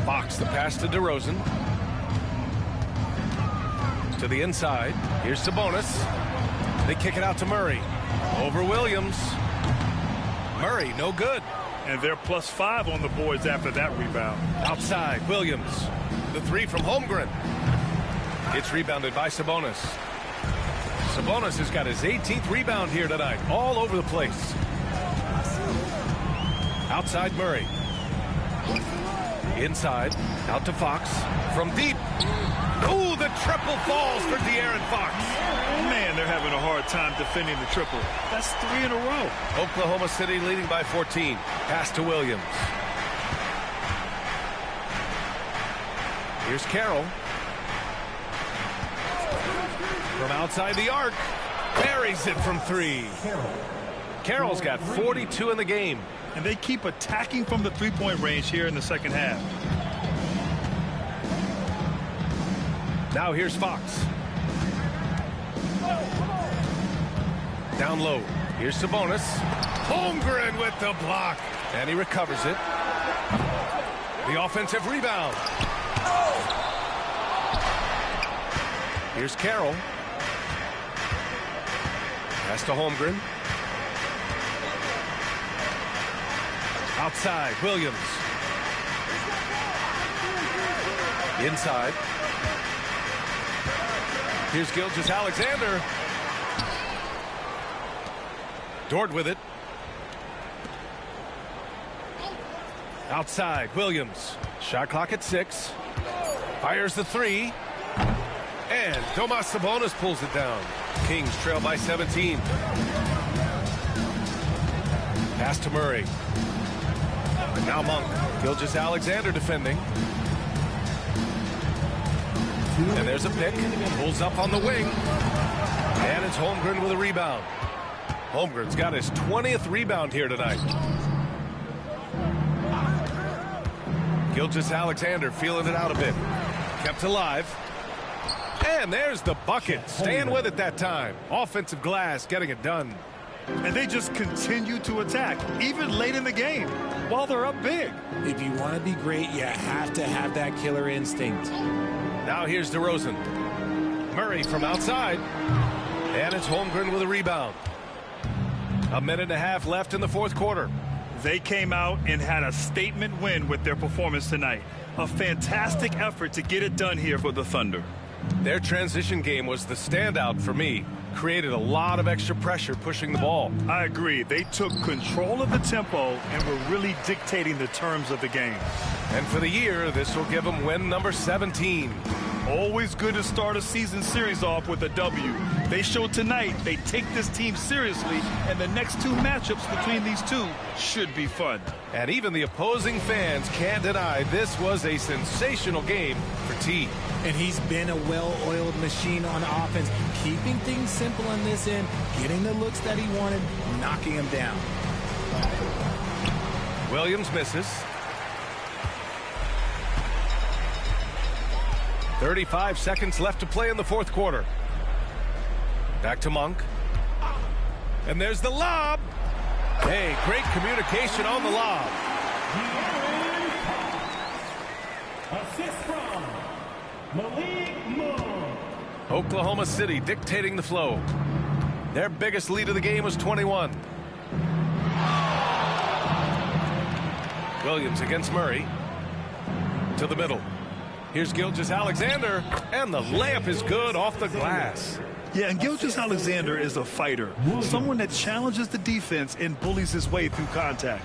Fox the pass to DeRozan. To the inside. Here's Sabonis. They kick it out to Murray. Over Williams. Murray, no good. And they're +5 on the boards after that rebound. Outside, Williams. The three from Holmgren. It's rebounded by Sabonis. Sabonis has got his 18th rebound here tonight. All over the place. Outside Murray. Inside. Out to Fox. From deep. Ooh, the triple falls for De'Aaron Fox. Man, they're having a hard time defending the triple. That's 3 in a row. Oklahoma City leading by 14. Pass to Williams. Here's Carroll. From outside the arc. Buries it from 3. Carroll's got 42 in the game. And they keep attacking from the three-point range here in the second half. Now here's Fox. Down low. Here's Sabonis. Holmgren with the block. And he recovers it. The offensive rebound. Here's Carroll. Pass to Holmgren. Outside, Williams. Inside. Here's Gilgeous-Alexander. Dort with it. Outside, Williams. Shot clock at 6. Fires the 3. And Domas Sabonis pulls it down. Kings trail by 17. Pass to Murray. And now Monk. Gilgeous-Alexander defending. And there's a pick. Pulls up on the wing. And it's Holmgren with a rebound. Holmgren's got his 20th rebound here tonight. Gilgeous-Alexander feeling it out a bit. Kept alive. And there's the bucket. Staying with it that time. Offensive glass getting it done. And they just continue to attack, even late in the game, while they're up big. If you want to be great, you have to have that killer instinct. Now here's DeRozan. Murray from outside. And it's Holmgren with a rebound. A minute and a half left in the fourth quarter. They came out and had a statement win with their performance tonight. A fantastic effort to get it done here for the Thunder. Their transition game was the standout for me. Created a lot of extra pressure pushing the ball. I agree. They took control of the tempo and were really dictating the terms of the game. And for the year, this will give them win number 17. Always good to start a season series off with a W. They showed tonight they take this team seriously, and the next two matchups between these two should be fun. And even the opposing fans can't deny this was a sensational game for T. And he's been a well-oiled machine on offense, keeping things simple on this end, getting the looks that he wanted, knocking them down. Williams misses. 35 seconds left to play in the fourth quarter. Back to Monk. And there's the lob. Hey, great communication on the lob. Assist from Malik Monk. Oklahoma City dictating the flow. Their biggest lead of the game was 21. Williams against Murray. To the middle. Here's Gilgeous-Alexander, and the layup is good off the glass. Yeah, and Gilgeous-Alexander is a fighter, someone that challenges the defense and bullies his way through contact.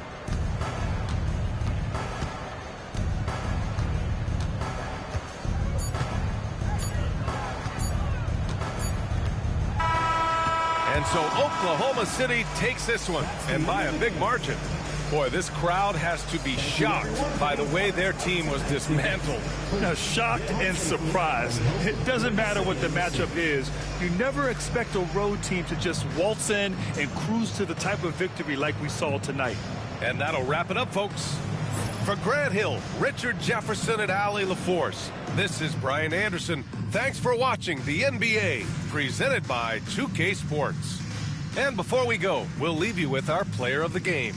And so Oklahoma City takes this one, and by a big margin. Boy, this crowd has to be shocked by the way their team was dismantled. Now, shocked and surprised. It doesn't matter what the matchup is. You never expect a road team to just waltz in and cruise to the type of victory like we saw tonight. And that'll wrap it up, folks. For Grant Hill, Richard Jefferson, and Allie LaForce, this is Brian Anderson. Thanks for watching the NBA, presented by 2K Sports. And before we go, we'll leave you with our player of the game.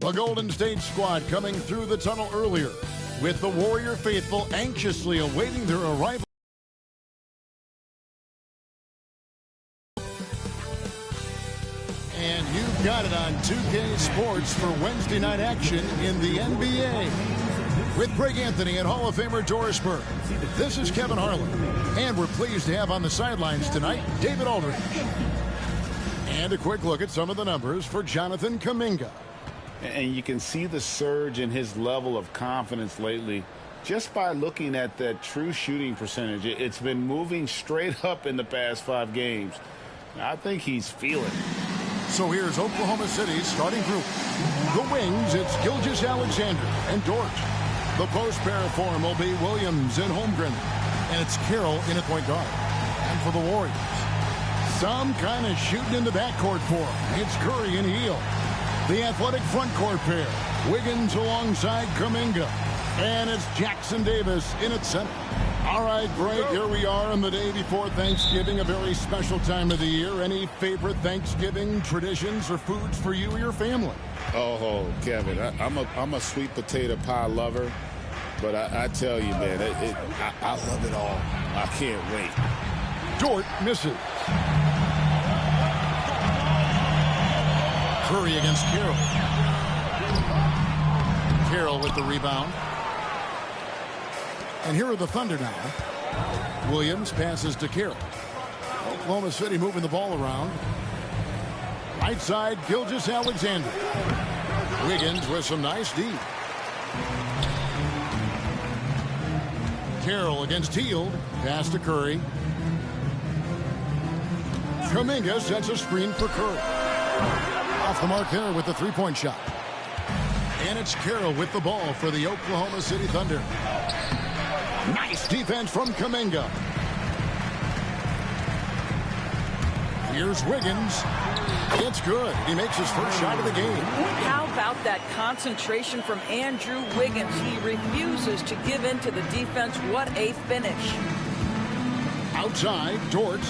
The Golden State squad coming through the tunnel earlier, with the Warrior faithful anxiously awaiting their arrival. And you've got it on 2K Sports for Wednesday night action in the NBA. With Greg Anthony and Hall of Famer Doris Burke, this is Kevin Harlan. And we're pleased to have on the sidelines tonight David Aldridge. And a quick look at some of the numbers for Jonathan Kuminga. And you can see the surge in his level of confidence lately just by looking at that true shooting percentage. It's been moving straight up in the past 5 games. I think he's feeling it. So here's Oklahoma City's starting group. The wings, it's Gilgeous-Alexander and Dort. The post pair form will be Williams and Holmgren. And it's Carroll in at point guard. And for the Warriors, some kind of shooting in the backcourt for them. It's Curry and Hield. The athletic front court pair, Wiggins alongside Kuminga. And it's Jackson Davis in at center. All right, Greg, here we are on the day before Thanksgiving, a very special time of the year. Any favorite Thanksgiving traditions or foods for you or your family? Oh, Kevin, I'm a sweet potato pie lover, but I tell you, man, I love it all. I can't wait. Dort misses. Curry against Carroll. Carroll with the rebound. And here are the Thunder now. Williams passes to Carroll. Oklahoma City moving the ball around. Right side, Gilgeous-Alexander. Wiggins with some nice D. Carroll against Hield. Pass to Curry. Kuminga sets a screen for Curry. Off the mark there with the three-point shot. And it's Carroll with the ball for the Oklahoma City Thunder. Nice defense from Kuminga. Here's Wiggins. It's good. He makes his first shot of the game. How about that concentration from Andrew Wiggins? He refuses to give in to the defense. What a finish. Outside, Dort.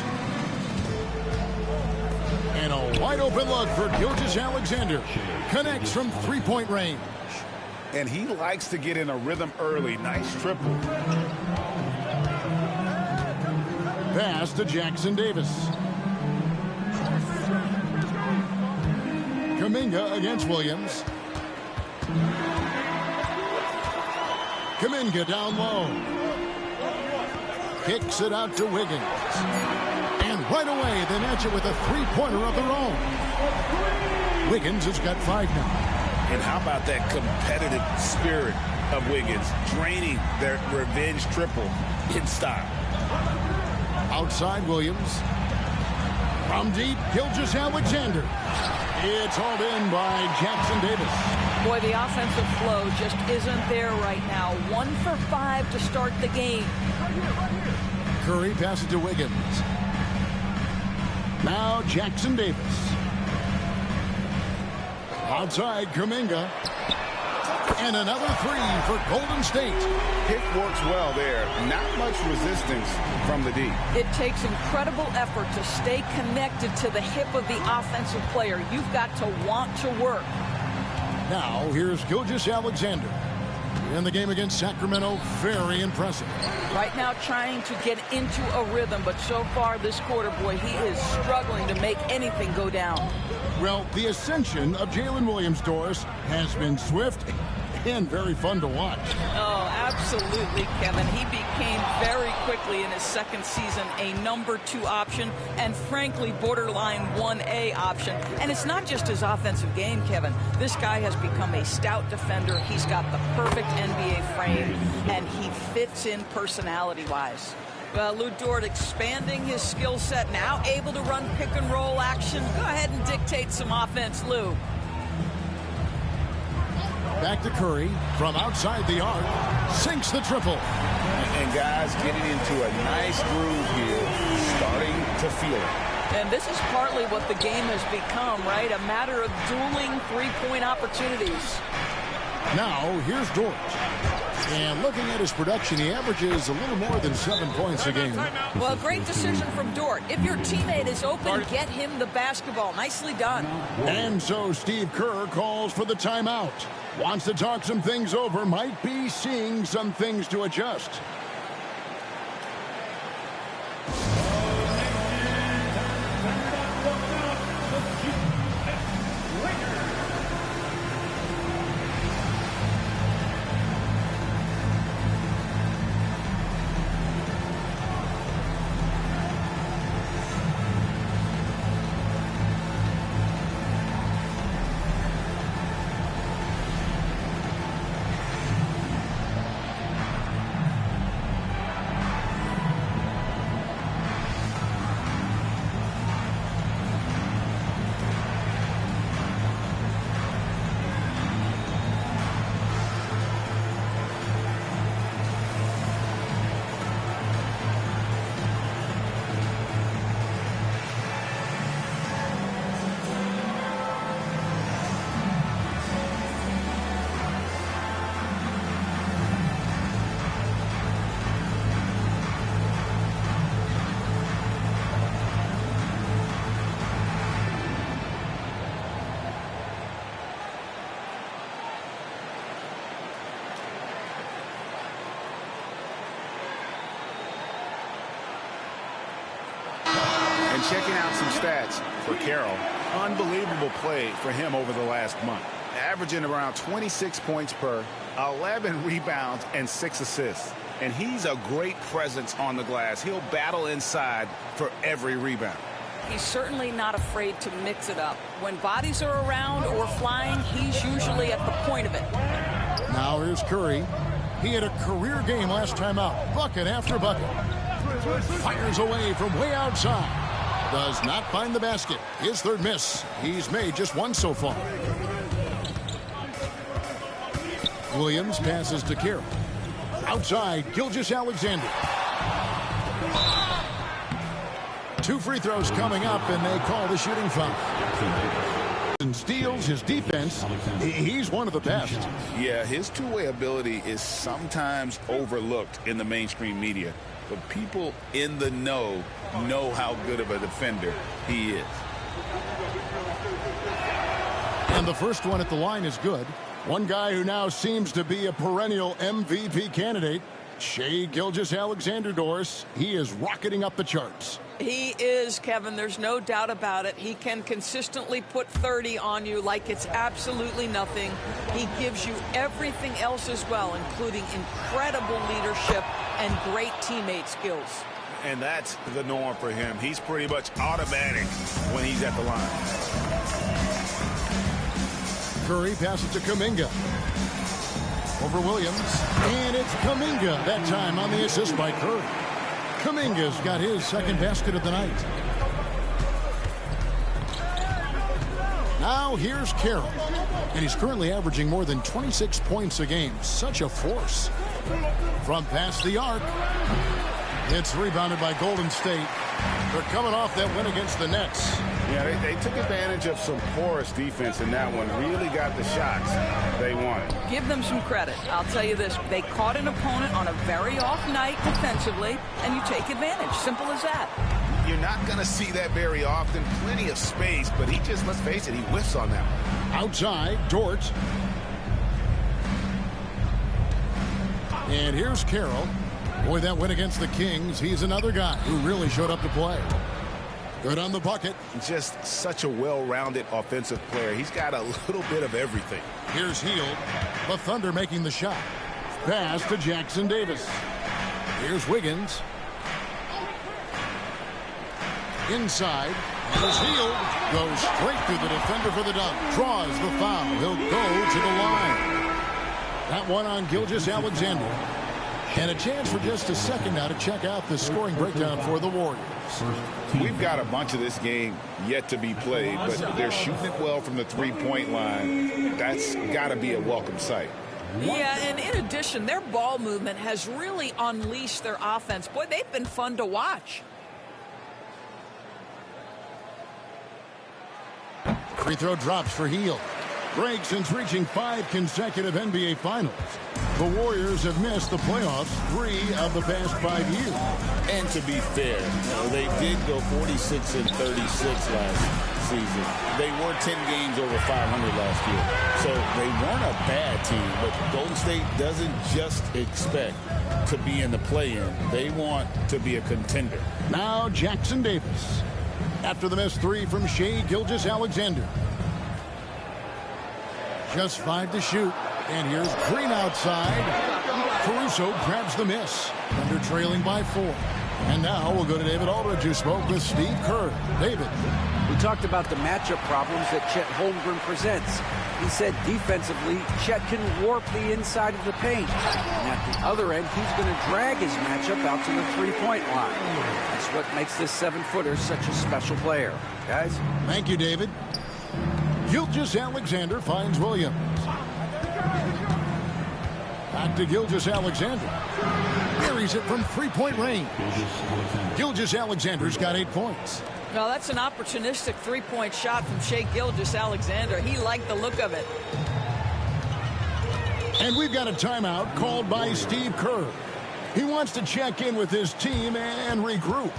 And a wide open look for Gilgeous-Alexander. Connects from three-point range. And he likes to get in a rhythm early. Nice triple. Pass to Jackson Davis. Kuminga against Williams. Kuminga down low. Kicks it out to Wiggins. And right away, they match it with a three-pointer of their own. Wiggins has got 5 now. And how about that competitive spirit of Wiggins, draining their revenge triple in style. Outside Williams. From deep, Gilgeous-Alexander. It's hauled in by Jackson Davis. Boy, the offensive flow just isn't there right now. 1 for 5 to start the game. Curry passes to Wiggins. Now Jackson Davis. Outside Kuminga. And another 3 for Golden State. Pick works well there. Not much resistance from the D. It takes incredible effort to stay connected to the hip of the offensive player. You've got to want to work. Now here's Gilgeous-Alexander. In the game against Sacramento, very impressive. Right now trying to get into a rhythm, but so far this quarter, boy, he is struggling to make anything go down. Well, the ascension of Jalen Williams, Doris, has been swift and very fun to watch. Oh, absolutely, Kevin. He became very quickly in his second season a number 2 option and, frankly, borderline 1A option. And it's not just his offensive game, Kevin. This guy has become a stout defender. He's got the perfect NBA frame, and he fits in personality-wise. Well, Lou Dort expanding his skill set, now able to run pick-and-roll action. Go ahead and dictate some offense, Lou. Back to Curry from outside the arc. Sinks the triple. And guys getting into a nice groove here, starting to feel it. And this is partly what the game has become, right? A matter of dueling three-point opportunities. Now, here's Dort. And looking at his production, he averages a little more than 7 points a game. Well, great decision from Dort. If your teammate is open, get him the basketball. Nicely done. And so Steve Kerr calls for the timeout. Wants to talk some things over, might be seeing some things to adjust. Checking out some stats for Carroll. Unbelievable play for him over the last month. Averaging around 26 points per, 11 rebounds, and 6 assists. And he's a great presence on the glass. He'll battle inside for every rebound. He's certainly not afraid to mix it up. When bodies are around or flying, he's usually at the point of it. Now here's Curry. He had a career game last time out. Bucket after bucket. Fires away from way outside. Does not find the basket. His third miss. He's made just one so far. Williams passes to Carroll. Outside, Gilgeous-Alexander. 2 free throws coming up, and they call the shooting foul. And steals his defense. He's one of the best. Yeah, his two-way ability is sometimes overlooked in the mainstream media. But people in the know how good of a defender he is. And the first one at the line is good. One guy who now seems to be a perennial MVP candidate, Shai Gilgeous-Alexander, Doris. He is rocketing up the charts. He is, Kevin. There's no doubt about it. He can consistently put 30 on you like it's absolutely nothing. He gives you everything else as well, including incredible leadership and great teammate skills. And that's the norm for him. He's pretty much automatic when he's at the line. Curry passes to Kuminga. Over Williams. And it's Kuminga that time on the assist by Curry. Kuminga's got his second basket of the night. Now here's Carroll. And he's currently averaging more than 26 points a game. Such a force. From past the arc. It's rebounded by Golden State. They're coming off that win against the Nets. Yeah, they took advantage of some porous defense in that one. Really got the shots they wanted. Give them some credit. I'll tell you this. They caught an opponent on a very off night defensively, and you take advantage. Simple as that. You're not going to see that very often. Plenty of space, but he just, let's face it, he whiffs on that one. Outside, Dort. And here's Carroll. Boy, that win against the Kings, he's another guy who really showed up to play. Good on the bucket. Just such a well-rounded offensive player. He's got a little bit of everything. Here's Hield. The Thunder making the shot. Pass to Jackson Davis. Here's Wiggins. Inside. Here's Hield. Goes straight through the defender for the dunk. Draws the foul. He'll go to the line. That one on Gilgeous-Alexander. And a chance for just a second now to check out the scoring breakdown for the Warriors. We've got a bunch of this game yet to be played, but they're shooting it well from the three-point line. That's got to be a welcome sight. Yeah, and in addition, their ball movement has really unleashed their offense. Boy, they've been fun to watch. Free throw drops for Hield. Gregson's reaching 5 consecutive NBA Finals. The Warriors have missed the playoffs 3 of the past 5 years. And to be fair, they did go 46-36 last season. They were 10 games over 500 last year. So they weren't a bad team, but Golden State doesn't just expect to be in the play-in. They want to be a contender. Now Jackson Davis. After the missed 3 from Shai Gilgeous-Alexander. Just 5 to shoot. And here's Green outside. Caruso grabs the miss. Thunder trailing by 4. And now we'll go to David Aldridge, who spoke with Steve Kerr. David. We talked about the matchup problems that Chet Holmgren presents. He said defensively, Chet can warp the inside of the paint. And at the other end, he's going to drag his matchup out to the three-point line. That's what makes this 7-footer such a special player. Guys? Thank you, David. Gilgeous-Alexander finds Williams. Back to Gilgeous-Alexander. Buries it from three-point range. Gilgeous-Alexander's got 8 points. Well, that's an opportunistic three-point shot from Shai Gilgeous-Alexander. He liked the look of it. And we've got a timeout called by Steve Kerr. He wants to check in with his team and regroup.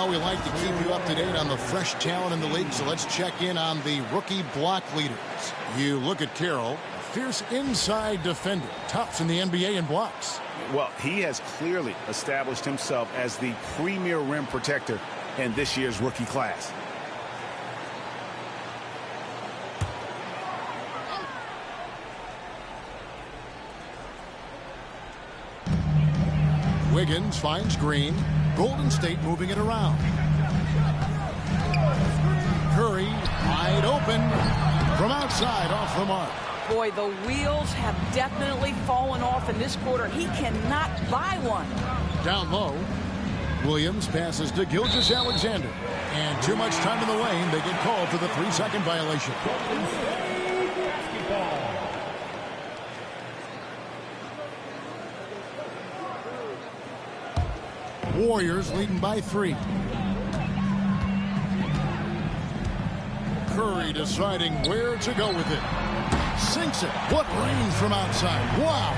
We like to keep you up to date on the fresh talent in the league, so let's check in on the rookie block leaders. You look at Carroll, a fierce inside defender, tops in the NBA in blocks. Well, he has clearly established himself as the premier rim protector in this year's rookie class. Wiggins finds Green. Golden State moving it around. Curry wide open from outside off the mark. Boy, the wheels have definitely fallen off in this quarter. He cannot buy one. Down low, Williams passes to Gilgeous-Alexander. And too much time in the lane. They get called for the 3-second violation. Warriors leading by 3. Curry deciding where to go with it. Sinks it. What range from outside. Wow.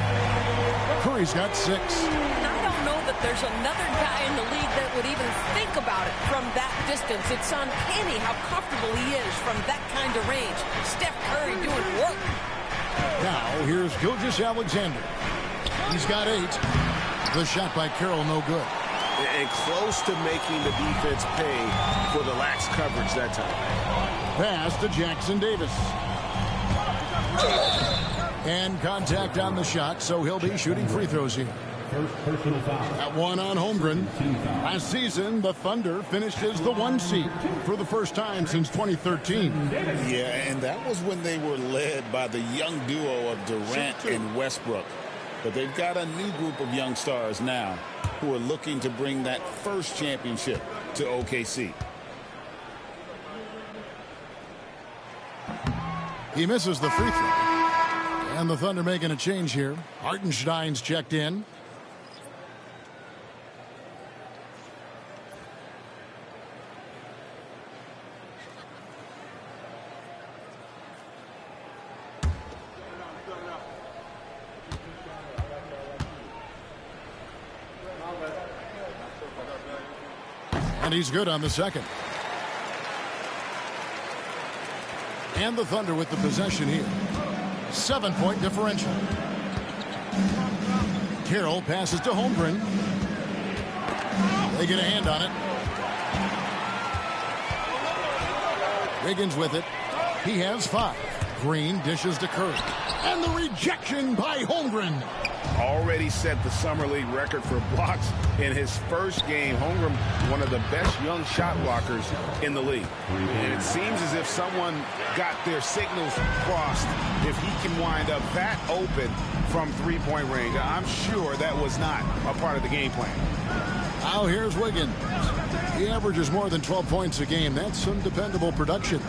Curry's got 6. And I don't know that there's another guy in the league that would even think about it from that distance. It's uncanny how comfortable he is from that kind of range. Steph Curry doing work. Now here's Gilgeous-Alexander. He's got 8. The shot by Carroll no good. And close to making the defense pay for the lax coverage that time. Pass to Jackson Davis. And contact on the shot, so he'll be shooting free throws here. That one on Holmgren. Last season, the Thunder finished as the 1 seed for the first time since 2013. Yeah, and that was when they were led by the young duo of Durant and Westbrook. But they've got a new group of young stars now who are looking to bring that first championship to OKC. He misses the free throw. And the Thunder making a change here. Hartenstein's checked in. And he's good on the second. And the Thunder with the possession here. 7-point differential. Carroll passes to Holmgren. They get a hand on it. Wiggins with it. He has 5. Green dishes to Curry. And the rejection by Holmgren. Already set the Summer League record for blocks in his first game. Holmgren, one of the best young shot blockers in the league. And it seems as if someone got their signals crossed. If he can wind up that open from three-point range, I'm sure that was not a part of the game plan. Now here's Wiggins. He averages more than 12 points a game. That's some dependable production.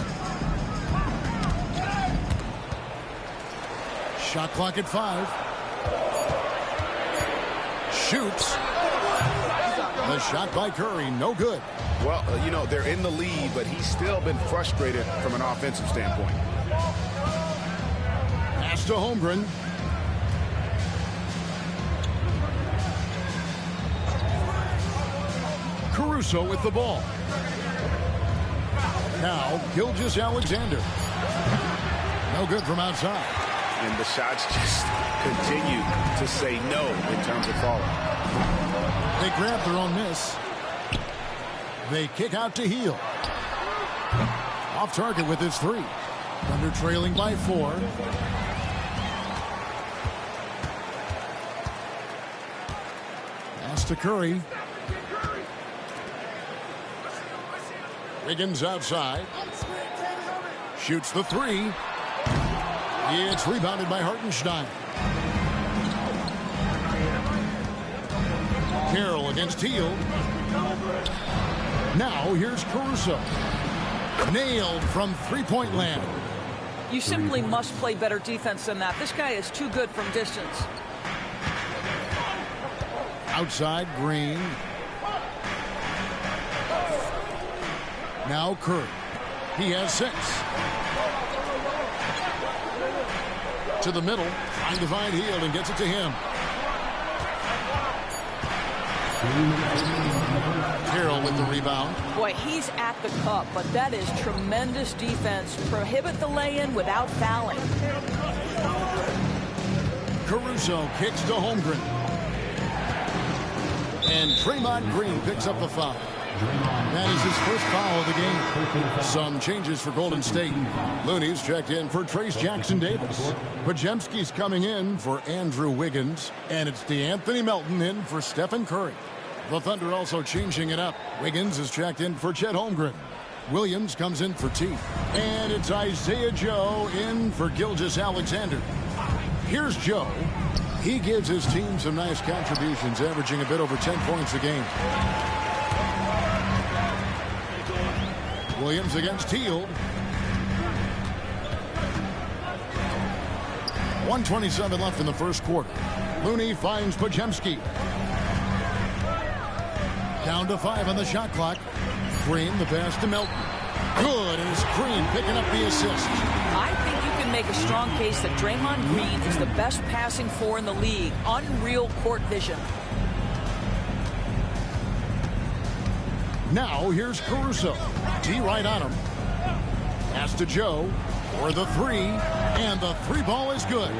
Shot clock at 5. Shoots. The shot by Curry, no good. Well, you know, they're in the lead, but he's still been frustrated from an offensive standpoint. Pass to Holmgren. Caruso with the ball. Now, Gilgeous-Alexander. No good from outside. And the shots just continue to say no in terms of falling. They grab their own miss. They kick out to Hield. Off target with his 3. Thunder trailing by 4. Pass to Curry. Wiggins outside. Shoots the 3. It's rebounded by Hartenstein. Carroll against Hield. Now here's Caruso. Nailed from three-point land. You simply must play better defense than that. This guy is too good from distance. Outside, Green. Now Curry. He has 6. To the middle, trying to find Hield and gets it to him. Carroll with the rebound. Boy, he's at the cup, but that is tremendous defense. Prohibit the lay-in without fouling. Caruso kicks to Holmgren. And Draymond Green picks up the foul. That is his first foul of the game. Some changes for Golden State. Looney's checked in for Trace Jackson-Davis. Podziemski's coming in for Andrew Wiggins. And it's DeAnthony Melton in for Stephen Curry. The Thunder also changing it up. Wiggins is checked in for Chet Holmgren. Williams comes in for T. And it's Isaiah Joe in for Gilgeous-Alexander. Here's Joe. He gives his team some nice contributions, averaging a bit over 10 points a game. Williams against Hield. 1:27 left in the first quarter. Looney finds Podziemski. Down to 5 on the shot clock. Green, the pass to Melton. Good, and it's Green picking up the assist. I think you can make a strong case that Draymond Green is the best passing 4 in the league. Unreal court vision. Now here's Caruso. T right on him. Pass to Joe for the 3, and the 3 ball is good.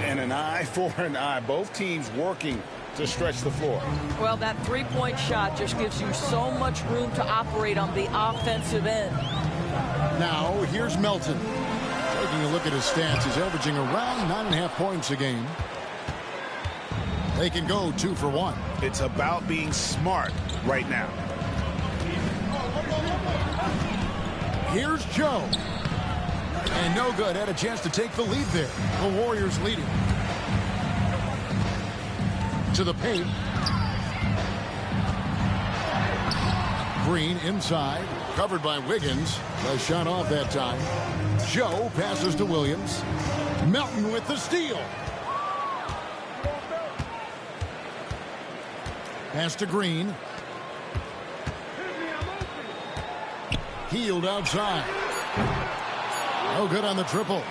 And an eye for an eye. Both teams working to stretch the floor. Well, that 3-point shot just gives you so much room to operate on the offensive end. Now here's Melton. Taking a look at his stats, he's averaging around 9.5 points a game. They can go 2 for 1. It's about being smart right now. Here's Joe. And no good. Had a chance to take the lead there. The Warriors leading. To the paint. Green inside. Covered by Wiggins. The shot off that time. Joe passes to Williams. Melton with the steal. Pass to Green. Healed outside. No good on the triple.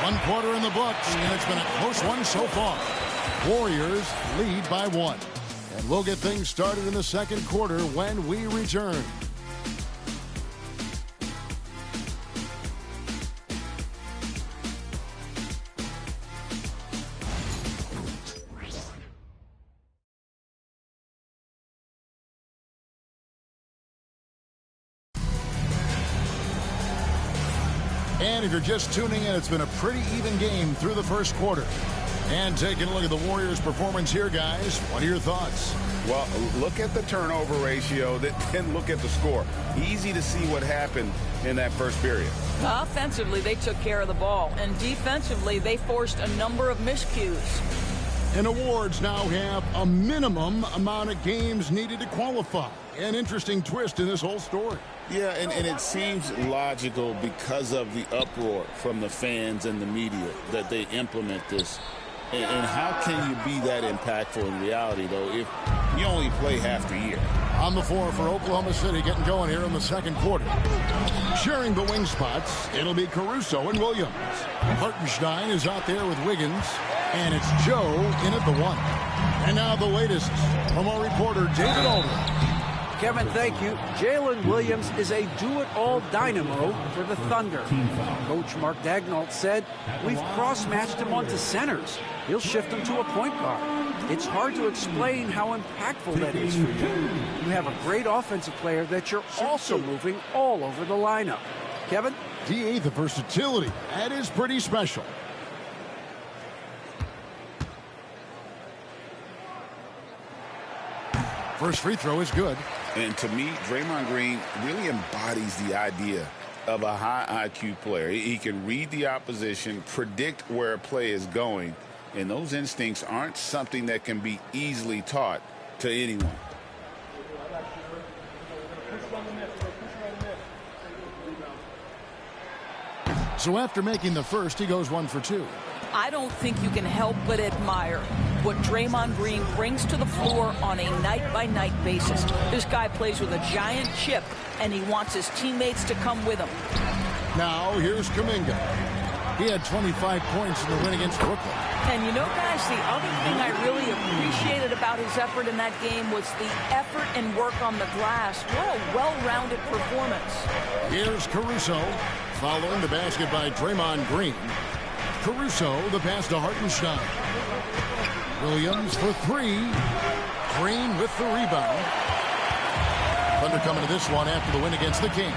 1 quarter in the books, and it's been a close one so far. Warriors lead by 1. And we'll get things started in the second quarter when we return. And if you're just tuning in, it's been a pretty even game through the first quarter. And taking a look at the Warriors' performance here, guys, what are your thoughts? Well, look at the turnover ratio, then look at the score. Easy to see what happened in that first period. Offensively, they took care of the ball, and defensively, they forced a number of miscues. And awards now have a minimum amount of games needed to qualify. An interesting twist in this whole story. Yeah, and it seems logical because of the uproar from the fans and the media that they implement this. And how can you be that impactful in reality, though, if you only play half the year? On the floor for Oklahoma City, getting going here in the second quarter. Sharing the wing spots, it'll be Caruso and Williams. Hartenstein is out there with Wiggins, and it's Joe in at the 1. And now the latest from our reporter, David Aldridge. Kevin, thank you. Jalen Williams is a do-it-all dynamo for the Thunder. Coach Mark Daigneault said, we've cross-matched him onto centers. He'll shift him to a point guard. It's hard to explain how impactful that is for you. You have a great offensive player that you're also moving all over the lineup. Kevin? D.A. the versatility. That is pretty special. First free throw is good. And to me, Draymond Green really embodies the idea of a high IQ player. He can read the opposition, predict where a play is going, and those instincts aren't something that can be easily taught to anyone. So after making the first, he goes 1 for 2. I don't think you can help but admire what Draymond Green brings to the floor on a night-by-night basis. This guy plays with a giant chip, and he wants his teammates to come with him. Now, here's Kuminga. He had 25 points in the win against Brooklyn. And you know, guys, the other thing I really appreciated about his effort in that game was the effort and work on the glass. What a well-rounded performance. Here's Caruso, following the basket by Draymond Green. Caruso, the pass to Hartenstein. Williams for 3. Green with the rebound. Thunder coming to this one after the win against the Kings.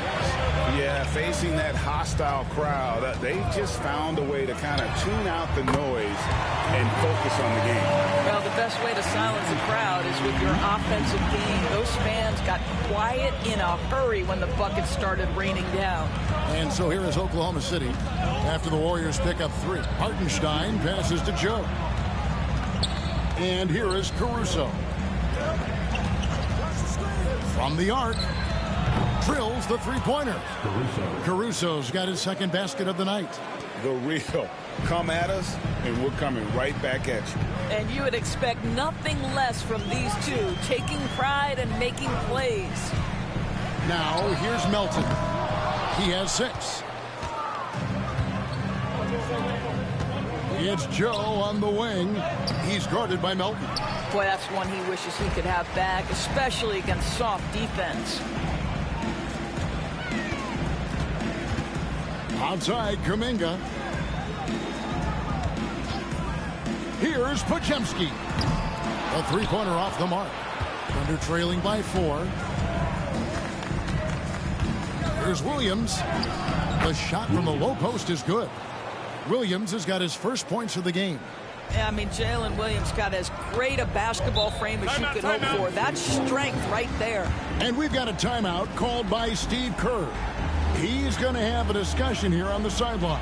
Yeah, facing that hostile crowd, they've just found a way to kind of tune out the noise and focus on the game. Well, the best way to silence a crowd is with your offensive game. Those fans got quiet in a hurry when the buckets started raining down. And so here is Oklahoma City after the Warriors pick up 3. Hartenstein passes to Joe. And here is Caruso. From the arc, drills the three-pointer. Caruso's got his second basket of the night. The real. Come at us, and we're coming right back at you. And you would expect nothing less from these two, taking pride and making plays. Now, here's Melton. He has 6. It's Joe on the wing. He's guarded by Melton. Boy, that's one he wishes he could have back, especially against soft defense. Outside, Kuminga. Here's Podziemski. A three-pointer off the mark. Thunder trailing by 4. Here's Williams. The shot from the low post is good. Williams has got his first points of the game. Yeah, I mean, Jalen Williams got as great a basketball frame as you could hope for. That's strength right there. And we've got a timeout called by Steve Kerr. He's going to have a discussion here on the sideline.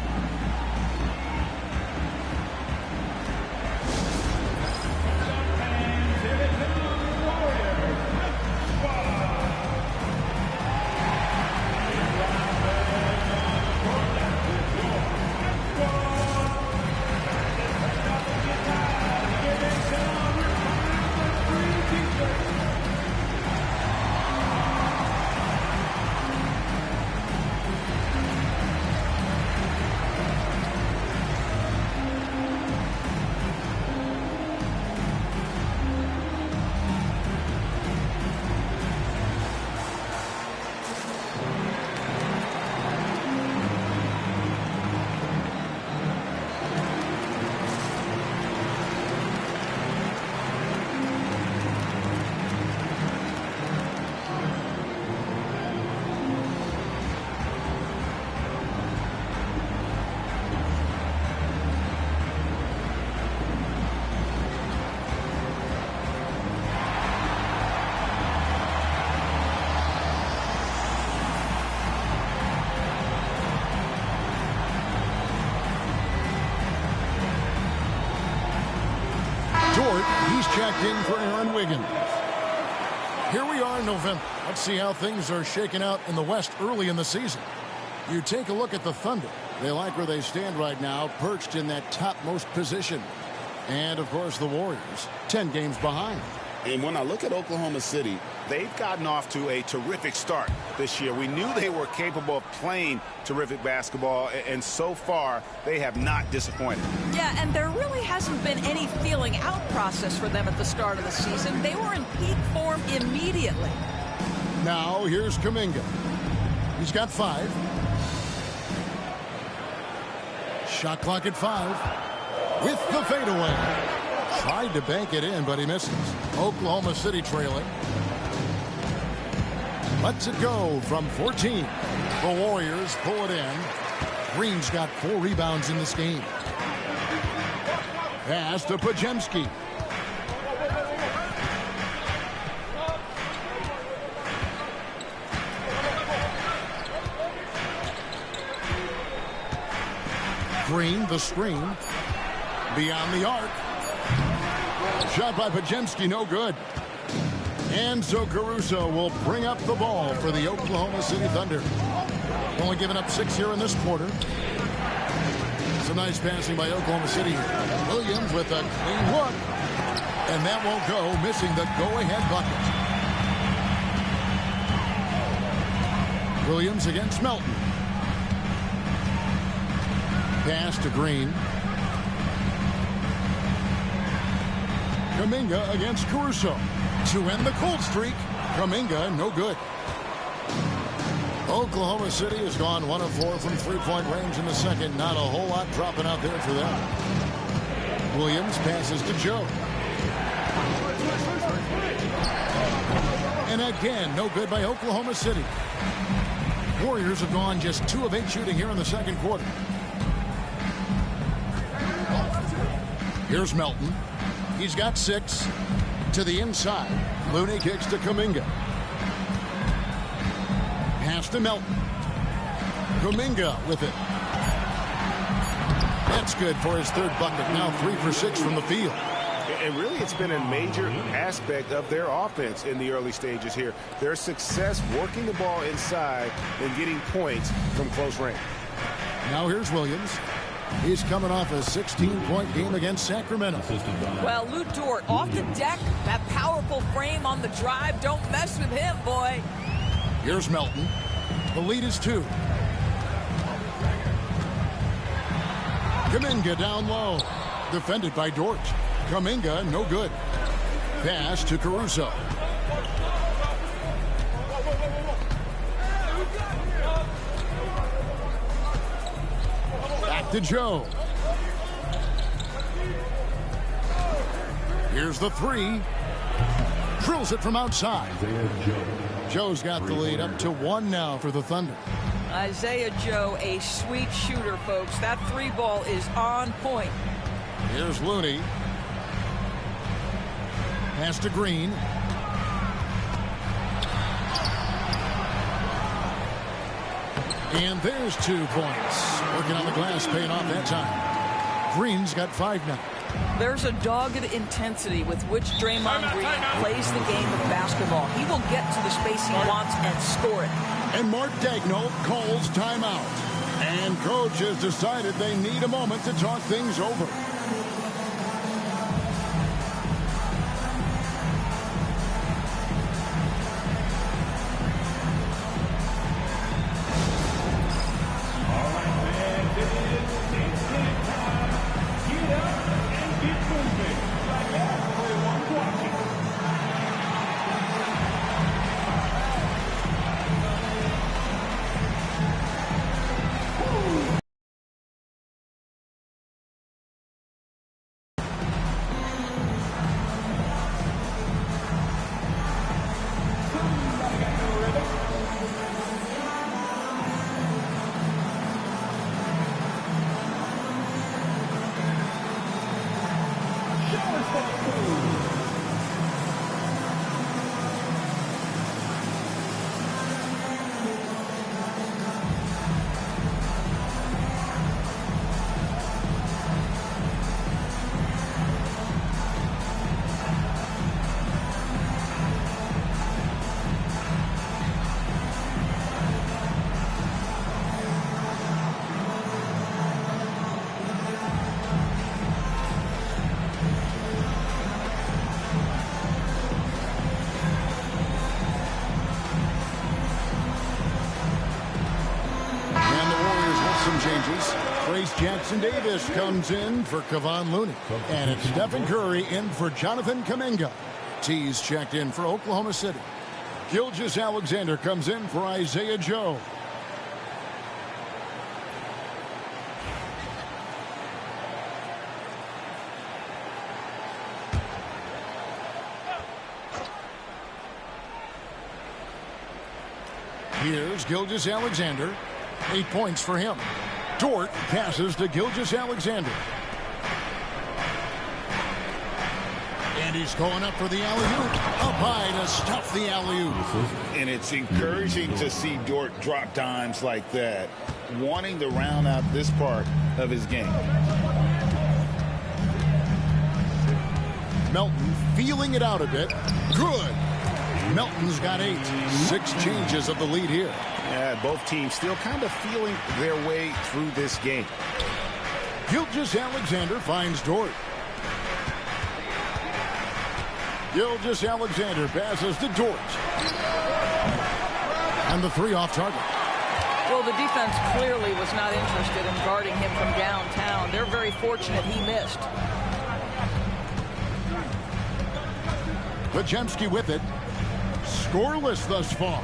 He's checked in for Aaron Wiggins. Here we are in November. Let's see how things are shaking out in the West early in the season. You take a look at the Thunder. They like where they stand right now, perched in that topmost position. And, of course, the Warriors, 10 games behind. And when I look at Oklahoma City, they've gotten off to a terrific start this year. We knew they were capable of playing terrific basketball, and so far they have not disappointed. Yeah, and there really hasn't been any feeling out process for them at the start of the season. They were in peak form immediately. Now here's Kuminga. He's got 5. Shot clock at 5 with the fadeaway. Tried to bank it in, but he misses. Oklahoma City trailing. Lets it go from 14. The Warriors pull it in. Green's got 4 rebounds in this game. Pass to Podziemski. Green, the screen. Beyond the arc. Shot by Podziemski, no good. Enzo Caruso will bring up the ball for the Oklahoma City Thunder. Only giving up 6 here in this quarter. Some nice passing by Oklahoma City. Williams with a clean look. And that won't go, missing the go-ahead bucket. Williams against Melton. Pass to Green. Kuminga against Caruso. To end the cold streak. Kuminga, no good. Oklahoma City has gone 1 of 4 from three-point range in the second. Not a whole lot dropping out there for them. Williams passes to Joe. And again, no good by Oklahoma City. Warriors have gone just 2 of 8 shooting here in the second quarter. Here's Melton. He's got 6 to the inside. Looney kicks to Kuminga. Pass to Melton. Kuminga with it. That's good for his 3rd bucket. Now 3 for 6 from the field. And really, it's been a major aspect of their offense in the early stages here. Their success working the ball inside and getting points from close range. Now here's Williams. He's coming off a 16-point game against Sacramento. Well, Lou Dort off the deck, that powerful frame on the drive. Don't mess with him, boy. Here's Melton. The lead is 2. Kuminga down low. Defended by Dort. Kuminga, no good. Pass to Caruso. Back to Joe. Here's the 3. Drills it from outside. Joe's got the lead up to 1 now for the Thunder. Isaiah Joe, a sweet shooter, folks. That 3 ball is on point. Here's Looney. Pass to Green. And there's 2 points. Working on the glass, paying off that time. Green's got 5 now. There's a dogged intensity with which Draymond Green plays the game of basketball. He will get to the space he wants and score it. And Mark Daigneault calls timeout. And coach has decided they need a moment to talk things over. some changes. Trace Jackson-Davis comes in for Kevon Looney. And it's Stephen Curry in for Jonathan Kuminga. T's checked in for Oklahoma City. Gilgeous-Alexander comes in for Isaiah Joe. Here's Gilgeous-Alexander. 8 points for him. Dort passes to Gilgeous-Alexander. And he's going up for the alley-oop. Up high to stuff the alley-oop. And it's encouraging to see Dort drop dimes like that, wanting to round out this part of his game. Melton feeling it out a bit. Good. Melton's got 8. 6 changes of the lead here. Yeah, both teams still kind of feeling their way through this game. Gilgeous-Alexander finds Dort. Gilgeous-Alexander passes to Dort. And the 3 off target. Well, the defense clearly was not interested in guarding him from downtown. They're very fortunate he missed. Podziemski with it. Scoreless thus far.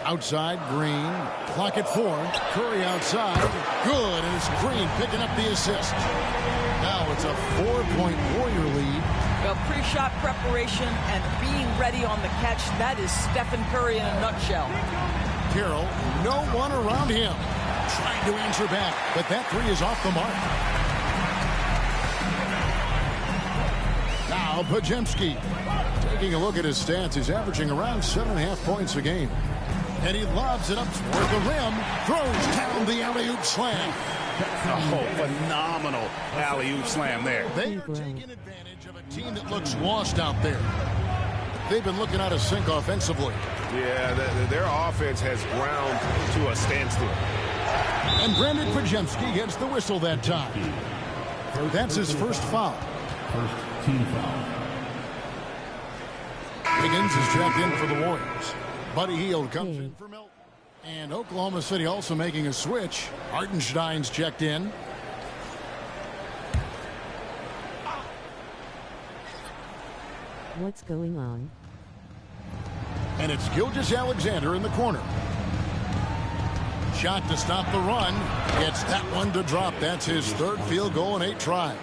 Outside, Green. Clock at 4. Curry outside. Good, and it's Green picking up the assist. Now it's a 4-point Warrior lead. Well, pre-shot preparation and being ready on the catch, that is Stephen Curry in a nutshell. Carroll, no one around him. Trying to answer back, but that 3 is off the mark. Now Podziemski. Taking a look at his stats, he's averaging around 7.5 points a game. And he lobs it up toward the rim. Throws down the alley-oop slam. Oh, phenomenal alley-oop slam there. They are taking advantage of a team that looks lost out there. They've been looking out of sync offensively. Yeah, their offense has ground to a standstill. And Brandon Podziemski gets the whistle that time. That's his first foul. First team foul. Higgins is checked in for the Warriors. Buddy Hield comes in for Milton. And Oklahoma City also making a switch. Hartenstein's checked in. What's going on? And it's Gilgeous-Alexander in the corner. Shot to stop the run. Gets that one to drop. That's his 3rd field goal in 8 tries.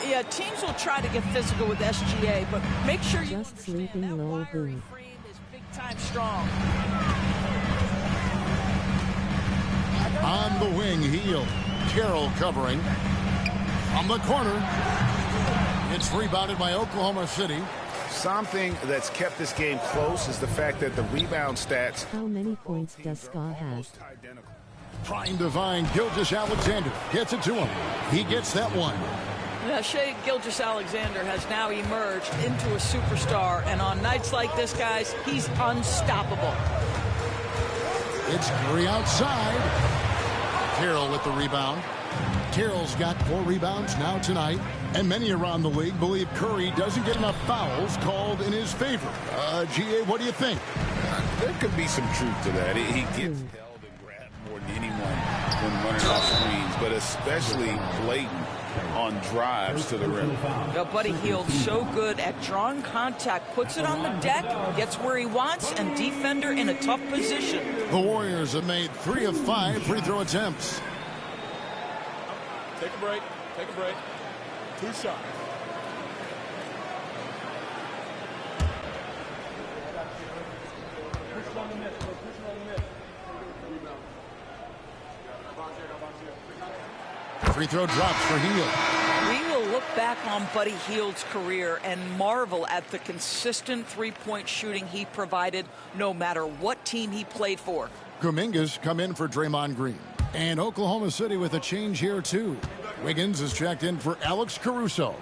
Yeah, teams will try to get physical with SGA, but make sure you just sleeping low boot. Time strong. On the wing, Hield. Carroll covering. From the corner. It's rebounded by Oklahoma City. Something that's kept this game close is the fact that the rebound stats. How many points does Ska have? Trying to find Gilgeous-Alexander. Gets it to him. He gets that one. Yeah, Shai Gilgeous-Alexander has now emerged into a superstar, and on nights like this, guys, he's unstoppable. It's Curry outside. Carroll with the rebound. Carroll's got 4 rebounds now tonight, and many around the league believe Curry doesn't get enough fouls called in his favor. GA, what do you think? There could be some truth to that. He gets held and grabbed more than anyone when running off screens, but especially blatant on drives to the rim. Buddy Hield so good at drawing contact, puts it on the deck, gets where he wants, and defender in a tough position. The Warriors have made 3 of 5 free throw attempts. Take a break. Take a break. 2 shots. Free throw drops for Hield. We will look back on Buddy Hield's career and marvel at the consistent three-point shooting he provided no matter what team he played for. Kuminga's come in for Draymond Green. And Oklahoma City with a change here, too. Wiggins is checked in for Alex Caruso.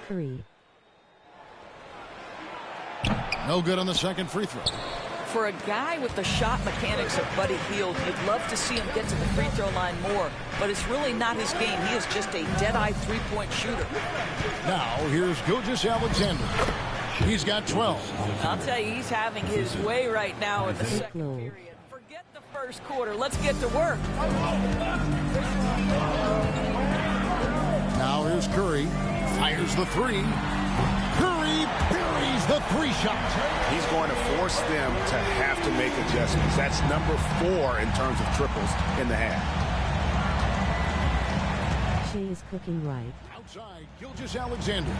Curry. No good on the second free throw. For a guy with the shot mechanics of Buddy Hield, you'd love to see him get to the free throw line more, but it's really not his game. He is just a dead-eye three-point shooter. Now, here's Gilgeous-Alexander. He's got 12. I'll tell you, he's having his way right now in the second period. first quarter. Let's get to work. Now here's Curry. Fires the three. Curry buries the three shot. He's going to force them to have to make adjustments. That's number 4 in terms of triples in the half. Shea is cooking right. Outside, Gilgeous-Alexander.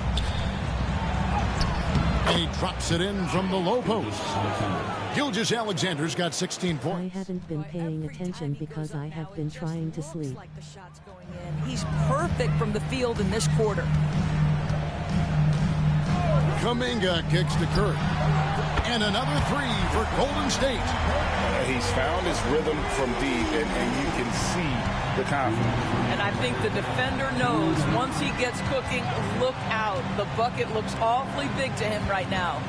And he drops it in from the low post. Gilgeous-Alexander's got 16 points. I haven't been paying attention because I have been trying to sleep. He's perfect from the field in this quarter. Kuminga kicks to Curry. And another three for Golden State. He's found his rhythm from deep, and you can see the confidence. And I think the defender knows once he gets cooking, look out. The bucket looks awfully big to him right now.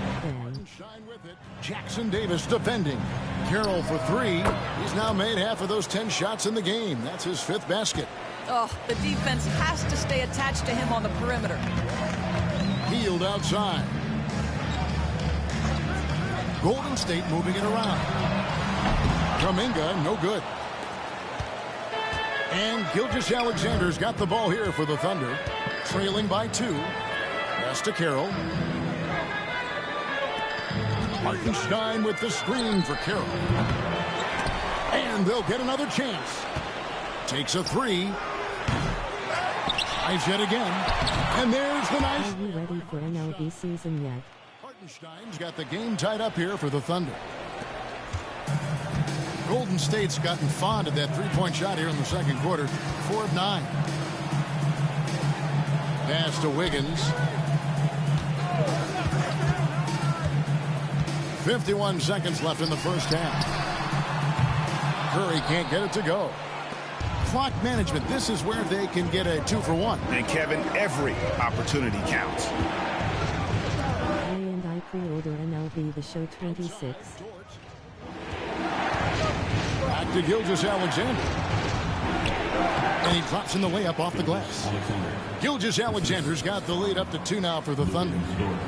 Jackson Davis defending. Carroll for three. He's now made half of those 10 shots in the game. That's his 5th basket. Oh, the defense has to stay attached to him on the perimeter. Healed outside. Golden State moving it around. Kuminga, no good. And Gilgeous-Alexander's got the ball here for the Thunder. Trailing by 2. Pass to Carroll. Hartenstein with the screen for Carroll. And they'll get another chance. Takes a three. Tries yet again. And there's the nice. Are you ready for MLB season yet? Hartenstein's got the game tied up here for the Thunder. Golden State's gotten fond of that three-point shot here in the second quarter. 4 of 9. Pass to Wiggins. 51 seconds left in the first half. Curry can't get it to go. Clock management. This is where they can get a 2-for-1. And Kevin, every opportunity counts. I pre-order MLB The Show 26. Back to Gilgeous-Alexander. And he drops in the layup off the glass. Gilgeous-Alexander's got the lead up to 2 now for the Thunder.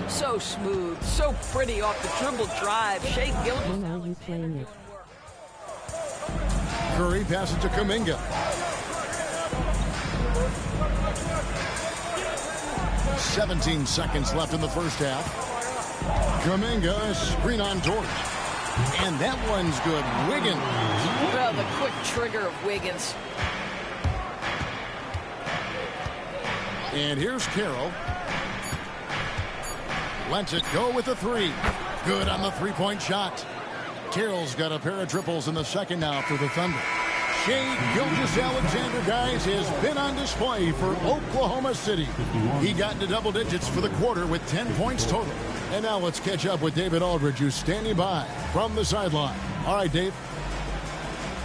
So smooth, so pretty off the dribble drive. Shea Gilgeous. When are you playing it? Curry passes to Kuminga. 17 seconds left in the first half. Kuminga, screen on George. And that one's good. Wiggins. Well, the quick trigger of Wiggins. And here's Carroll. Lets it go with the three. Good on the three-point shot. Carroll's got a pair of triples in the second now for the Thunder. Shea Gilgeous-Alexander, guys, has been on display for Oklahoma City. He got into double digits for the quarter with 10 points total. And now let's catch up with David Aldridge, who's standing by from the sideline. All right, Dave.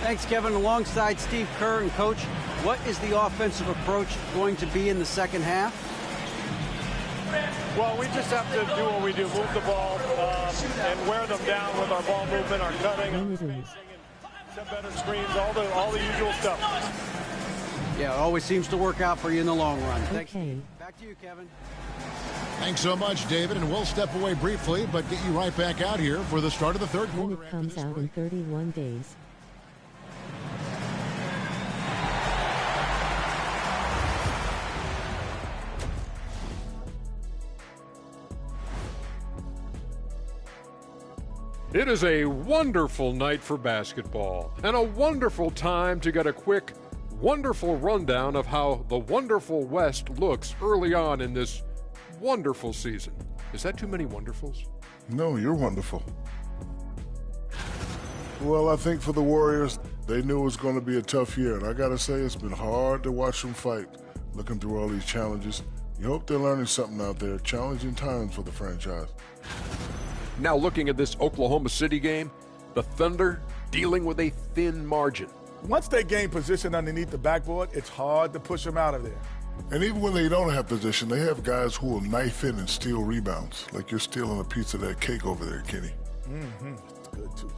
Thanks, Kevin. Alongside Steve Kerr and Coach, what is the offensive approach going to be in the second half? Well, we just have to do what we do, move the ball and wear them down with our ball movement, our cutting, set better screens, all the usual stuff. Yeah, it always seems to work out for you in the long run. Thanks. Okay. Back to you, Kevin. Thanks so much, David, and we'll step away briefly, but get you right back out here for the start of the third quarter. When it comes out in 31 days. It is a wonderful night for basketball and a wonderful time to get a quick, wonderful rundown of how the wonderful West looks early on in this wonderful season. Is that too many wonderfuls? No, you're wonderful. Well, I think for the Warriors, they knew it was going to be a tough year, and I got to say it's been hard to watch them fight, looking through all these challenges. You hope they're learning something out there. Challenging times for the franchise. Now looking at this Oklahoma City game, the Thunder dealing with a thin margin. Once they gain position underneath the backboard, it's hard to push them out of there. And even when they don't have position, they have guys who will knife in and steal rebounds, like you're stealing a piece of that cake over there, Kenny. Mm-hmm. It's good, too.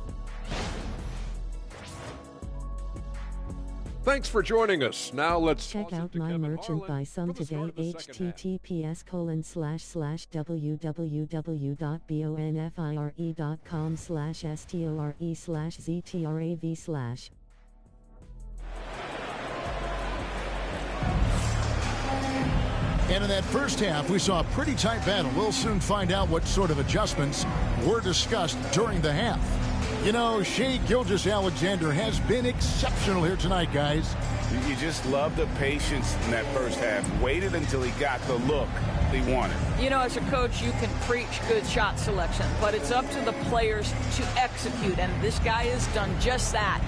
Thanks for joining us. Now let's check out my merch and buy some today. https://www.bonfire.com/store/ZTRAV/. And in that first half, we saw a pretty tight battle. We'll soon find out what sort of adjustments were discussed during the half. You know, Shai Gilgeous-Alexander has been exceptional here tonight, guys. You just love the patience in that first half. Waited until he got the look he wanted. You know, as a coach, you can preach good shot selection, but it's up to the players to execute, and this guy has done just that.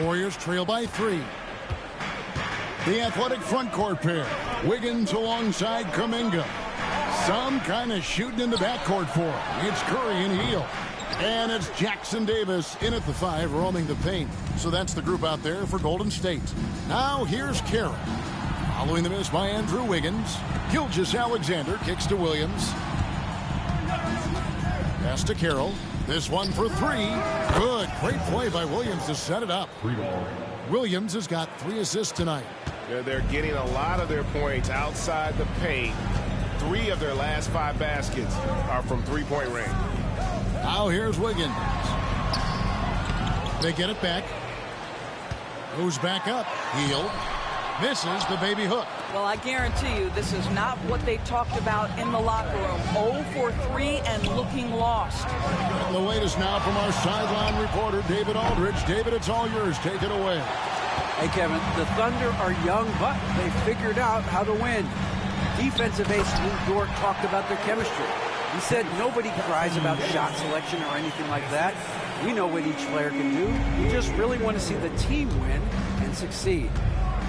Warriors trail by 3. The athletic front court pair. Wiggins alongside Kuminga. Some kind of shooting in the backcourt for him. It's Curry and Hield. And it's Jackson Davis in at the 5, roaming the paint. So that's the group out there for Golden State. Now here's Carroll. Following the miss by Andrew Wiggins. Gilgeous-Alexander kicks to Williams. Pass to Carroll. This one for 3. Good. Great play by Williams to set it up. Williams has got 3 assists tonight. They're getting a lot of their points outside the paint. 3 of their last 5 baskets are from three-point range. Now here's Wiggins. They get it back. Goes back up. Hield. Misses the baby hook. Well, I guarantee you this is not what they talked about in the locker room. 0 for 3 and looking lost. And the latest now from our sideline reporter, David Aldridge. David, it's all yours. Take it away. Hey, Kevin, the Thunder are young, but they figured out how to win. Defensive ace Lou Dort talked about their chemistry. He said nobody cries about shot selection or anything like that. We know what each player can do. We just really want to see the team win and succeed.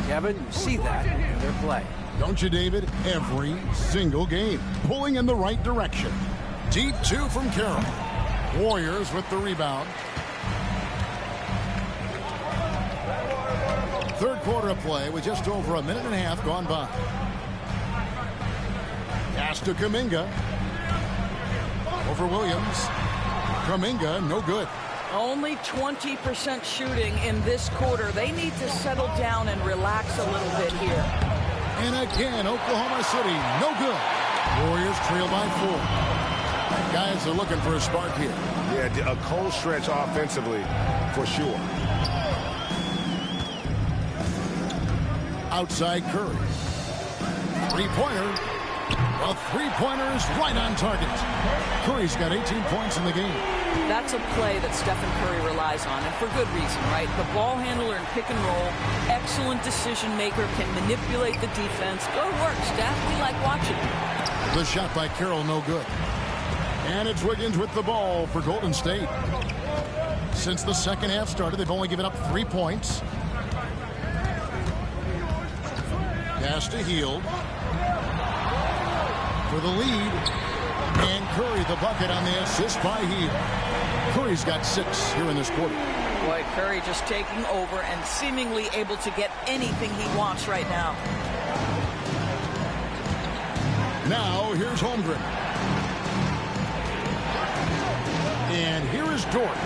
Kevin, you see that in their play. Don't you, David? Every single game. Pulling in the right direction. Deep 2 from Carroll. Warriors with the rebound. Third quarter of play with just over a minute and a half gone by. Pass to Kuminga. Over Williams. Kuminga, no good. Only 20% shooting in this quarter. They need to settle down and relax a little bit here. And again, Oklahoma City, no good. Warriors trail by 4. Guys are looking for a spark here. Yeah, a cold stretch offensively, for sure. Outside Curry. Three-pointer. A three-pointer is right on target. Curry's got 18 points in the game. That's a play that Stephen Curry relies on, and for good reason, right? The ball handler in pick and roll, excellent decision maker, can manipulate the defense. Go to work, Steph. We like watching it. The shot by Carroll, no good. And it's Wiggins with the ball for Golden State. Since the second half started, they've only given up 3 points. Pass to Hield. For the lead. And Curry the bucket on the assist by Hield. Curry's got 6 here in this quarter. Boy, Curry just taking over and seemingly able to get anything he wants right now. Now, here's Holmgren. And here is Dort.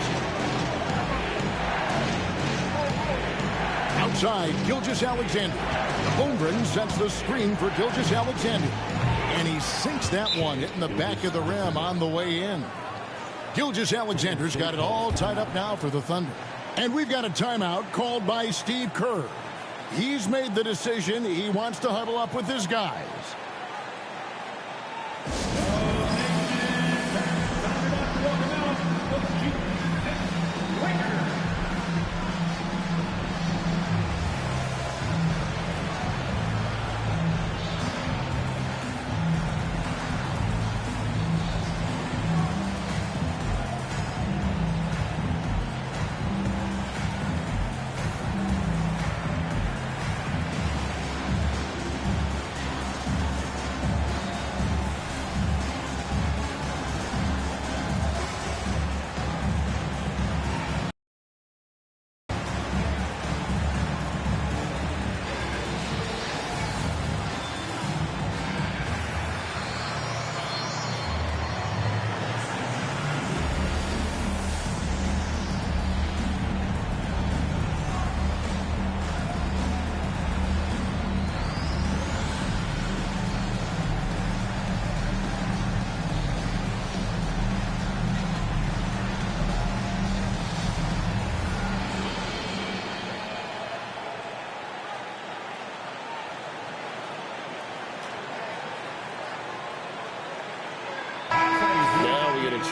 Outside, Gilgeous-Alexander. Holmgren sets the screen for Gilgeous-Alexander. And he sinks that one, hitting the back of the rim on the way in. Gilgeous-Alexander's got it all tied up now for the Thunder. And we've got a timeout called by Steve Kerr. He's made the decision he wants to huddle up with his guys.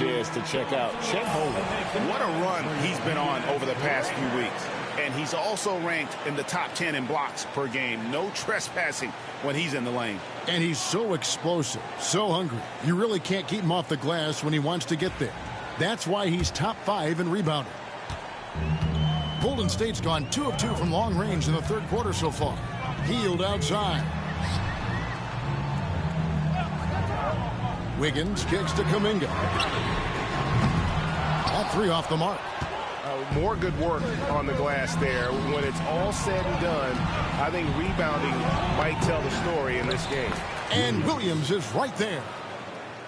chance to check out Chet Holmgren. What a run he's been on over the past few weeks. And he's also ranked in the top 10 in blocks per game. No trespassing when he's in the lane. And he's so explosive, so hungry. You really can't keep him off the glass when he wants to get there. That's why he's top 5 in rebounding. Golden State's gone 2 of 2 from long range in the third quarter so far. Hield outside. Wiggins kicks to Kuminga. That 3 off the mark. More good work on the glass there. When it's all said and done, I think rebounding might tell the story in this game. And Williams is right there.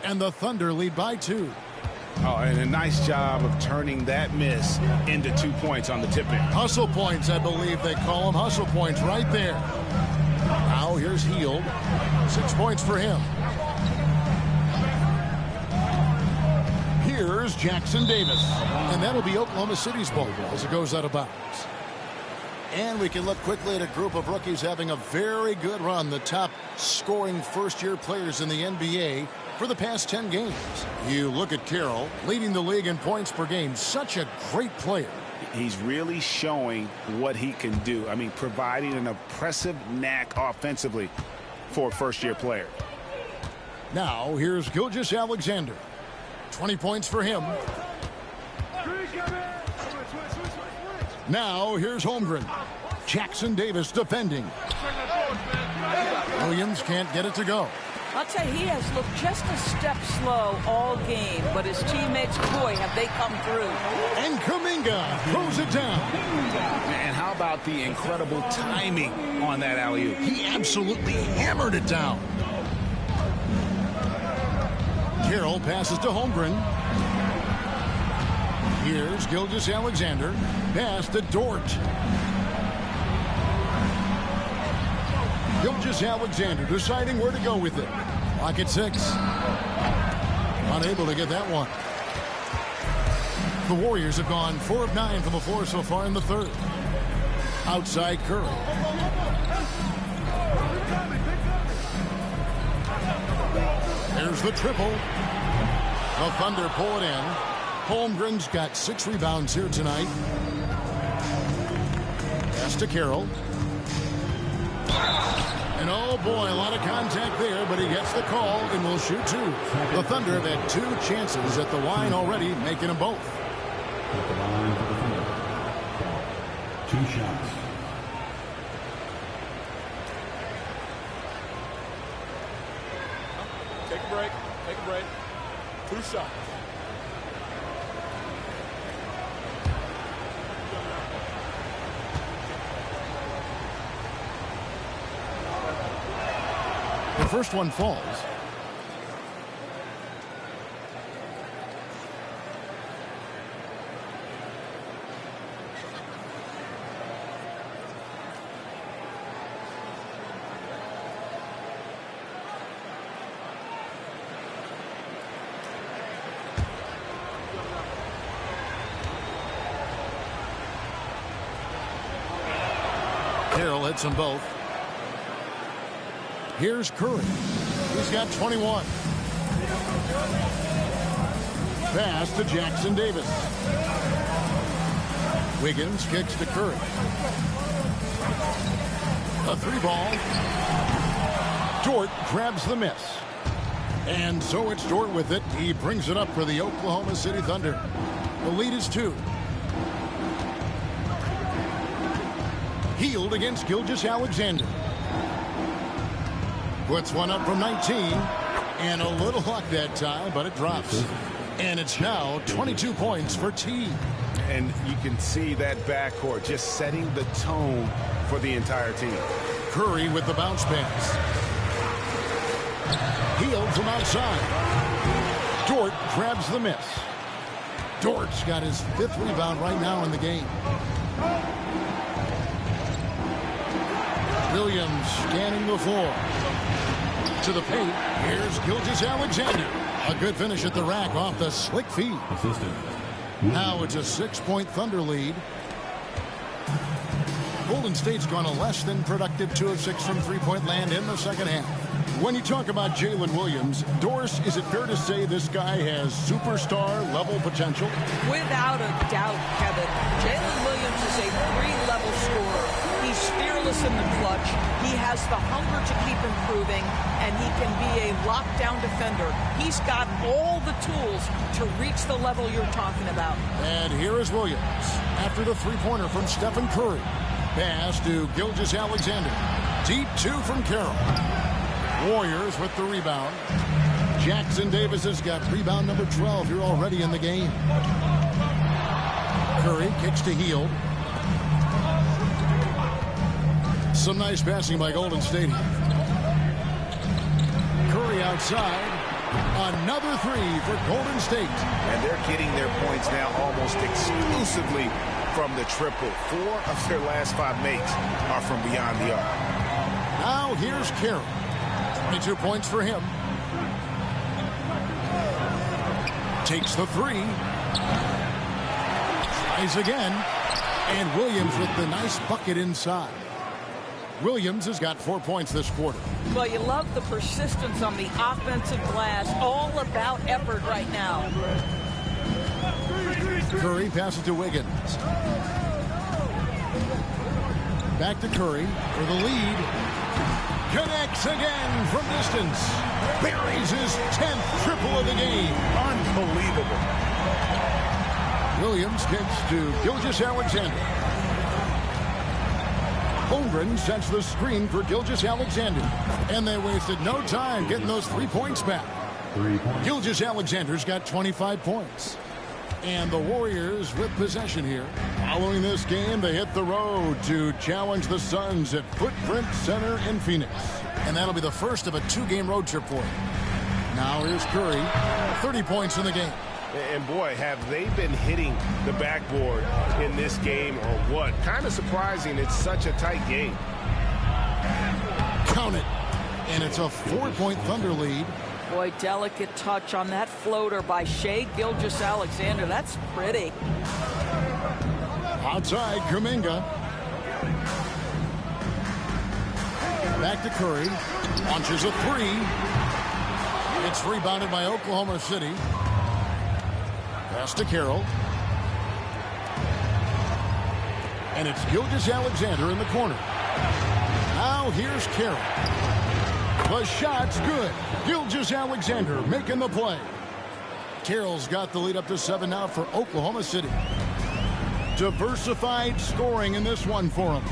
And the Thunder lead by 2. Oh, and a nice job of turning that miss into 2 points on the tip-in. Hustle points, I believe they call them. Hustle points right there. Now here's Hield. 6 points for him. Here's Jackson Davis. And that'll be Oklahoma City's ball as it goes out of bounds. And we can look quickly at a group of rookies having a very good run. The top scoring first-year players in the NBA for the past 10 games. You look at Carroll, leading the league in points per game. Such a great player. He's really showing what he can do. I mean, providing an impressive knack offensively for a first-year player. Now, here's Gilgeous-Alexander. 20 points for him. Now, here's Holmgren. Jackson Davis defending. Williams can't get it to go. I'll tell you, he has looked just a step slow all game, but his teammates, boy, have they come through. And Kuminga throws it down. And how about the incredible timing on that alley-oop? He absolutely hammered it down. Carroll passes to Holmgren. Here's Gilgeous-Alexander. Pass to Dort. Gilgeous-Alexander deciding where to go with it. Clock at 6. Unable to get that one. The Warriors have gone 4 of 9 from the floor so far in the third. Outside Curry. There's the triple. The Thunder pull it in. Holmgren's got 6 rebounds here tonight. Pass to Carroll. And oh boy, a lot of contact there, but he gets the call and will shoot 2. The Thunder have had 2 chances at the line already, making them both. At the line for the Thunder. 2 shots. Take a break. Take a break. 2 shots. The first one falls. Carroll hits them both. Here's Curry. He's got 21. Pass to Jackson Davis. Wiggins kicks to Curry. A 3-ball. Dort grabs the miss. And so it's Dort with it. He brings it up for the Oklahoma City Thunder. The lead is 2. Hield against Gilgeous-Alexander. Puts one up from 19. And a little luck that time, but it drops. And it's now 22 points for T. And you can see that backcourt just setting the tone for the entire team. Curry with the bounce pass. Hield from outside. Dort grabs the miss. Dort's got his 5th rebound right now in the game. Williams scanning the floor. To the paint. Here's Gilgeous-Alexander. A good finish at the rack off the slick feed. Now it's a 6-point Thunder lead. Golden State's gone a less than productive 2 of 6 from three-point land in the second half. When you talk about Jalen Williams, Doris, is it fair to say this guy has superstar-level potential? Without a doubt, Kevin. Jalen Williams is a 3-level scorer. He's fearless in the clutch. He has the hunger to keep improving, and he can be a lockdown defender. He's got all the tools to reach the level you're talking about. And here is Williams after the three-pointer from Stephen Curry. Pass to Gilgeous-Alexander. Deep 2 from Carroll. Warriors with the rebound. Jackson Davis has got rebound number 12 here already in the game. Curry kicks to Hield. Some nice passing by Golden State. Curry outside. Another 3 for Golden State. And they're getting their points now almost exclusively from the triple. 4 of their last 5 makes are from beyond the arc. Now here's Carroll. 22 points for him. Takes the 3. Tries again. And Williams with the nice bucket inside. Williams has got 4 points this quarter. Well, you love the persistence on the offensive glass. All about effort right now. Curry passes to Wiggins. Back to Curry for the lead. Connects again from distance. Buries his 10th triple of the game. Unbelievable. Williams kicks to Gilgeous-Alexander. Holmgren sets the screen for Gilgeous-Alexander. And they wasted no time getting those 3 points back. Gilgeous-Alexander's got 25 points. And the Warriors with possession here. Following this game, they hit the road to challenge the Suns at Footprint Center in Phoenix. And that'll be the first of a 2-game road trip for them. Now here's Curry. 30 points in the game. And boy, have they been hitting the backboard in this game or what? Kind of surprising it's such a tight game. Count it. And it's a 4-point Thunder lead. Boy, delicate touch on that floater by Shai Gilgeous-Alexander. That's pretty. Outside, Kuminga. Back to Curry. Launches a 3. It's rebounded by Oklahoma City. Pass to Carroll. And it's Gilgeous-Alexander in the corner. Now here's Carroll. The shot's good. Gilgeous-Alexander making the play. Carroll's got the lead up to 7 now for Oklahoma City. Diversified scoring in this one for him.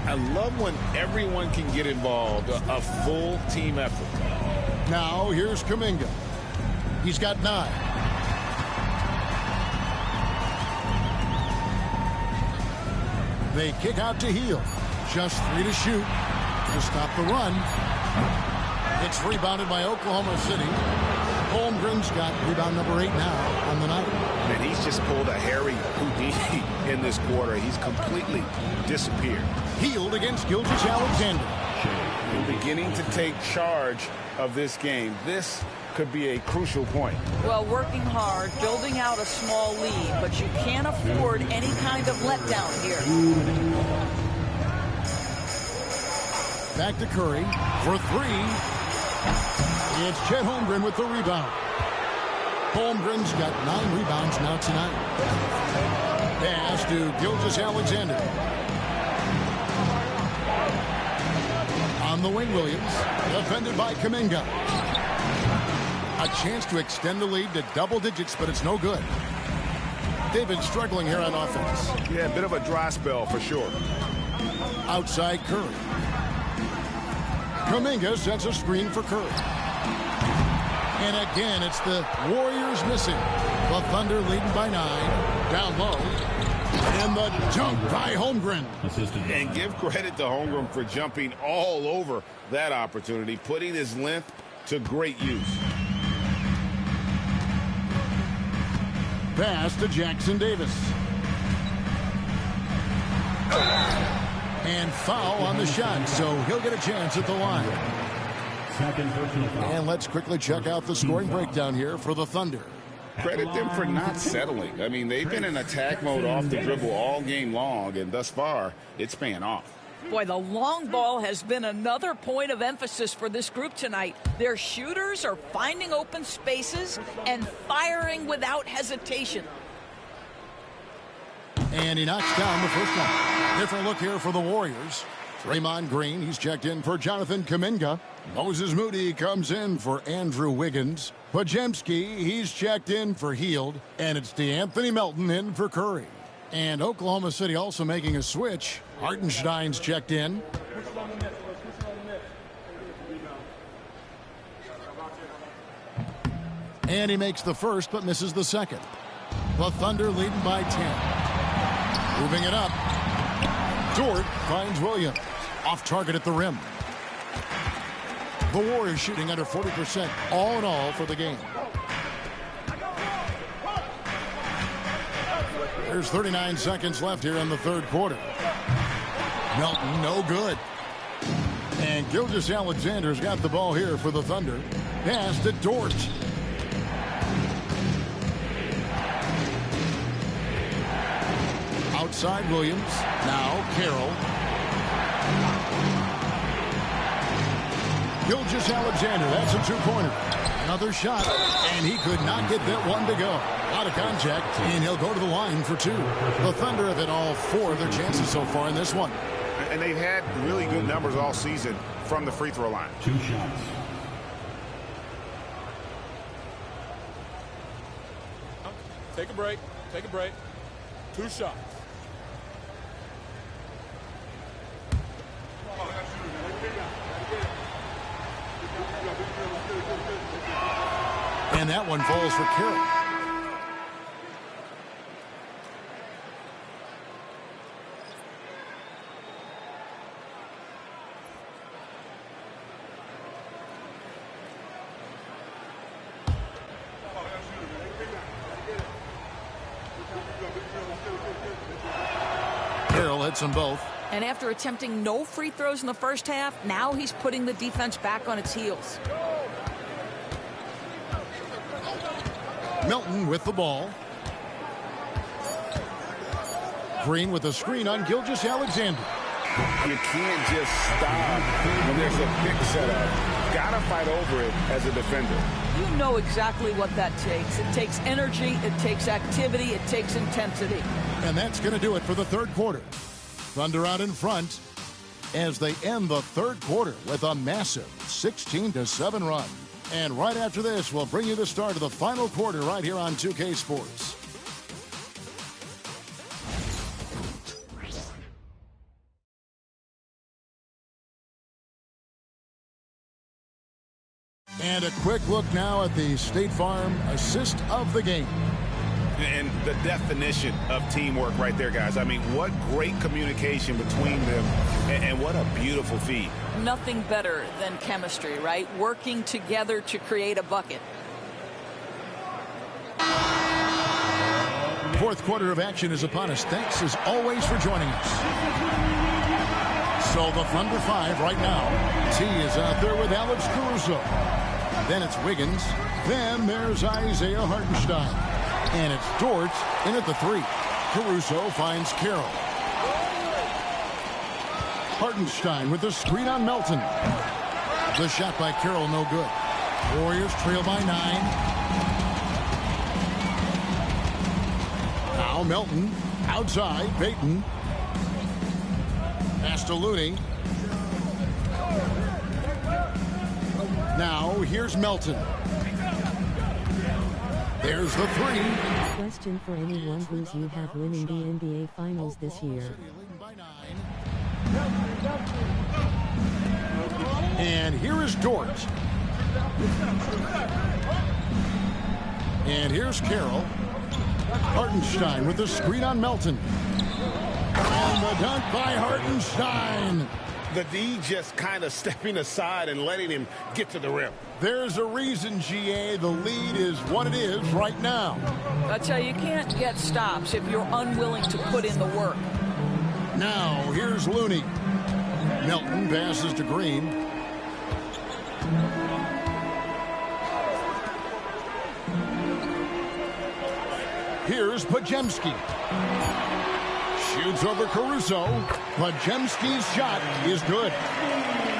I love when everyone can get involved, a full team effort. Now here's Kuminga. He's got 9. They kick out to Hield. Just 3 to shoot to stop the run. It's rebounded by Oklahoma City. Holmgren's got rebound number 8 now on the night. And he's just pulled a Harry Houdini in this quarter. He's completely disappeared. Hield against Gilgeous-Alexander. Beginning to take charge of this game. This could be a crucial point. Well, working hard, building out a small lead, but you can't afford any kind of letdown here. Back to Curry for 3. It's Chet Holmgren with the rebound. Holmgren's got 9 rebounds now tonight. Pass to Gilgeous-Alexander. On the wing, Williams. Defended by Kuminga. A chance to extend the lead to double digits, but it's no good. They've been struggling here on offense. Yeah, a bit of a dry spell for sure. Outside Curry. Kuminga sets a screen for Curry. And again, it's the Warriors missing. The Thunder leading by 9. Down low. And the dunk by Holmgren. And give credit to Holmgren for jumping all over that opportunity, putting his length to great use. Pass to Jackson Davis. And foul on the shot, so he'll get a chance at the line. And let's quickly check out the scoring breakdown here for the Thunder. credit them for not settling. I mean, they've been in attack mode off the dribble all game long, and thus far, it's paying off. Boy, the long ball has been another point of emphasis for this group tonight. Their shooters are finding open spaces and firing without hesitation. And he knocks down the first one. Different look here for the Warriors. Draymond Green, he's checked in for Jonathan Kuminga. Moses Moody comes in for Andrew Wiggins. Podziemski, he's checked in for Hield. And it's DeAnthony Melton in for Curry. And Oklahoma City also making a switch. Hartenstein's checked in. And he makes the first but misses the second. The Thunder leading by 10. Moving it up. Dort finds Williams. Off target at the rim. The Warriors shooting under 40% all in all for the game. There's 39 seconds left here in the third quarter. Melton, no good. And Gilgeous-Alexander's got the ball here for the Thunder. Pass to Dort. Outside Williams. Now Carroll. Gilgeous-Alexander, that's a two-pointer. Another shot, and he could not get that one to go. Out of contact, and he'll go to the line for two. The Thunder have hit all four of their chances so far in this one. And they've had really good numbers all season from the free throw line. 2 shots. Take a break. Take a break. 2 shots. And that one falls for Carroll. Carroll hits them both. And after attempting no free throws in the first half, now he's putting the defense back on its heels. Melton with the ball. Green with a screen on Gilgeous-Alexander. You can't just stop when there's a pick set up. Gotta fight over it as a defender. You know exactly what that takes. It takes energy, it takes activity, it takes intensity. And that's going to do it for the third quarter. Thunder out in front as they end the third quarter with a massive 16-7 run. And right after this, we'll bring you the start of the final quarter right here on 2K Sports. And a quick look now at the State Farm assist of the game. And the definition of teamwork right there, guys. I mean, what great communication between them, and what a beautiful feed. Nothing better than chemistry, right? Working together to create a bucket. Fourth quarter of action is upon us. Thanks as always for joining us. So the Thunder 5 right now. T is out there with Alex Caruso. Then it's Wiggins. Then there's Isaiah Hartenstein. And it's Dort in at the 3. Caruso finds Carroll. Hartenstein with the screen on Melton. The shot by Carroll, no good. Warriors trail by 9. Now Melton outside. Payton. Pass to Looney. Now here's Melton. There's the 3. Question for anyone who's you have winning the NBA Finals this year. And here is Dort. And here's Carroll. Hartenstein with the screen on Melton. And the dunk by Hartenstein. The D just kind of stepping aside and letting him get to the rim. There's a reason, GA, the lead is what it is right now. That's how you can't get stops if you're unwilling to put in the work. Now, here's Looney. Melton passes to Green. Here's Podziemski. Shoots over Caruso. Podziemski's shot is good.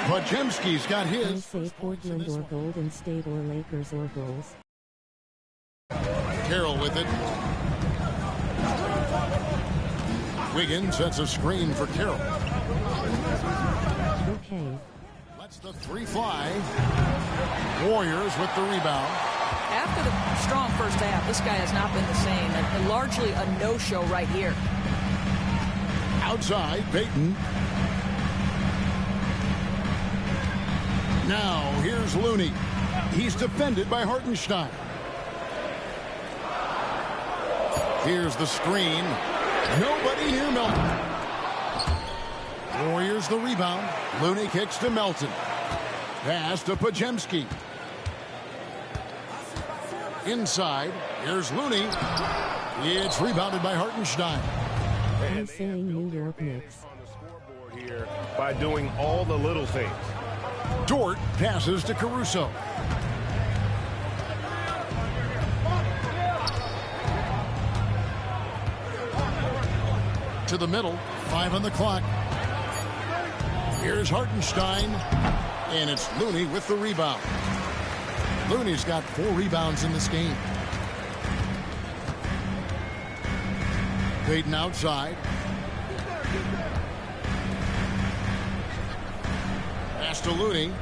Podziemski's got his. I say Portland or Golden State or Lakers or Bulls. Carroll with it. Wiggins sets a screen for Carroll. Okay. Lets the three fly. Warriors with the rebound. After the strong first half, this guy has not been the same, and largely a no-show right here. Outside, Payton. Now, here's Looney. He's defended by Hartenstein. Here's the screen. Nobody near Melton. Warriors the rebound. Looney kicks to Melton. Pass to Podziemski. Inside, here's Looney. It's rebounded by Hartenstein. I'm saying New York Knicks. Here by doing all the little things. Dort passes to Caruso. To the middle, 5 on the clock. Here's Hartenstein, and it's Looney with the rebound. Looney's got 4 rebounds in this game. Payton outside. Pass to Looney.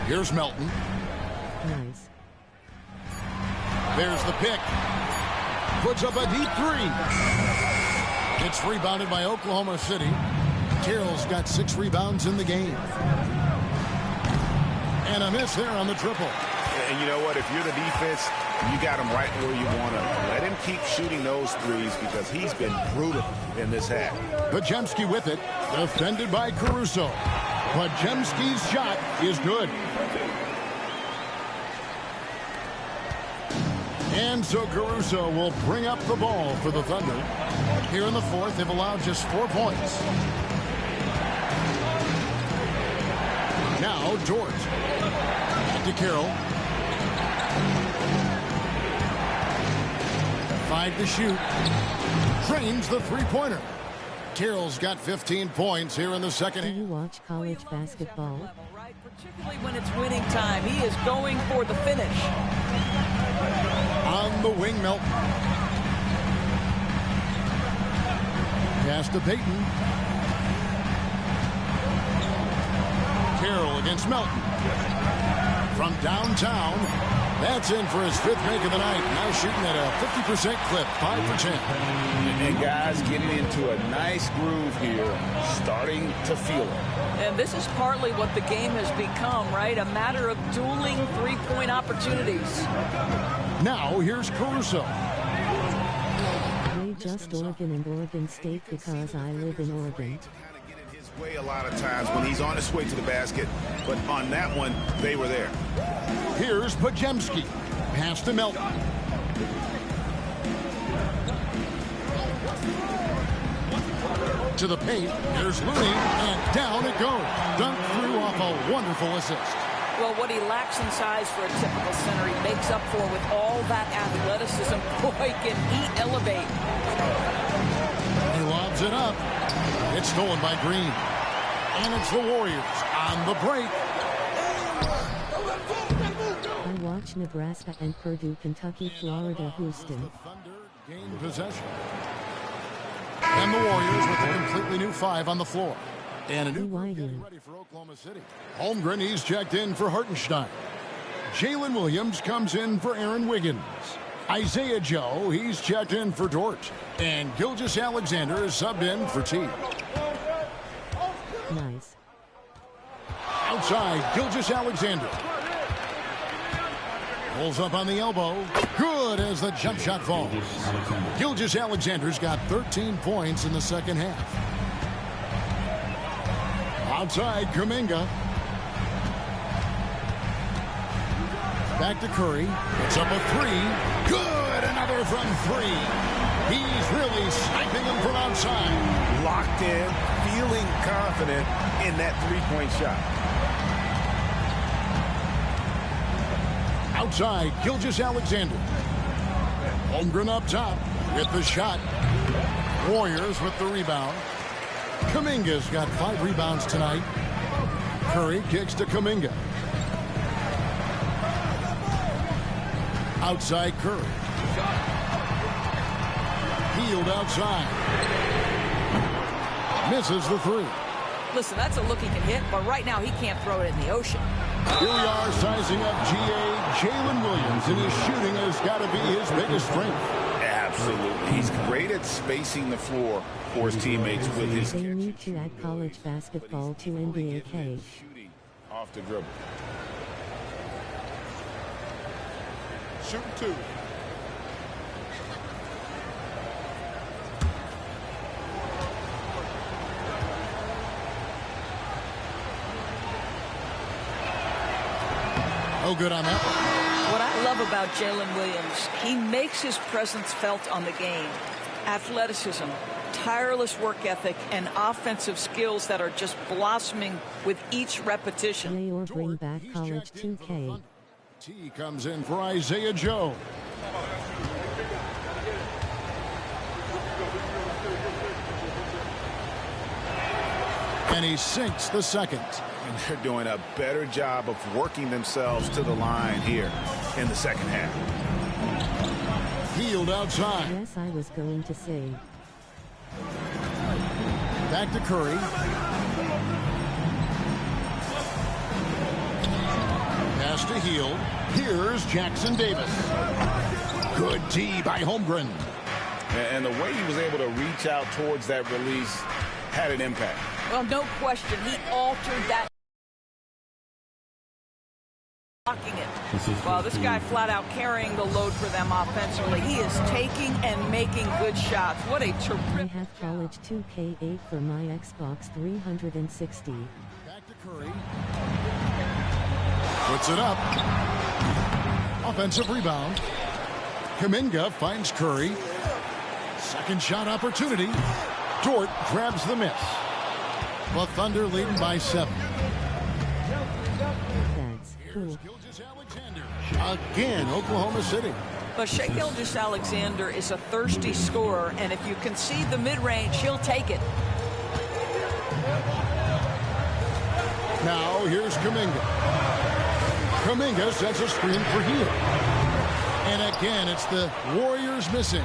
Here's Melton. Nice. There's the pick. Puts up a deep 3. It's rebounded by Oklahoma City. Carroll's got 6 rebounds in the game. And a miss there on the triple. And you know what? If you're the defense, you got him right where you want him. Let him keep shooting those threes because he's been brutal in this half. Podziemski with it. Defended by Caruso. Podziemski's shot is good. And so Caruso will bring up the ball for the Thunder. Here in the fourth, they've allowed just 4 points. Now Dort. Back to Carroll. 5 to shoot. Drains the three-pointer. Carroll's got 15 points here in the second. Do you watch college basketball? Particularly when it's winning time. He is going for the finish. On the wing, Melton. Pass to Payton. Carroll against Melton. From downtown, that's in for his 5th make of the night. Now shooting at a 50% clip, 5 for 10. And guys getting into a nice groove here, starting to feel it. And this is partly what the game has become, right? A matter of dueling three-point opportunities. Now here's Caruso. Play just Oregon and Oregon State because I live in Oregon. Way a lot of times when he's on his way to the basket, but on that one, they were there. Here's Podziemski. Pass to Melton. To the paint. Here's Looney, and down it goes. Dunked through off a wonderful assist. Well, what he lacks in size for a typical center, he makes up for with all that athleticism. Boy, can he elevate. He lobs it up. It's stolen by Green. And it's the Warriors on the break. I watch Nebraska and Purdue, Kentucky, Florida, Houston. Gain possession. And the Warriors with a completely new 5 on the floor. And a new getting ready for Oklahoma City. Holmgren, he's checked in for Hartenstein. Jalen Williams comes in for Aaron Wiggins. Isaiah Joe, he's checked in for Dort. And Gilgeous-Alexander is subbed in for T. Nice. Outside, Gilgeous-Alexander. Pulls up on the elbow. Good as the jump shot falls. Gilgeous-Alexander's got 13 points in the second half. Outside, Kuminga. Back to Curry. It's up a 3. Good, another from 3. He's really sniping him from outside. Locked in, feeling confident in that three-point shot. Outside, Gilgeous-Alexander. Holmgren up top with the shot. Warriors with the rebound. Kuminga's got 5 rebounds tonight. Curry kicks to Kuminga. Outside Curry. Hield outside. Misses the 3. Listen, that's a look he can hit, but right now he can't throw it in the ocean. Here we are sizing up GA Jalen Williams, and his shooting has got to be his biggest strength. Absolutely. He's great at spacing the floor for his teammates with his They need to add college basketball to NBA K. shooting off the dribble. Shooting 2. No good on that one. What I love about Jalen Williams, he makes his presence felt on the game. Athleticism, tireless work ethic, and offensive skills that are just blossoming with each repetition. Play or bring back college 2K. T comes in for Isaiah Joe. And he sinks the second. And they're doing a better job of working themselves to the line here in the second half. Hield outside. Yes, I was going to say. Back to Curry. Pass to Hield. Here's Jackson Davis. Good D by Holmgren. And the way he was able to reach out towards that release had an impact. Well, no question, he altered that. Blocking it. Well, this guy flat out carrying the load for them offensively. He is taking and making good shots. What a terrific. I have college 2K8 for my Xbox 360. Back to Curry. Puts it up. Offensive rebound. Kuminga finds Curry. Second shot opportunity. Dort grabs the miss. The Thunder leading by 7. That's cool. Again, Oklahoma City. But Shai Gilgeous-Alexander is a thirsty scorer, and if you concede the mid-range, he'll take it. Now here's Kuminga. Kuminga sets a screen for Hield. And again, it's the Warriors missing.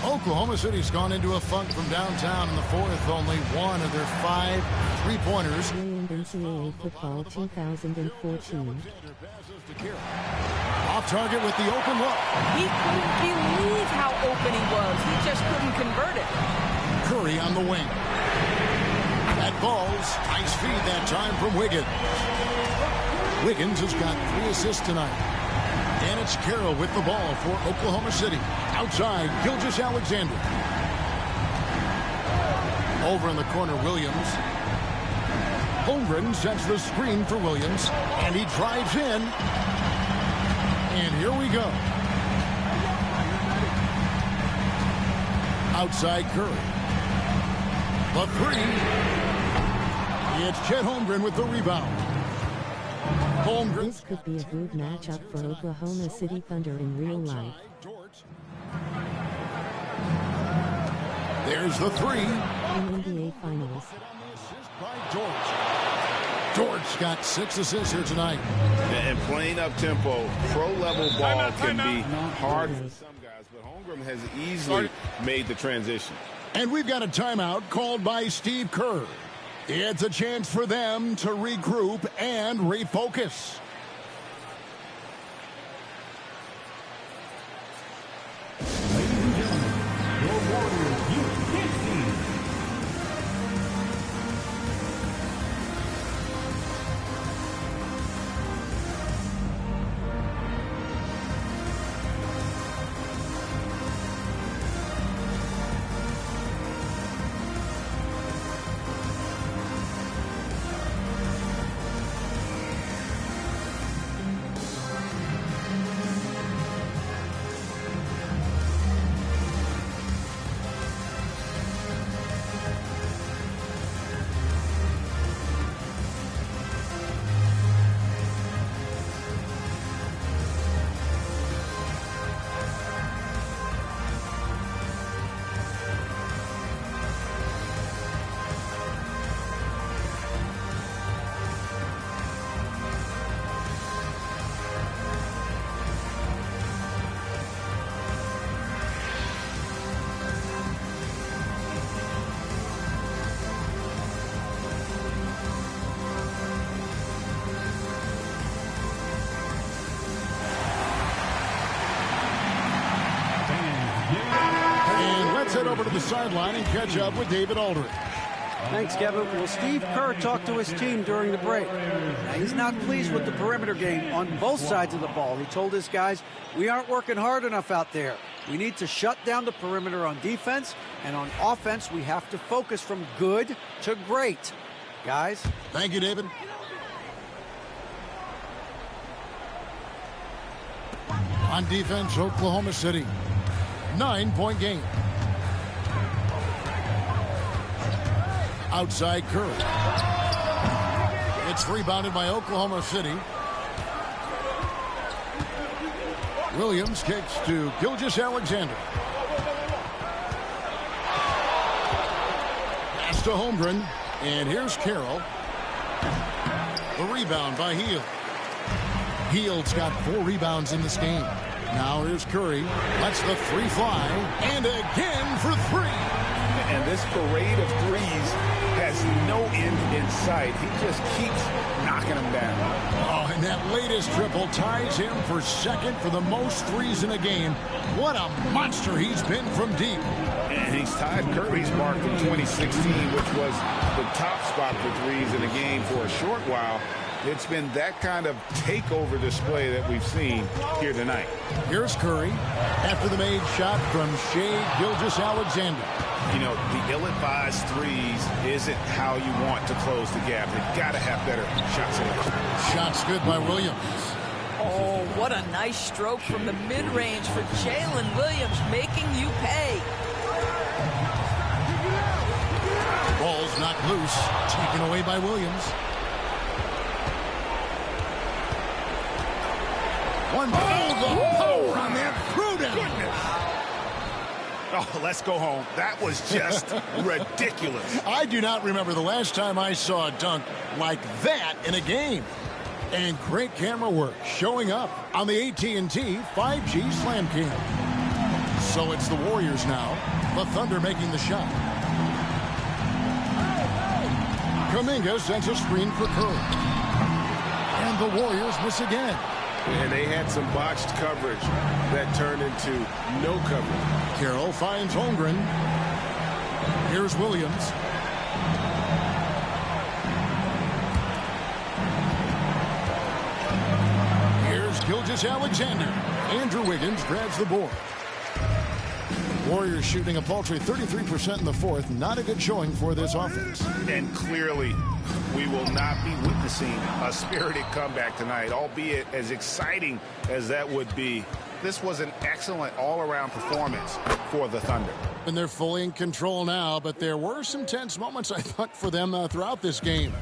Oklahoma City's gone into a funk from downtown in the fourth. Only one of their 5 3-pointers. NCAA football 2014. Off target with the open look. He couldn't believe how open he was. He just couldn't convert it. Curry on the wing. That ball's nice feed that time from Wiggins. Wiggins has got 3 assists tonight. And it's Carroll with the ball for Oklahoma City. Outside, Gilgeous-Alexander. Over in the corner, Williams. Holmgren sets the screen for Williams. And he drives in. And here we go. Outside Curry. The 3. It's Chet Holmgren with the rebound. This could be a good matchup for Oklahoma City Thunder in real life. There's the 3. In NBA Finals. Dort's got 6 assists here tonight. And playing up tempo, pro-level ball can be hard for some guys, but Holmgren has easily made the transition. And we've got a timeout called by Steve Kerr. It's a chance for them to regroup and refocus. Ladies and gentlemen, your Warriors Youth Kids team. head over to the sideline and catch up with David Aldridge. Thanks, Kevin. Well, Steve Kerr talked to his team during the break. Now, he's not pleased with the perimeter game on both sides of the ball. He told his guys, we aren't working hard enough out there. We need to shut down the perimeter on defense, and on offense, we have to focus from good to great. Guys. Thank you, David. On defense, Oklahoma City. 9-point game. Outside Curry. It's rebounded by Oklahoma City. Williams kicks to Gilgeous-Alexander. Pass to Holmgren. And here's Carroll. The rebound by Hield. Hield's got 4 rebounds in this game. Now here's Curry. Lets the 3 fly. And again for 3. And this parade of threes has no end in sight. He just keeps knocking them down. Oh, and that latest triple ties him for second for the most threes in a game. What a monster he's been from deep. And he's tied Curry's mark from 2016, which was the top spot for threes in the game for a short while. It's been that kind of takeover display that we've seen here tonight. Here's Curry after the made shot from Shai Gilgeous-Alexander. You know, the ill-advised threes isn't how you want to close the gap. They've got to have better shot selection. Shots good by Williams. Oh, what a nice stroke from the mid-range for Jalen Williams, making you pay. Ball's knocked loose, taken away by Williams. One ball, the power on that throwdown. Oh, let's go home. That was just ridiculous. I do not remember the last time I saw a dunk like that in a game. And great camera work showing up on the AT&T 5G Slam Cam. So it's the Warriors now. The Thunder making the shot. Kuminga sends a screen for Curry. And the Warriors miss again. And they had some botched coverage that turned into no coverage. Carroll finds Holmgren. Here's Williams. Here's Gilgeous-Alexander. Andrew Wiggins grabs the board. Warriors shooting a paltry 33% in the fourth. Not a good showing for this offense. And clearly, we will not be witnessing a spirited comeback tonight, albeit as exciting as that would be. This was an excellent all-around performance for the Thunder. And they're fully in control now, but there were some tense moments, I thought, for them throughout this game.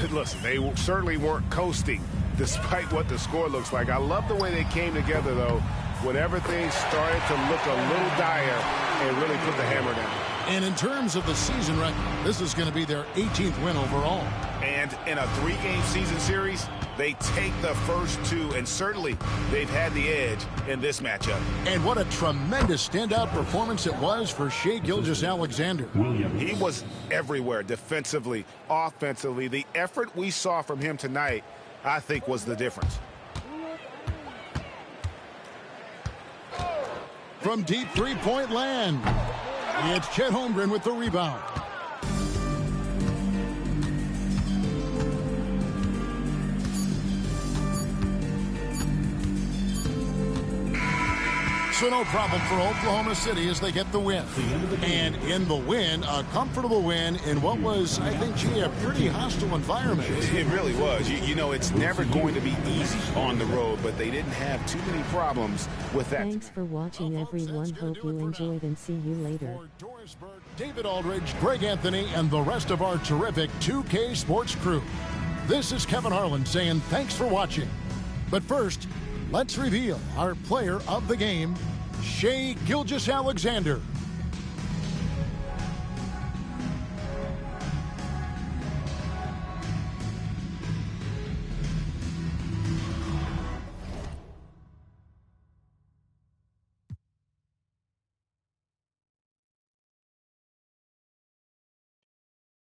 Listen, they certainly weren't coasting, despite what the score looks like. I love the way they came together, though, whenever things started to look a little dire and really put the hammer down. And in terms of the season record, this is going to be their 18th win overall. And in a 3-game season series, they take the first 2, and certainly they've had the edge in this matchup. And what a tremendous standout performance it was for Shai Gilgeous-Alexander. He was everywhere, defensively, offensively. The effort we saw from him tonight, I think, was the difference. From deep three-point land, it's Chet Holmgren with the rebound. So no problem for Oklahoma City as they get the win. And in the win, a comfortable win in what was, I think, a pretty hostile environment. It really was. You know, it's never going to be easy on the road, but they didn't have too many problems with that. Thanks for watching, everyone. Hope you enjoyed and see you later. David Aldridge, Greg Anthony, and the rest of our terrific 2K Sports crew. This is Kevin Harlan saying thanks for watching. But first, let's reveal our player of the game, Shai Gilgeous-Alexander.